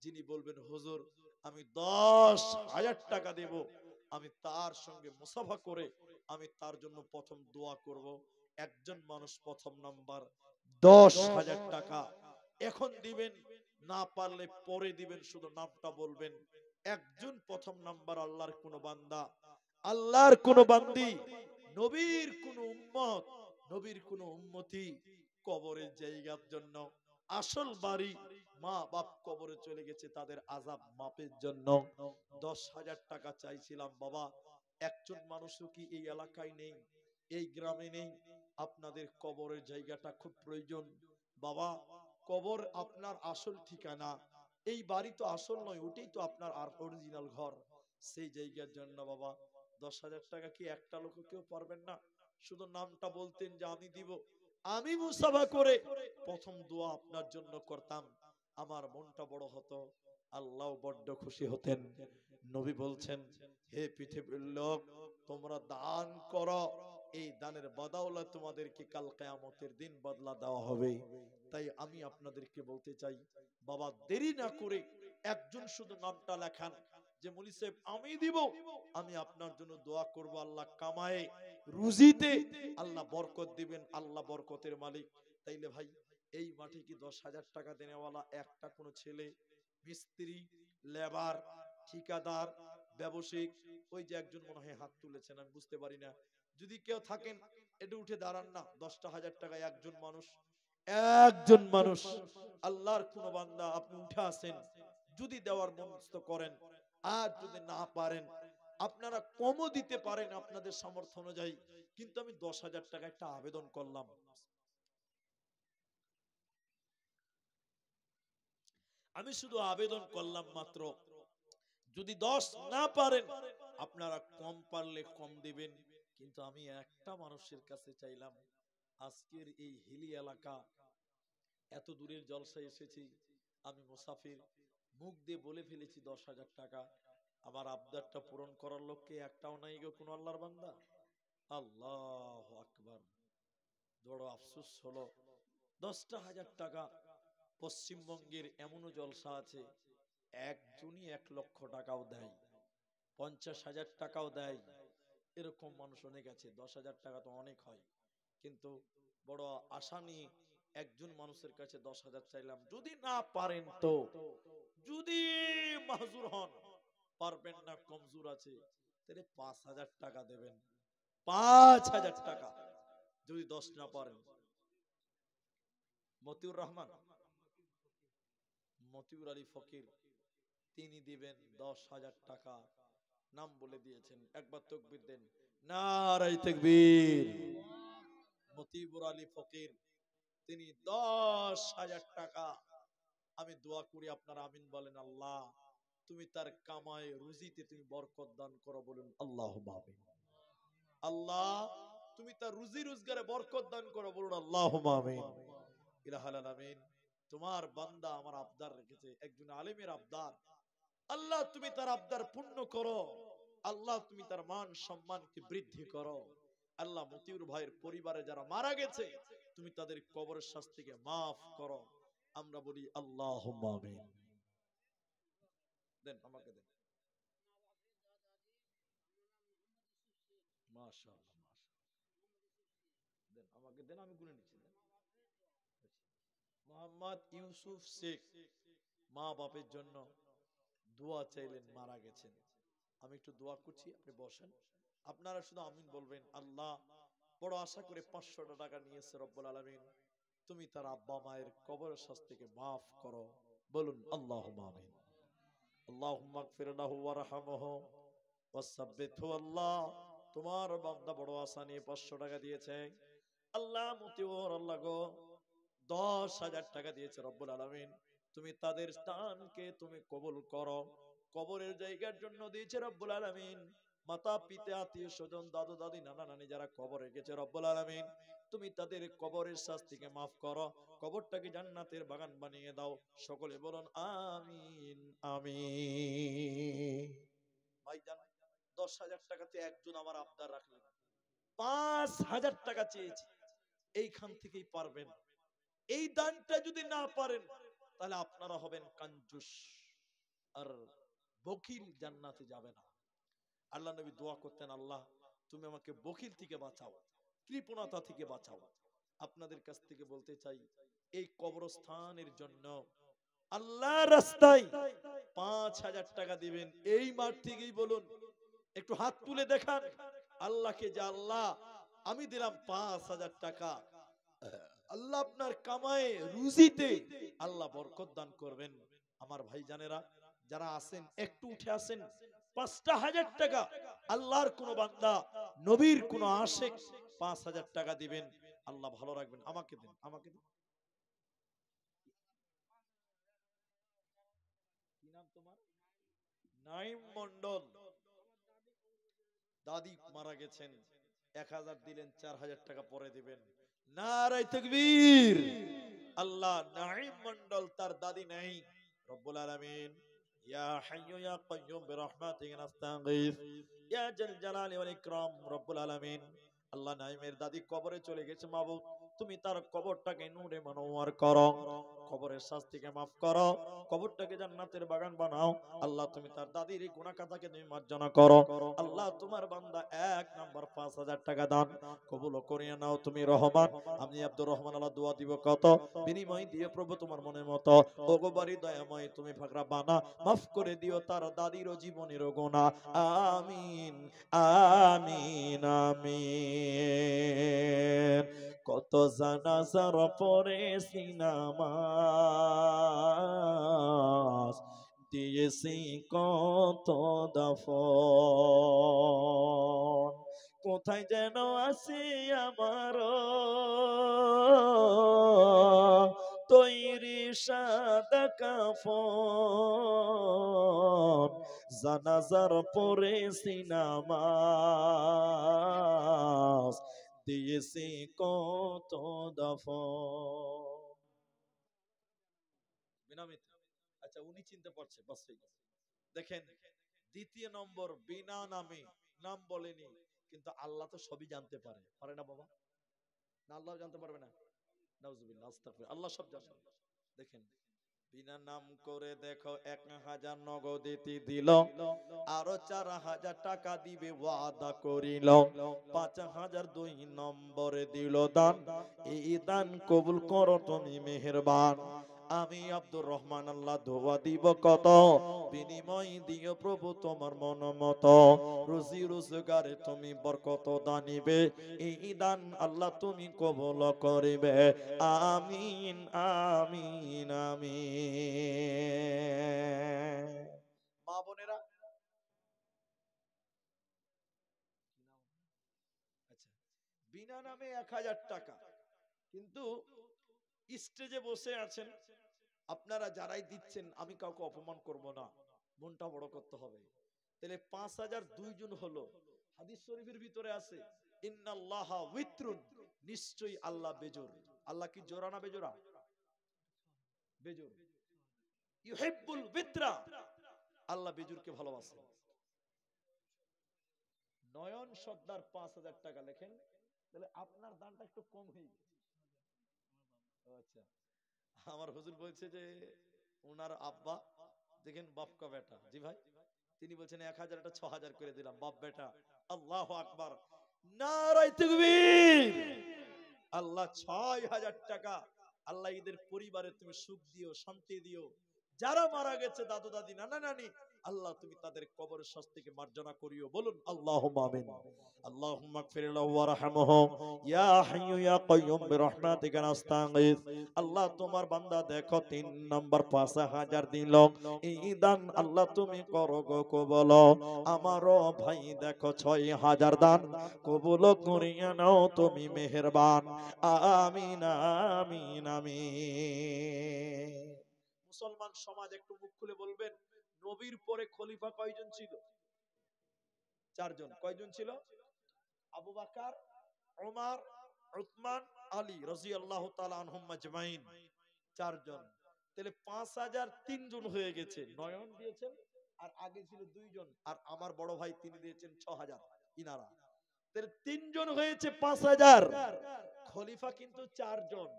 যিনি বলবেন হুজুর আমি 10,000 টাকা দেব, আমি তার সঙ্গে মুসাফা করে আমি তার জন্য প্রথম দোয়া করব। একজন মানুষ প্রথম নাম্বার 10,000 টাকা এখন দিবেন, না পারলে পরে দিবেন, শুধু নামটা বলবেন। একজন প্রথম নাম্বার আল্লাহর কোন বান্দা, আল্লাহর কোন বান্দি, নবীর কোন উম্মত, নবীর কোন উম্মতি কবরের জায়গার জন্য, আসল বাড়ি, মা বাপ কবরে চলে গেছে তাদের আযাব মাপের জন্য 10,000 টাকা চাইছিলাম। বাবা, একজন মানুষও কি এই এলাকায় নেই, এই গ্রামে নেই? আপনাদের কবরের জায়গাটা খুব প্রয়োজন। বাবা, কবর আপনার আসল ঠিকানা, এই বাড়ি তো আসল নয়, ওটাই তো আপনার আর অরিজিনাল ঘর। সেই জায়গার জন্য বাবা 10,000 টাকা কি একটা লোক কেউ পারবেন না? শুধু নামটা বলতেন যে আমি দিব, আমি মুসাফা করে প্রথম দোয়া আপনার জন্য করতাম, আমার মনটা বড় হতো, আল্লাহ বড্ড খুশি হতেন। নবী বলছেন, হে পৃথিবীর লোক, তোমরা দান করো, এই দানের বদৌলতে তোমাদেরকে কাল কিয়ামতের দিন বদলা দেওয়া হবে। তাই আমি আপনাদেরকে বলতে চাই, বাবা দেরি না করে একজন শুধু নামটা লেখান যে মুলি সাহেব আমি দিব, আমি আপনার জন্য দোয়া করব, আল্লাহ কামায়ে রুজিতে আল্লাহ বরকত দিবেন, আল্লাহ বরকতের মালিক। তাইলে ভাই এই মাঠে কি 10,000 টাকা দেনেওয়ালা একটা কোনো ছেলে, মিস্ত্রি, লেবার, ঠিকাদার, ব্যবসায়িক, ওই যে একজন মনে হয় হাত তুলেছেন, আমি বুঝতে পারি না, যদি কেউ থাকেন একটু উঠে দাঁড়ান না। 10,000 টাকা একজন মানুষ, একজন মানুষ, আল্লাহর কোন বান্দা আপনি উঠে আসেন, যদি দেওয়ার মনস্থ করেন, আর যদি না পারেন আপনারা কমও দিতে পারেন আপনাদের সামর্থ্য অনুযায়ী, কিন্তু আমি 10,000 টাকা একটা আবেদন করলাম, আমি শুধু আবেদন করলাম মাত্র, যদি 10 না পারেন আপনারা কম পারলে কম দিবেন, কিন্তু আমি একটা মানুষের কাছে চাইলাম, আজকের এই হিলি এলাকা, এত দূরের জলসায় এসেছি, আমি মুসাফির, মুখ দিয়ে বলে ফেলেছি 10,000 টাকা, আমার আবদারটা পূরণ করার লক্ষ্যে একটাও নাই গো কোন আল্লাহর বান্দা। আল্লাহু আকবার, বড় আফসোস হলো 10,000 টাকা। পশ্চিমবঙ্গের এমনও জলসা আছে একজনই 1,00,000 টাকাও দেয়, 50,000 টাকাও দেয়, এরকম মানুষ অনেক আছে। 10,000 টাকা তো অনেক হয়, কিন্তু বড় আশা নিয়ে একজন মানুষের কাছে 10,000 চাইলাম, যদি না পারেন তো, যদি মাহজুর হন, পারবেন না কমজোর আছে, তাহলে 5,000 টাকা দেবেন, 5,000 টাকা যদি 10 না পারেন। মতিউর রহমান, মতিউর আলী ফকির, তিনি দিবেন 10,000 টাকা, নাম বলে দিয়েছেন, একবার তাকবীর দেন, নারায়ে তাকবীর। মতিউর আলী ফকির, তিনি 10,000 টাকা, আমি দোয়া করি আপনারা আমিন বলেন, আল্লাহ তুমি তার কামায় রুজিতে তুমি বরকত দান করো, বলুন আল্লাহুম্মা আমিন। আল্লাহ তুমি তার রুজি রোজগারে বরকত দান করো, বলুন আল্লাহুম্মা আমিন। ইলাহাল আলামিন, তোমার বান্দা আমার আবদার রেখেছে, একজন আলেমের আবদার, আল্লাহ তুমি তার আবদার পূর্ণ করো, আল্লাহ তুমি তার মান সম্মানকে বৃদ্ধি করো। আল্লাহ মতিউর ভাইয়ের পরিবারে যারা মারা গেছে তুমি তাদের কবরের শাস্তিকে মাফ করো। আমরা বলি আল্লাহুম্মা আমিন। দেন আমাকে দেন। মাশাআল্লাহ মাশাআল্লাহ, দেন আমাকে দেন, আমি গুনে নিচ্ছি। দেন। মোহাম্মদ ইউসুফ শেখ মা বাপের জন্য দোয়া চাইলেন, মারা গেছেন। আমি একটু দোয়া করছি, আপনি বসেন। আপনারা শুধু আমিন বলবেন। আল্লাহ বড় আশা করে 500 টাকা নিয়েছে রব্বুল আলামিন, তুমি তার আব্বা মায়ের কবরের শাস্তিকে মাফ করো। বলুন আল্লাহুম্মা আমিন। আল্লাহুম্মা গফির লাহু ওয়ারহামহু ওয়াসাব্বিতহু। আল্লাহ তোমার বান্দা বড় আশা নিয়ে 500 টাকা দিয়েছে। আল্লাহ মতিউর আল্লাহ গো 10,000 টাকা দিয়েছে রব্বুল আলামিন, তুমি তাদের স্থানকে তুমি কবুল করো। কবরের জায়গার জন্য দিয়েছে রব্বুল আলামিন, মাতা পিতা আত্মীয় স্বজন দাদু দাদি নানা নানি যারা কবরে গেছে রব্বুল আলামিন, তুমি তাদের কবরের শাস্তিকে মাফ করো, কবরটাকে জান্নাতের বাগান বানিয়ে দাও। সকলে বলুন আমিন আমিন। ভাইজান 10,000 টাকাতে একজন আমার আবদার রাখলেন, 5,000 টাকা চেয়েছি, এইখান থেকেই পারবেন। এই দানটা যদি না পারেন তাহলে আপনারা হবেন কাঞ্জুস, আর বকিল জান্নাতে যাবে না। আল্লাহ নবী দোয়া করতেন, আল্লাহ তুমি আমাকে বকিল থেকে বাঁচাও, কৃপণতা থেকে বাঁচাও। আপনাদের কাছ থেকে বলতে চাই, এই কবরস্থানের জন্য আল্লাহর রাস্তায় 5,000 টাকা দিবেন। এই মাঠ থেকেই বলুন, একটু হাত তুলে দেখান আল্লাহকে যে আল্লাহ আমি দিলাম 5,000 টাকা, আল্লাহ আপনার কামায়ে রুজিতে আল্লাহ বরকত দান করবেন। আমার ভাই জানেরা যারা আছেন একটু উঠে আসেন। 5,000 টাকা আল্লাহর কোন বান্দা নবীর কোন আশিক 5,000 টাকা দিবেন, আল্লাহ ভালো রাখবেন। আমাকে দেন, আমাকে দেন। কি নাম তোমার? নাইম মন্ডল। দাদি মারা গেছেন, 1,000 দিলেন, 4,000 টাকা পরে দিবেন। নারায়ে তাকবীর। আল্লাহ নাইম মন্ডল তার দাদি নাই, রব্বুল আলামিন ইয়া হাইয়্যু ইয়া কাইয়্যুম বিরহমাতিকা নাস্তাগীথ ইয়া জাল জালালি ওয়াল ইকরাম। রব্বুল আলামিন আল্লাহ নাইমের দাদি কবরে চলে গেছে, মাবুদ তুমি তার কবরটাকে নূরে মনোয়ার করো, কবরের শাস্তিকে maaf করো, কবরটাকে জান্নাতের বাগান বানাও। আল্লাহ তুমি তার দাদির গুনাহ খাতাকে তুমি মার্জনা করো। আল্লাহ তোমার বান্দা 1 নাম্বার 5,000 টাকা দান কবুল করিয়ে নাও, তুমি রহমান। আমি আব্দুর রহমান, আল্লাহ দোয়া দিব কত, বিনিময় দিয়ে প্রভু তোমার মনের মতো ওগো বাড়ি দয়াময় তুমি ফাকরা বানা মাফ করে দিও তার দাদির জীবনের গুনাহ। আমিন আমিন আমিন। কত জানাজার পরে সিনামাস দিয়েছি, কত দাফন, কোথায় যেন আছে আমার তৈরি সাদা কাফন, জানাজার পরে সিনামাস দিয়েছি, কত দাফন। বিনামিত। আচ্ছা উনি চিনতে পারছে, বাস ঠিক আছে। দেখেন দ্বিতীয় নম্বর, বিনা নামে, নাম বলেনি, কিন্তু আল্লাহ তো সবই জানতে পারে, পারে না বাবা? না আল্লাহ জানতে পারবে না? নাউজুবিল্লাহ, আস্তাগফিরুল্লাহ, আল্লাহ সব জানেন। দেখেন বিনা নাম করে দেখো 1,000 নগদিতি দিল, আরো 4,000 টাকা দিবে ওয়াদা করিল, 5,000 2 নম্বরে দিল দান। এই দান কবুল করো তুমি মেহেরবান। আমি আব্দুর রহমান আল্লাহ দোয়া দিব কত, বিনিময় দিও প্রভু তোমার মন মতো, রুজি রোজগারে তুমি বরকত দানিবে, এই দান আল্লাহ তুমি কবুল করিবে। আমিন আমিন আমিন। মা বোনেরা, আচ্ছা বিনা নামে 1,000 টাকা, কিন্তু স্টেজে বসে আছেন আপনারা যারাই দিচ্ছেন, আমি কাউকে অপমান করব না, মনটা বড় করতে হবে। তাহলে 5,000 দুইজন হলো, হাদিস শরীফের ভিতরে আছে ইন্নাল্লাহা উইত্রুন, নিশ্চয়ই আল্লাহ বেজোর। আল্লাহ কি জোড়া না বেজোড়া? বেজোর। ইউহিব্বুল বিত্রা, আল্লাহ বেজুরকে ভালোবাসেন। নয়ন সর্দার 5,000 টাকা লেখেন, তাহলে আপনার দানটা একটু কম হয়ে গেছে। আচ্ছা, আমার হুজুর বলছে যে ওনার আব্বা দেখেন বাপ কা বেটা, জি ভাই, তিনি বলছেন 1000 টা 6000 করে দিলাম, বাপ বেটা। আল্লাহু আকবার, নারায়ে তাকবীর। আল্লাহ 6000 টাকা, আল্লাহ এদের পরিবারে তুমি সুখ দিও, শান্তি দিও। যারা মারা গেছে দাদু দাদি নানা নানি, আল্লাহ তুমি তাদের কবরের শাস্তিকে মার্জনা করিও, বলুন আল্লাহুম্মা আমিন। আল্লাহুম্মা গফির লাহু ওয়ারহামহু ইয়া হাইয়্যু ইয়া কাইয়্যুম বিরহমাতিকা নাস্তাগীথ। আল্লাহ তোমার বান্দা দেখো 3 নাম্বার 5000 দিল, এই দান আল্লাহ তুমি করো গো কবুল। আমারও ভাই দেখো 6000 দান কবুল করিয়া নাও তুমি মেহেরবান। আমিন আমিন আমিন। মুসলমান সমাজ একটু মুখ খুলে বলবেন, নবীর পরে খলিফা কয়জন ছিল? 4 জন। কয়জন ছিল? আবু বকর, ওমর, উসমান, আলী রাদিয়াল্লাহু তাআলা আনহুম আজমাইন। 4 জন। তাহলে 5000 3 জন হয়ে গেছে। নয়ন দিয়েছেন আর আগে ছিল 2 জন, আর আমার বড় ভাই তিনি দিয়েছেন 6000 ইনারা। তাহলে 3 জন হয়েছে 5000। খলিফা কিন্তু 4 জন।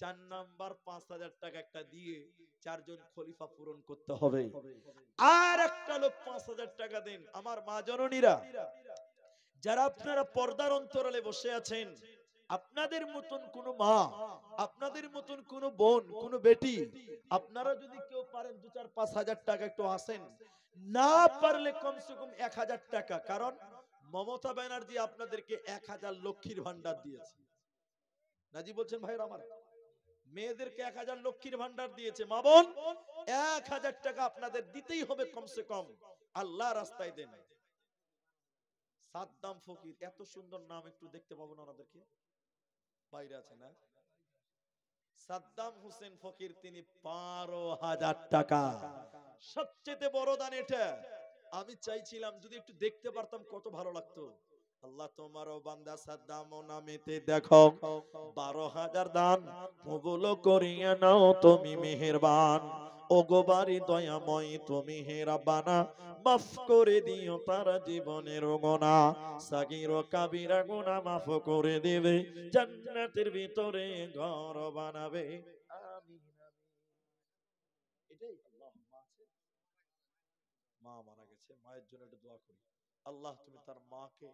4 নাম্বার 5000 টাকা একটা দিয়ে 4 জন খলিফা পূরণ করতে হবে। আর একটা লোক 5000 টাকা দেন। আমার মা জননীরা, যারা আপনারা পর্দার অন্তরালে বসে আছেন, আপনাদের মতন কোন মা, আপনাদের মতন কোন বোন, কোন বেটি, আপনারা যদি কেউ পারেন 2-4-5 হাজার টাকা একটু আসেন, না পারলে কমসে কম 1000 টাকা। কারণ মমতা ব্যানার্জি আপনাদেরকে 1000 লক্ষীর ভান্ডার দিয়েছে। নাজি বলছেন ভাইরা আমার, মেয়েদেরকে 1000 লক্ষীর ভান্ডার দিয়েছে। মা বোন, 1000 টাকা আপনাদের দিতেই হবে কমসে কম। আল্লাহ রাস্তায় দেন। সাদ্দাম ফকির, এত সুন্দর নাম একটু দেখতে পাবো না ওনাদেরকে? বাইরে আছে না? সাদ্দাম হোসেন ফকির, তিনি 12,000 টাকা। সবচেয়ে বড় দান এটা। আমি চাইছিলাম যদি একটু দেখতে পারতাম কত ভালো লাগতো। আল্লাহ তোমারও বান্দা সাদ্দাম নামেতে দেখো 12,000 দান কবুল করিয়া নাও তুমি মেহেরবান। ওগো বাড়ি দয়াময় তুমি হে রাব্বানা, মাফ করে দিও তার জীবনের গুনাহ, সাগীর ও কাবীরা গুনাহ মাফ করে দিবে, জান্নাতের ভিতরে ঘর বানাবে। আমিন আমিন। এটাই আল্লাহ। মা আছে, মা মারা গেছে, মায়ের জন্য একটু দোয়া করি। আল্লাহ তুমি তার মাকে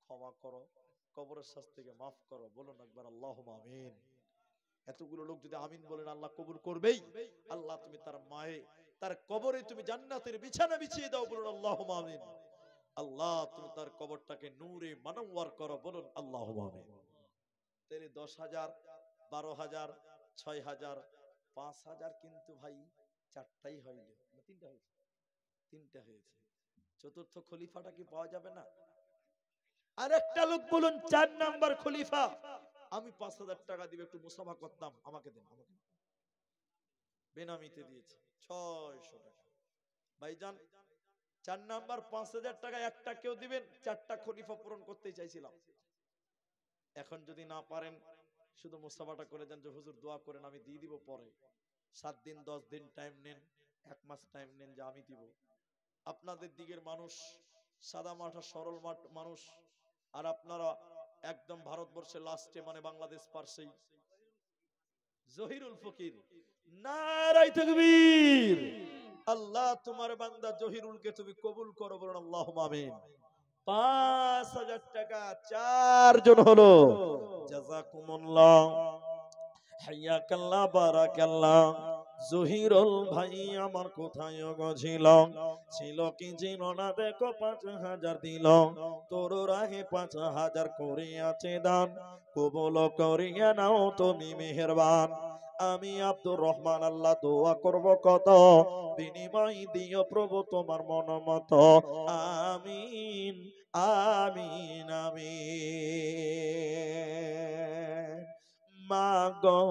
ক্ষমা করো, কবরের শাস্তিকে মাফ করো, বলুন একবার আল্লাহুম্মা আমিন। এতগুলো লোক যদি আমিন বলেন, আল্লাহ কবুল করবেই। আল্লাহ তুমি তার মায়ে, তার কবরে তুমি জান্নাতের বিছানা বিছিয়ে দাও, বলুন আল্লাহুম্মা আমিন। আল্লাহ তুমি তার কবরটাকে নূরে মানওয়ার করো, বলুন আল্লাহুম্মা আমিন। তাহলে 10,000, 12,000, 6,000, 5,000 কিন্তু ভাই চারটাই হইল, তিনটা হয়েছে, তিনটা হয়েছে। চতুর্থ খলিফাটা কি পাওয়া যাবে না? আর একটা লোক বলুন 4 নাম্বার খলিফা, আমি 5,000 টাকা দিবে একটু মুসাফা করতাম, আমাকে দেন, আমাকে। বেনামিতে দিয়েছে 600 টাকা। ভাইজান, 4 নাম্বার 5,000 টাকা একটা কেউ দিবেন, 4টা খলিফা পূরণ করতে চাইছিলাম। এখন যদি না পারেন, শুধু মুসাফাটা করে দেন যে হুজুর দোয়া করেন, আমি দিয়ে দিব পরে। 7 দিন 10 দিন টাইম নেন, 1 মাস টাইম নেন যে আমি দিব। আপনাদের দিকের মানুষ সাদা মাঠা সরল মানুষ, আর আপনারা একদম ভারতবর্ষের লাস্টে মানে বাংলাদেশ পার্শ্বেই জহিরুল ফকির। নারায়ে তাকবীর। আল্লাহ তোমার বান্দা জহিরুলকে তুমি কবুল করো, বলুন আল্লাহুম্মা আমিন। 5,000 টাকা 4 জন হলো। জাযাকুমুল্লাহ, হাইয়াকাল্লাহ, বারাকাল্লাহ। জহিরুল ভাই আমার কোথায় গছিল, ছিল কি ছিল না দেখো 5,000 দিল, তোর রাহে 5,000 করিয়াছে দান, কবুল করিয়া নাও তুমি মেহেরবান। আমি আব্দুর রহমান আল্লাহ দোয়া করব কত, বিনিময় দিও প্রভু তোমার মন মতো। আমিন আমিন আমিন। মাগো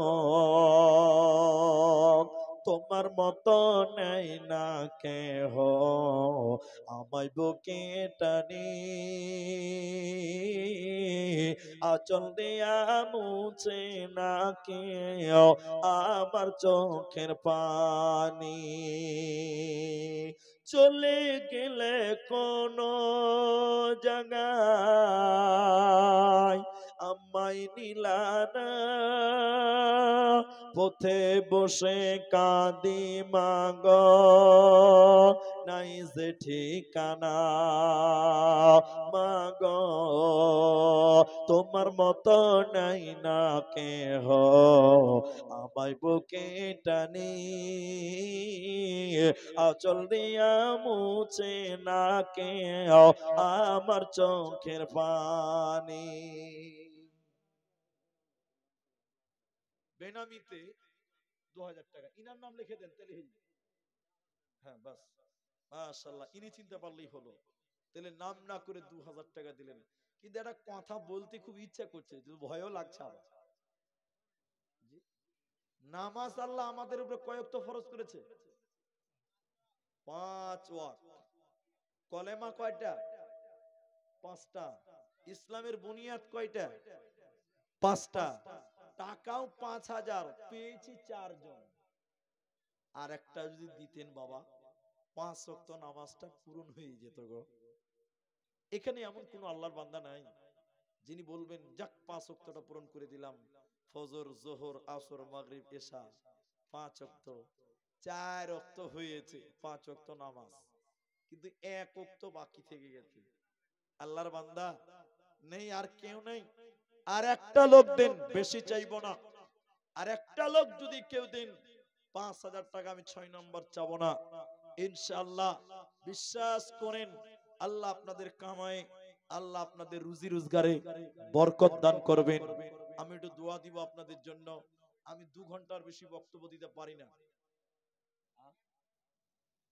তোমার মতো নাই না কেহ, আমায় বুকে টানি আঁচল দিয়া মুছে না কেউ আমার চোখের পানি। চলে গেলে কোন জায়গায় আমায় নিলানা, পথে বসে কাঁদি মাগো, নাই যে ঠিকানা মাগো, তোমার মতো নাই না কেহ আমায় বুকে টানি, আঁচল দিয়া মুছে না কেহ আমার চোখের পানি। বেনামিতে 2000 টাকা ইনার নাম লিখে দেন, তাহলে হ্যাঁ বাস, মাশাআল্লাহ, ইনি চিনতে পারলেই হলো। তাহলে নাম না করে 2000 টাকা দিলেন। কিন্তু একটা কথা বলতে খুব ইচ্ছা করছে, ভয়ও লাগছে আবার। নামাজ আল্লাহ আমাদের উপরে কয় ওয়াক্ত ফরজ করেছে? 5 ওয়াক্ত। কলেমা কয়টা? 5টা। ইসলামের বুনিয়াদ কয়টা? 5টা। টাকাও 5000, পেয়েছি 4 জন। আর একটা যদি দিতেন বাবা, 5 ওয়াক্ত নামাজটা পূরণ হয়ে যেত গো। এখানে এমন কোন আল্লাহর বান্দা নাই যিনি বলবেন যাক 5 ওয়াক্তটা পূরণ করে দিলাম, ফজর, যোহর, আসর, মাগরিব, এশা 5 ওয়াক্ত, 4 ওয়াক্ত হয়েছে 5 ওয়াক্ত নামাজ, কিন্তু 1 ওয়াক্ত বাকি থেকে গেছে। আল্লাহর বান্দা নেই, আর কেউ নেই। আর একটা লোক দেন, বেশি চাইবো না। আর একটা লোক যদি কেউ দেন, 5000 টাকা আমি 6 নম্বর চাবো না। ইনশাআল্লাহ বিশ্বাস করেন, আল্লাহ আপনাদের কামায়, আল্লাহ আপনাদের রুজি রোজগারে বরকত দান করবেন। আমি একটু দোয়া দিব আপনাদের জন্য। আমি 2 ঘন্টার বেশি বক্তব্য দিতে পারি না।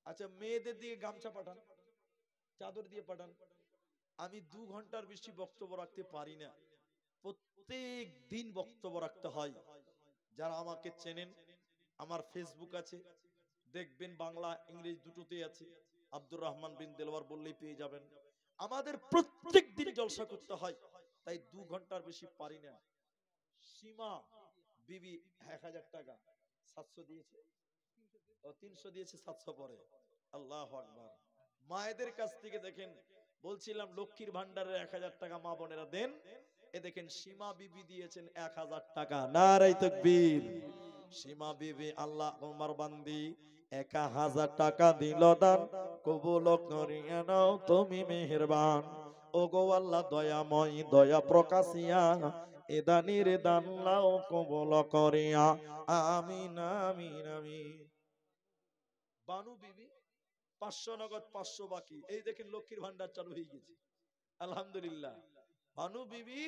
আচ্ছা, মেয়েদের দিকে গামছা পাঠান, চাদর দিয়ে পাঠান। আমি 2 ঘন্টার বেশি বক্তব্য রাখতে পারি না। প্রত্যেক দিন বক্তব্য রাখতে হয়। যারা আমাকে চেনেন, আমার ফেসবুক আছে, দেখবেন বাংলা ইংরেজি দুটোতেই আছে, আব্দুর রহমান বিন দেলওয়ার বললেই পেয়ে যাবেন। আমাদের প্রত্যেক দিন জলসা করতে হয়, তাই 2 ঘন্টার বেশি পারি না। সীমা বিবি 1000 টাকা 700 দিয়েছে, ও 300 দিয়েছে, 700 পরে। আল্লাহু আকবার। মায়েদের কাছ থেকে দেখেন, বলছিলাম লক্ষ্মীর ভান্ডারের 1000 টাকা মা বোনেরা দেন। এ দেখেন সীমা বিবি দিয়েছেন 1000 টাকা। নারায়ে তাকবীর। সীমা বিবি আল্লাহ তোমার বান্দি 1000 টাকা দিল দান, কবুল করিয়া নাও তুমি মেহেরবান। ওগো আল্লাহ দয়াময়, দয়া প্রকাশিয়া এ দানির দান নাও কবুল করিয়া, আমিন আমিন আমিন। বানু বিবি 500 নগদ, 500 বাকি। এই দেখেন লক্ষ্মীর ভান্ডার চালু হয়ে গেছে, আলহামদুলিল্লাহ। বানু বিবি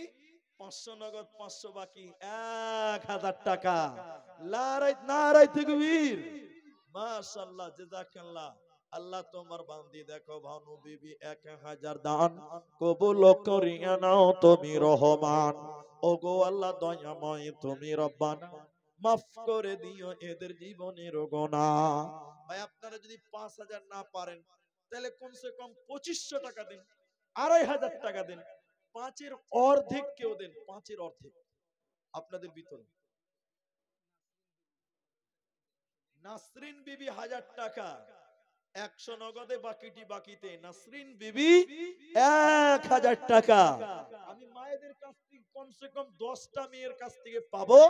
500 নগদ, 500 বাকি, 1000 টাকা। নারায়ে তাকবীর, মাশাআল্লাহ, জাযাকাল্লাহ। আল্লাহ তোমার বান্দি দেখো, ভানু বিবি 1000 দান কবুল করিয়া নাও তুমি রহমান। ওগো আল্লাহ দয়াময়, তুমি রব্বানা, মাফ করে দিও এদের জীবনের গুনাহ। ভাই আপনারা যদি 5000 না পারেন, তাহলে কমসে কম 2500 টাকা দেন, 2500 টাকা দেন, 5-এর অর্ধেক কেউ দেন, 5-এর অর্ধেক আপনাদের ভিতরে। নাসরিন বিবি 1000 টাকা, 100 নগদে, বাকিটি বাকিতে। নাসরিন বিবি 1000 টাকা। আমি মায়েদের কাছ থেকে কমসে কম 10টা মেয়ের কাছ থেকে পাবো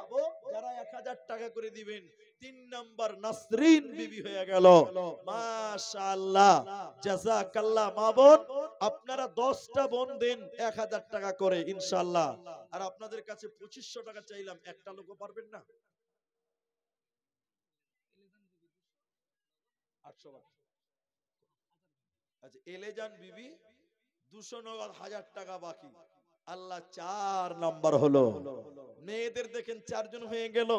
যারা 1000 টাকা করে দিবেন। 3 নাম্বার নাসরিন বিবি হয়ে গেল। মাশাআল্লাহ, জাযাকাল্লাহ। মা বোন আপনারা 10টা বোন দেন 1000 টাকা করে ইনশাআল্লাহ। আর আপনাদের কাছে 2500 টাকা চাইলাম, একটা লোকও পারবেন না? 800 বাকি। আচ্ছা, এলেজান বিবি 200 নগদ, 1000 টাকা বাকি। আল্লাহ 4 নাম্বার হলো। মেয়েদের দেখেন 4 জন হয়ে গেল।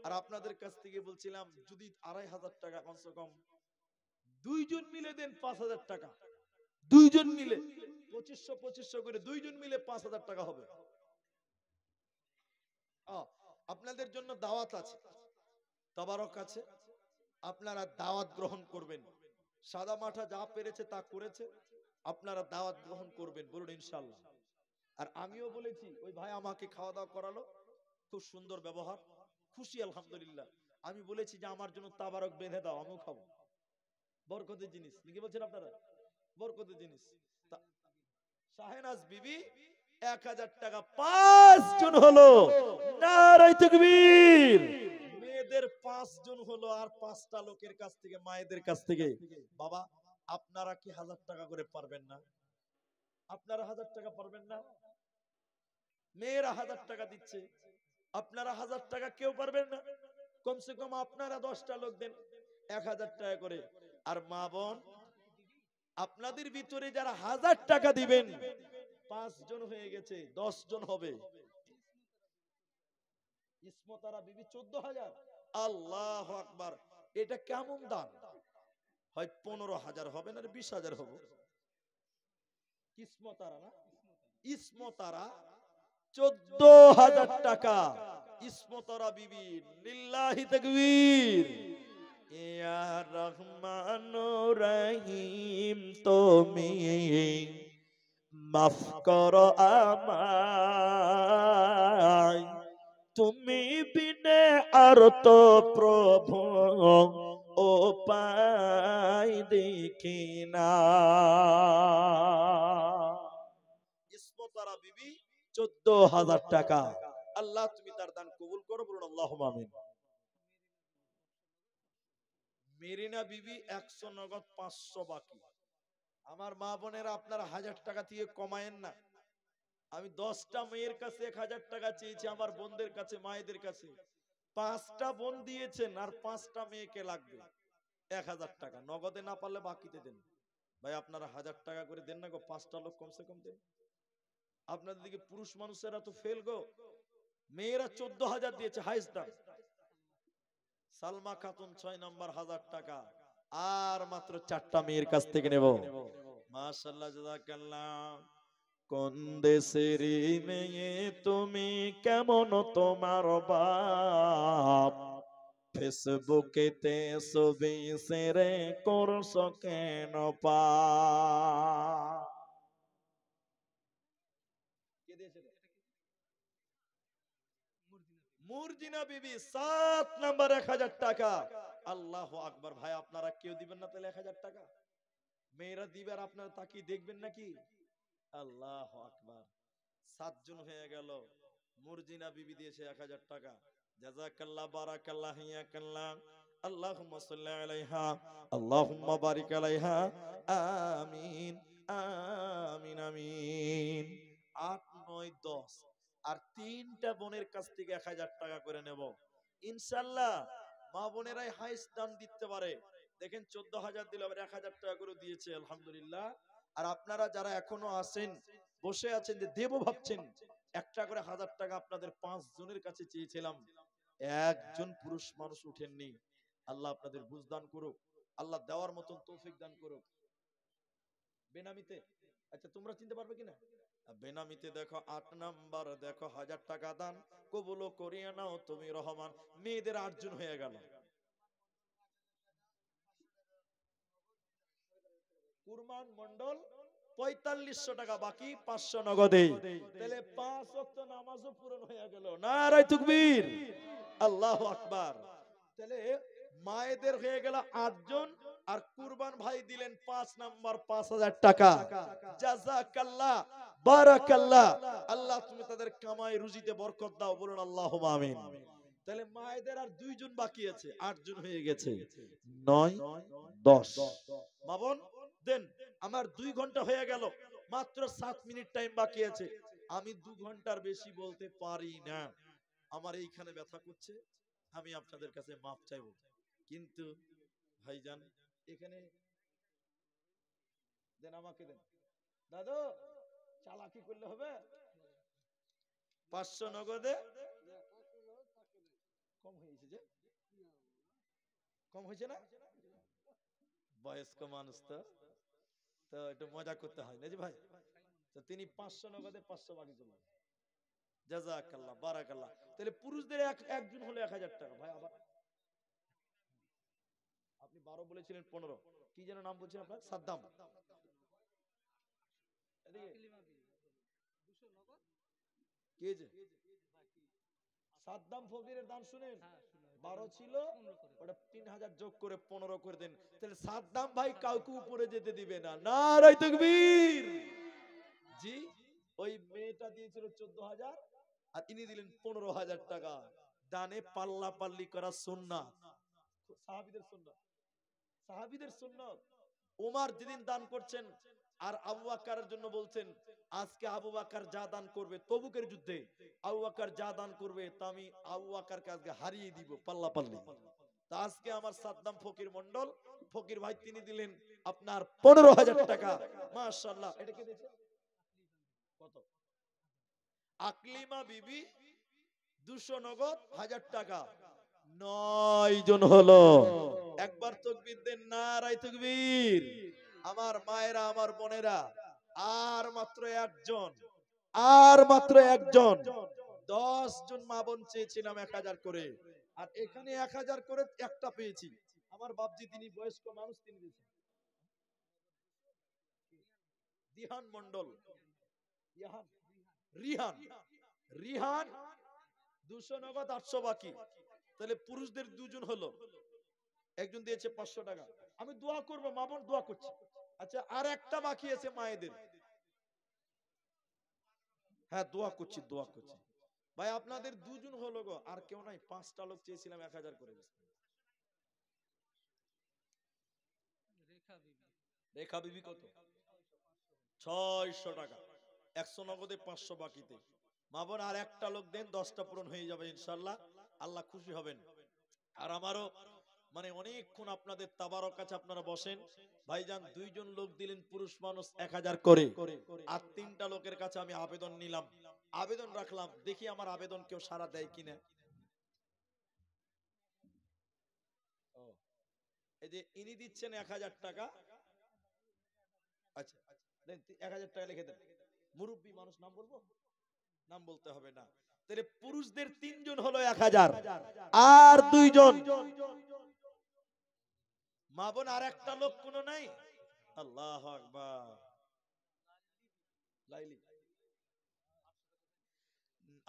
আর আপনাদের কাছ থেকে বলছিলাম যদি 2500 টাকা কমসে কম 2 জন মিলে দেন, 5000 টাকা। 2 জন মিলে 2500 2500 করে 2 জন মিলে 5000 টাকা হবে। আপনাদের জন্য দাওয়াত আছে, তাবারক আছে, আপনারা দাওয়াত গ্রহণ করবেন। সাদা মাঠা যা পেরেছে তা করেছে, আপনারা দাওয়াত গ্রহণ করবেন, বলুন ইনশাআল্লাহ। আর আমিও বলেছি, ওই ভাই আমাকে খাওয়া দাওয়া করালো, খুব সুন্দর ব্যবহার, খুশি আলহামদুলিল্লাহ। আমি বলেছি যে আমার জন্য তাবারক বেঁধে দাও, আমিও খাবো, বরকতের জিনিস। কি বলছেন আপনারা? বরকতের জিনিস। শাহেনাজ বিবি 1000 টাকা, 5 জন হলো। নারায়ে তাকবীর। মেয়েদের 5 জন হলো আর 5টা লোকের কাছ থেকে, মায়েদের কাছ থেকে, বাবা আপনারা কি 1000 টাকা করে পারবেন না? আপনারা 1000 টাকা পারবেন না? মেয়েরা 1000 টাকা দিচ্ছে, আপনারা 1000 টাকা কেউ পারবেন না? কমসে কম আপনারা 10টা লোক দেন 1000 টাকা করে। আর মা বোন আপনাদের ভিতরে যারা 1000 টাকা দিবেন 5 জন হয়ে গেছে, 10 জন হবে। ইসমতারা বিবি 14,000। আল্লাহু আকবার, এটা কেমন দান? হয় 15,000 হবে না 20,000 হবে। ইসমতারা না, ইসমতারা 14,000 টাকা। ইসমতারা বিবি, লিল্লাহি তাকবীর। ইয়া রহমানুর রহিম তুমি মাফ করো আমায়, তুমি বিনে আর তো প্রভু ও পাই দেখি না। ইসমতারা বিবি 14,000 টাকা। আল্লাহ তুমি তার দান কবুল করো, বলুন আল্লাহুম্মা আমিন। মেরিনা বিবি 100 নগদ, 500 বাকি। আমার মা বোনেরা আপনারা 1000 টাকা দিয়ে কমায়েন না। আমি 10টা মেয়ের কাছে 1000 টাকা চেয়েছি, আমার বোনদের কাছে, মায়েদের কাছে। 5টা বোন দিয়েছেন আর 5টা মেয়েকে লাগবে 1000 টাকা। নগদে না পারলে বাকিতে দেন। ভাই আপনারা 1000 টাকা করে দেন না গো, 5টা লোক কমসে কম দেন। আপনাদের দিকে পুরুষ মানুষেরা তো ফেল গো। মেয়েরা 14,000 দিয়েছে হাইস্ট দাম। সালমা খাতুন 6 নম্বর 1000 টাকা। আর মাত্র 4টা মেয়ের কাছ থেকে নেব। মাশাআল্লাহ, জাযাকাল্লাহ। কোন দেশের মেয়ে তুমি, কেমন তোমার বাপ, ফেসবুকেতে ছবি শেয়ার করছো কেন পা? মুরজিনা বিবি 7 নাম্বার 1000 টাকা। আল্লাহু আকবার। ভাই আপনারা কেউ দিবেন না তাহলে 1000 টাকা? মেয়েরা দিবে আর আপনারা তাকিয়ে দেখবেন নাকি? আল্লাহু আকবার। 7 জন হয়ে গেল। মুরজিনা বিবি দিয়েছে 1000 টাকা। জাযাকাল্লাহ, বারাকাল্লাহ, হিয়াকাল্লাহ। আল্লাহুম্মা সাল্লি আলাইহা, আল্লাহুম্মা বারিক আলাইহা। আমিন আমিন আমিন। 8 9 10 আর 3টা বোনের কাছ থেকে 1000 টাকা করে নেব ইনশাআল্লাহ। মা বোনেরাই হাইস্ট দান দিতে পারে। দেখেন 14,000 দিল, আবার 1000 টাকা করে দিয়েছে, আলহামদুলিল্লাহ। আর আপনারা যারা এখনো আছেন, বসে আছেন যে দেব ভাবছেন, একটা করে 1000 টাকা আপনাদের 5 জনের কাছে চেয়েছিলাম, একজন পুরুষ মানুষ উঠেননি। আল্লাহ আপনাদের বুঝদান করুক, আল্লাহ দেওয়ার মতন তৌফিক দান করুক। বেনামিতে, আচ্ছা তোমরা চিনতে পারবে কিনা? বেনামিতে দেখো 8 নাম্বার, দেখো 1000 টাকা দান কবুল করিয়া নাও তুমি রহমান। মেয়েদের 8 জন হয়ে গেল। কুরমান মন্ডল 4500 টাকা বাকি, 500 নগদে। তাহলে 5 ওয়াক্ত নামাজও পূরণ হয়ে গেল। নারায়ে তাকবীর, আল্লাহু আকবার। তাহলে মায়েদের হয়ে গেল 8 জন, আর কুরবান ভাই দিলেন 5 নাম্বার 5000 টাকা। জাযাকাল্লাহ, বারাকাল্লাহ। আল্লাহ তুমি তাদের কামাই রুজিতে বরকত দাও, বলুন আল্লাহুম্মা আমিন। তাহলে মায়েদের আর 2 জন বাকি আছে, 8 জন হয়ে গেছে। 9 10 মা বোন দেন। আমার 2 ঘন্টা হয়ে গেল, মাত্র 7 মিনিট টাইম বাকি আছে। আমি 2 ঘন্টার বেশি বলতে পারি না, আমার এইখানে ব্যথা করছে। আমি আপনাদের কাছে মাফ চাইব। কিন্তু ভাইজান এখানে দেন, আমাকে দেন দাদু, চালাকি করলে হবে? 500 নগদে কম হয়েছে, যে কম হয়েছে না? বয়স্ক মানুষ তো, তো একটু মজা করতে হয় না জি ভাই। তো তিনি 500 নগদে 500 বাকি চলবে। জাযাকাল্লাহ, বারাকাল্লাহ। তাহলে পুরুষদের একজন হলে 1000 টাকা। ভাই আবার আপনি 12 বলেছিলেন, 15 কি যেন নাম বলছেন আপনার? সাদ্দাম। কে যে সাদ্দাম ফকিরের দান শুনেন? 12 ছিল, ওটা 3000 যোগ করে 15 করে দেন। তাহলে সাদ্দাম ভাই কাউকে উপরে যেতে দিবে না। নারায়ে তাকবীর। জি, ওই মেয়েটা দিয়েছিল 14,000 আর ইনি দিলেন 15,000 টাকা। দানে পাল্লা পাল্লি করা সুন্নাত, সাহাবীদের সুন্নাত, সাহাবীদের সুন্নাত। ওমর যেদিন দান করছেন আর আবু বকরের জন্য বলছেন, আজকে আবু বকর যা দান করবে তবুকের যুদ্ধে আবু বকর যা দান করবে তা আমি আবু বকরকে আজকে হারিয়ে দিব পাল্লা পাল্লি। তা আজকে আমার সাদ্দাম ফকির মন্ডল, ফকির ভাই তিনি দিলেন আপনার 15,000 টাকা। মাশাআল্লাহ। এটা কে দিয়েছে? কত? আকলিমা বিবি 200 নগদ 1000 টাকা। 9 জন হলো। একবার তাকবীর দেন, নারায়ে তাকবীর। আমার মায়েরা, আমার বোনেরা, আর মাত্র একজন, আর মাত্র একজন। 10 জন মা বোন চেয়েছিলাম 1000 করে, আর এখানে 1000 করে একটা পেয়েছি। আমার বাপজি তিনি বয়স্ক মানুষ, তিনি দিয়েছেন দিহান মন্ডল, রিহান, রিহান, রিহান 200 নগদ 800 বাকি। তাহলে পুরুষদের দুজন হলো, একজন দিয়েছে 500 টাকা। আমি দোয়া করব, মা বোন দোয়া করছি। আচ্ছা, আর একটা বাকি আছে মায়েদের। হ্যাঁ, দোয়া করছি, দোয়া করছি। ভাই আপনাদের দুজন হলো গো, আর কেউ নাই। 5টা লোক চেয়েছিলাম 1000 করে। রেখা বিবি কত? 600 টাকা। 100 নগদে 500 বাকিতে। মা বোন আর একটা লোক দেন, 10টা পূরণ হয়ে যাবে ইনশাআল্লাহ, আল্লাহ খুশি হবেন। আর আমারও মানে অনেকক্ষণ আপনাদের তাবারক কাছে আপনারা বসেন। ভাইজান 2 জন লোক দিলেন পুরুষ মানুষ 1000 করে, আর 3টা লোকের কাছে আমি আবেদন নিলাম, আবেদন রাখলাম, দেখি আমার আবেদন কেউ সাড়া দেয় কিনা। এই যে ইনি দিচ্ছেন 1000 টাকা। আচ্ছা দেন, 1000 টাকা লিখে দেন। মুরব্বী মানুষ, নাম বলবো? নাম বলতে হবে না। তাহলে পুরুষদের 3 জন হলো 1000, আর 2 জন মা বোন, আর একটা লোক কোনো নাই। আল্লাহু আকবার। লাইলি,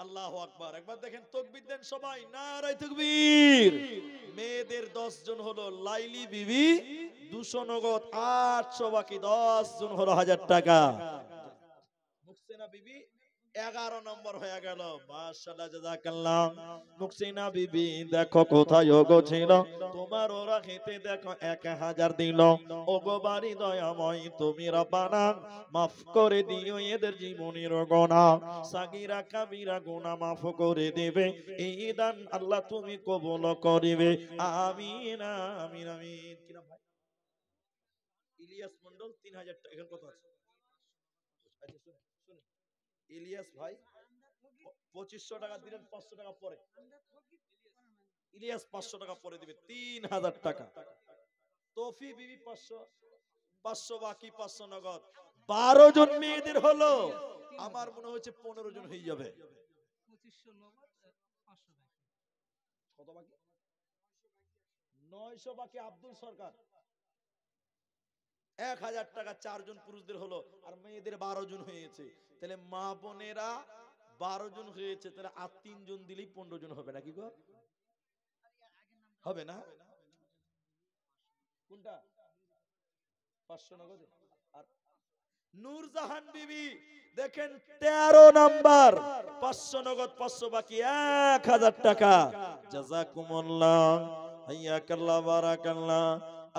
আল্লাহু আকবার। একবার দেখেন, তাকবীর দেন সবাই, নারায়ে তাকবীর। মেয়েদের 10 জন হলো লাইলি বিবি 200 নগদ 800 বাকি, 10 জন হলো 1000 টাকা। মুহসিনা বিবি 11 নম্বর হয়ে গেল। মাশাআল্লাহ, জাযাকাল্লাহ। মুহসিনা বিবি দেখো কোথায় ওগো ছিল, তোমার ওরা খেতে দেখো 1000 দিল। ওগো বাড়ি দয়াময় তুমি রব্বানা, মাফ করে দিও এদের জীবনের গুনাহ, সাগীরা কাবীরা গুনাহ মাফ করে দেবে। এই দান আল্লাহ তুমি কবুল করিবে। আমিন আমিন আমিন। কি নাম ভাই? ইলিয়াস মন্ডল 3000 টাকা। এখন কত আছে? আচ্ছা শুনুন, শুনুন, ইলিয়াস ভাই 2500 টাকা দিলেন, 500 টাকা পরে। ইলিয়াস 500 টাকা পরে দিবে, 3000 টাকা। তৌফি বিবি 500, 500 বাকি, 500 নগদ। 12 জন মেয়েদের হলো। আমার মনে হচ্ছে 15 জন হয়ে যাবে। 2500 নগদ 500 বাকি। কত বাকি? 900 বাকি। আব্দুল সরকার 1000 টাকা। 4 জন পুরুষদের হলো, আর মেয়েদের 12 জন হয়েছে। তাহলে মা বোনেরা 12 জন হয়েছে, তাহলে আর 3 জন দিলেই 15 জন হবে নাকি গো? হবে না? কোনটা? 500 নগদে। আর নূরজাহান বিবি দেখেন 13 নাম্বার, 500 নগদ 500 বাকি, 1000 টাকা। জাযাকুমুল্লাহ, হাইয়াকাল্লাহ, বারাকাল্লাহ।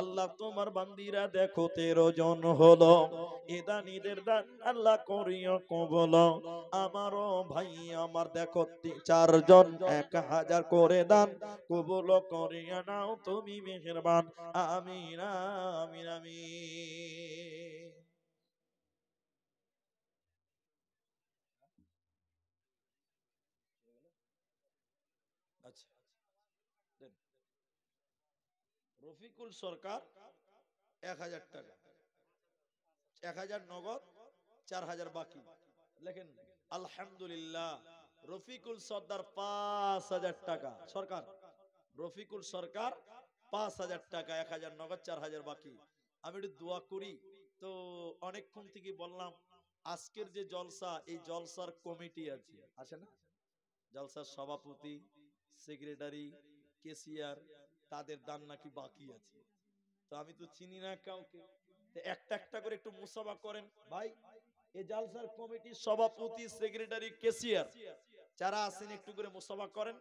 আল্লাহ তোমার বান্দিরা দেখো 13 জন হলো। এদানিদের দান আল্লাহ করিও কবুল। আমারও ভাই আমার দেখো 4 জন 1000 করে দান কবুল করিয়া নাও তুমি মেহেরবান। আমিন আমিন আমিন। আচ্ছা দেন। রফিকুল সরকার 1000 টাকা, 1000 নগদ, 4000 বাকি। লেখেন আলহামদুলিল্লাহ। রফিকুল সর্দার 5000 টাকা। সরকার, রফিকুল সরকার 5000 টাকা, 1000 নগদ, 4000 বাকি। আমি একটু দোয়া করি। তো অনেকক্ষণ থেকে বললাম, আজকের যে জলসা, এই জলসার কমিটি আছে, আছে না? জলসার সভাপতি, সেক্রেটারি, কেসিয়ার, তাদের দান নাকি বাকি আছে। তো আমি তো চিনি না কাউকে, একটা একটা করে একটু মুসাফা করেন ভাই। এই জালসার কমিটির সভাপতি, সেক্রেটারি, কেসিয়ার যারা আছেন একটু করে মুসাফা করেন।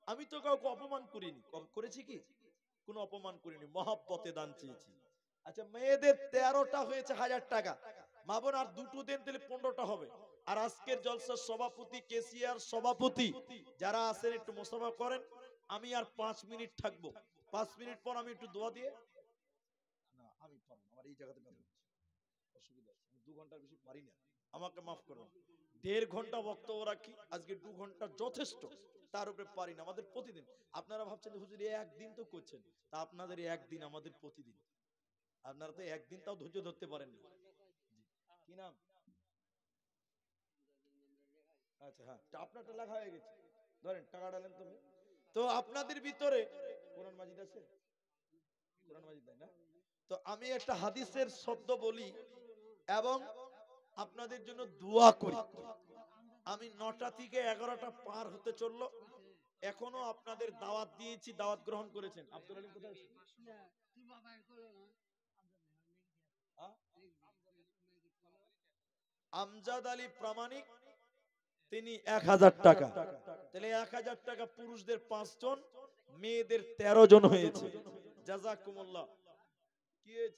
আমি তো কাউকে অপমান করিনি, করেছি কি? কোনো অপমান করিনি, মহব্বতে দান চেয়েছি। আচ্ছা, মেয়েদের 13টা হয়েছে 1000 টাকা, মা বোন আর দুটো দেন তাহলে 15টা হবে। আর আজকের জলসার সভাপতি, কেসিআর সভাপতি যারা আছেন একটু মোসাফা করেন। আমি আর 5 মিনিট থাকবো, 5 মিনিট পর আমি একটু দোয়া দিয়ে, না আমি পারবো না, আমার এই জায়গাতে ব্যথা হচ্ছে, অসুবিধা আছে, আমি 2 ঘন্টার বেশি পারি না, আমাকে মাফ করুন। 1.5 ঘন্টা বক্তব্য রাখি, আজকে 2 ঘন্টা যথেষ্ট, তার উপরে পারি না। আমাদের প্রতিদিন, আপনারা ভাবছেন যে হুজুর একদিন তো করছেন, তা আপনাদের একদিন, আমাদের প্রতিদিন। আপনারা তো একদিন তাও ধৈর্য ধরতে পারেন না। কি নাম? আচ্ছা হ্যাঁ, আপনারটা লেখা হয়ে গেছে, ধরেন টাকা ডালেন তুমি। তো আপনাদের ভিতরে কোরআন মাজিদ আছে? কোরআন মাজিদ নাই না? তো আমি একটা হাদিসের শব্দ বলি এবং আপনাদের জন্য দোয়া করি। আমি 9টা থেকে 11টা পার হতে চললো, এখনো আপনাদের দাওয়াত দিয়েছি, দাওয়াত গ্রহণ করেছেন। আব্দুল আলিম কোথায় আছে? হ্যাঁ? আমজাদ আলী প্রামাণিক, তিনি 1000 টাকা। তাহলে 1000 টাকা পুরুষদের 5 জন, মেয়েদের 13 জন হয়েছে। জাযাকুমুল্লাহ। কি হয়েছে?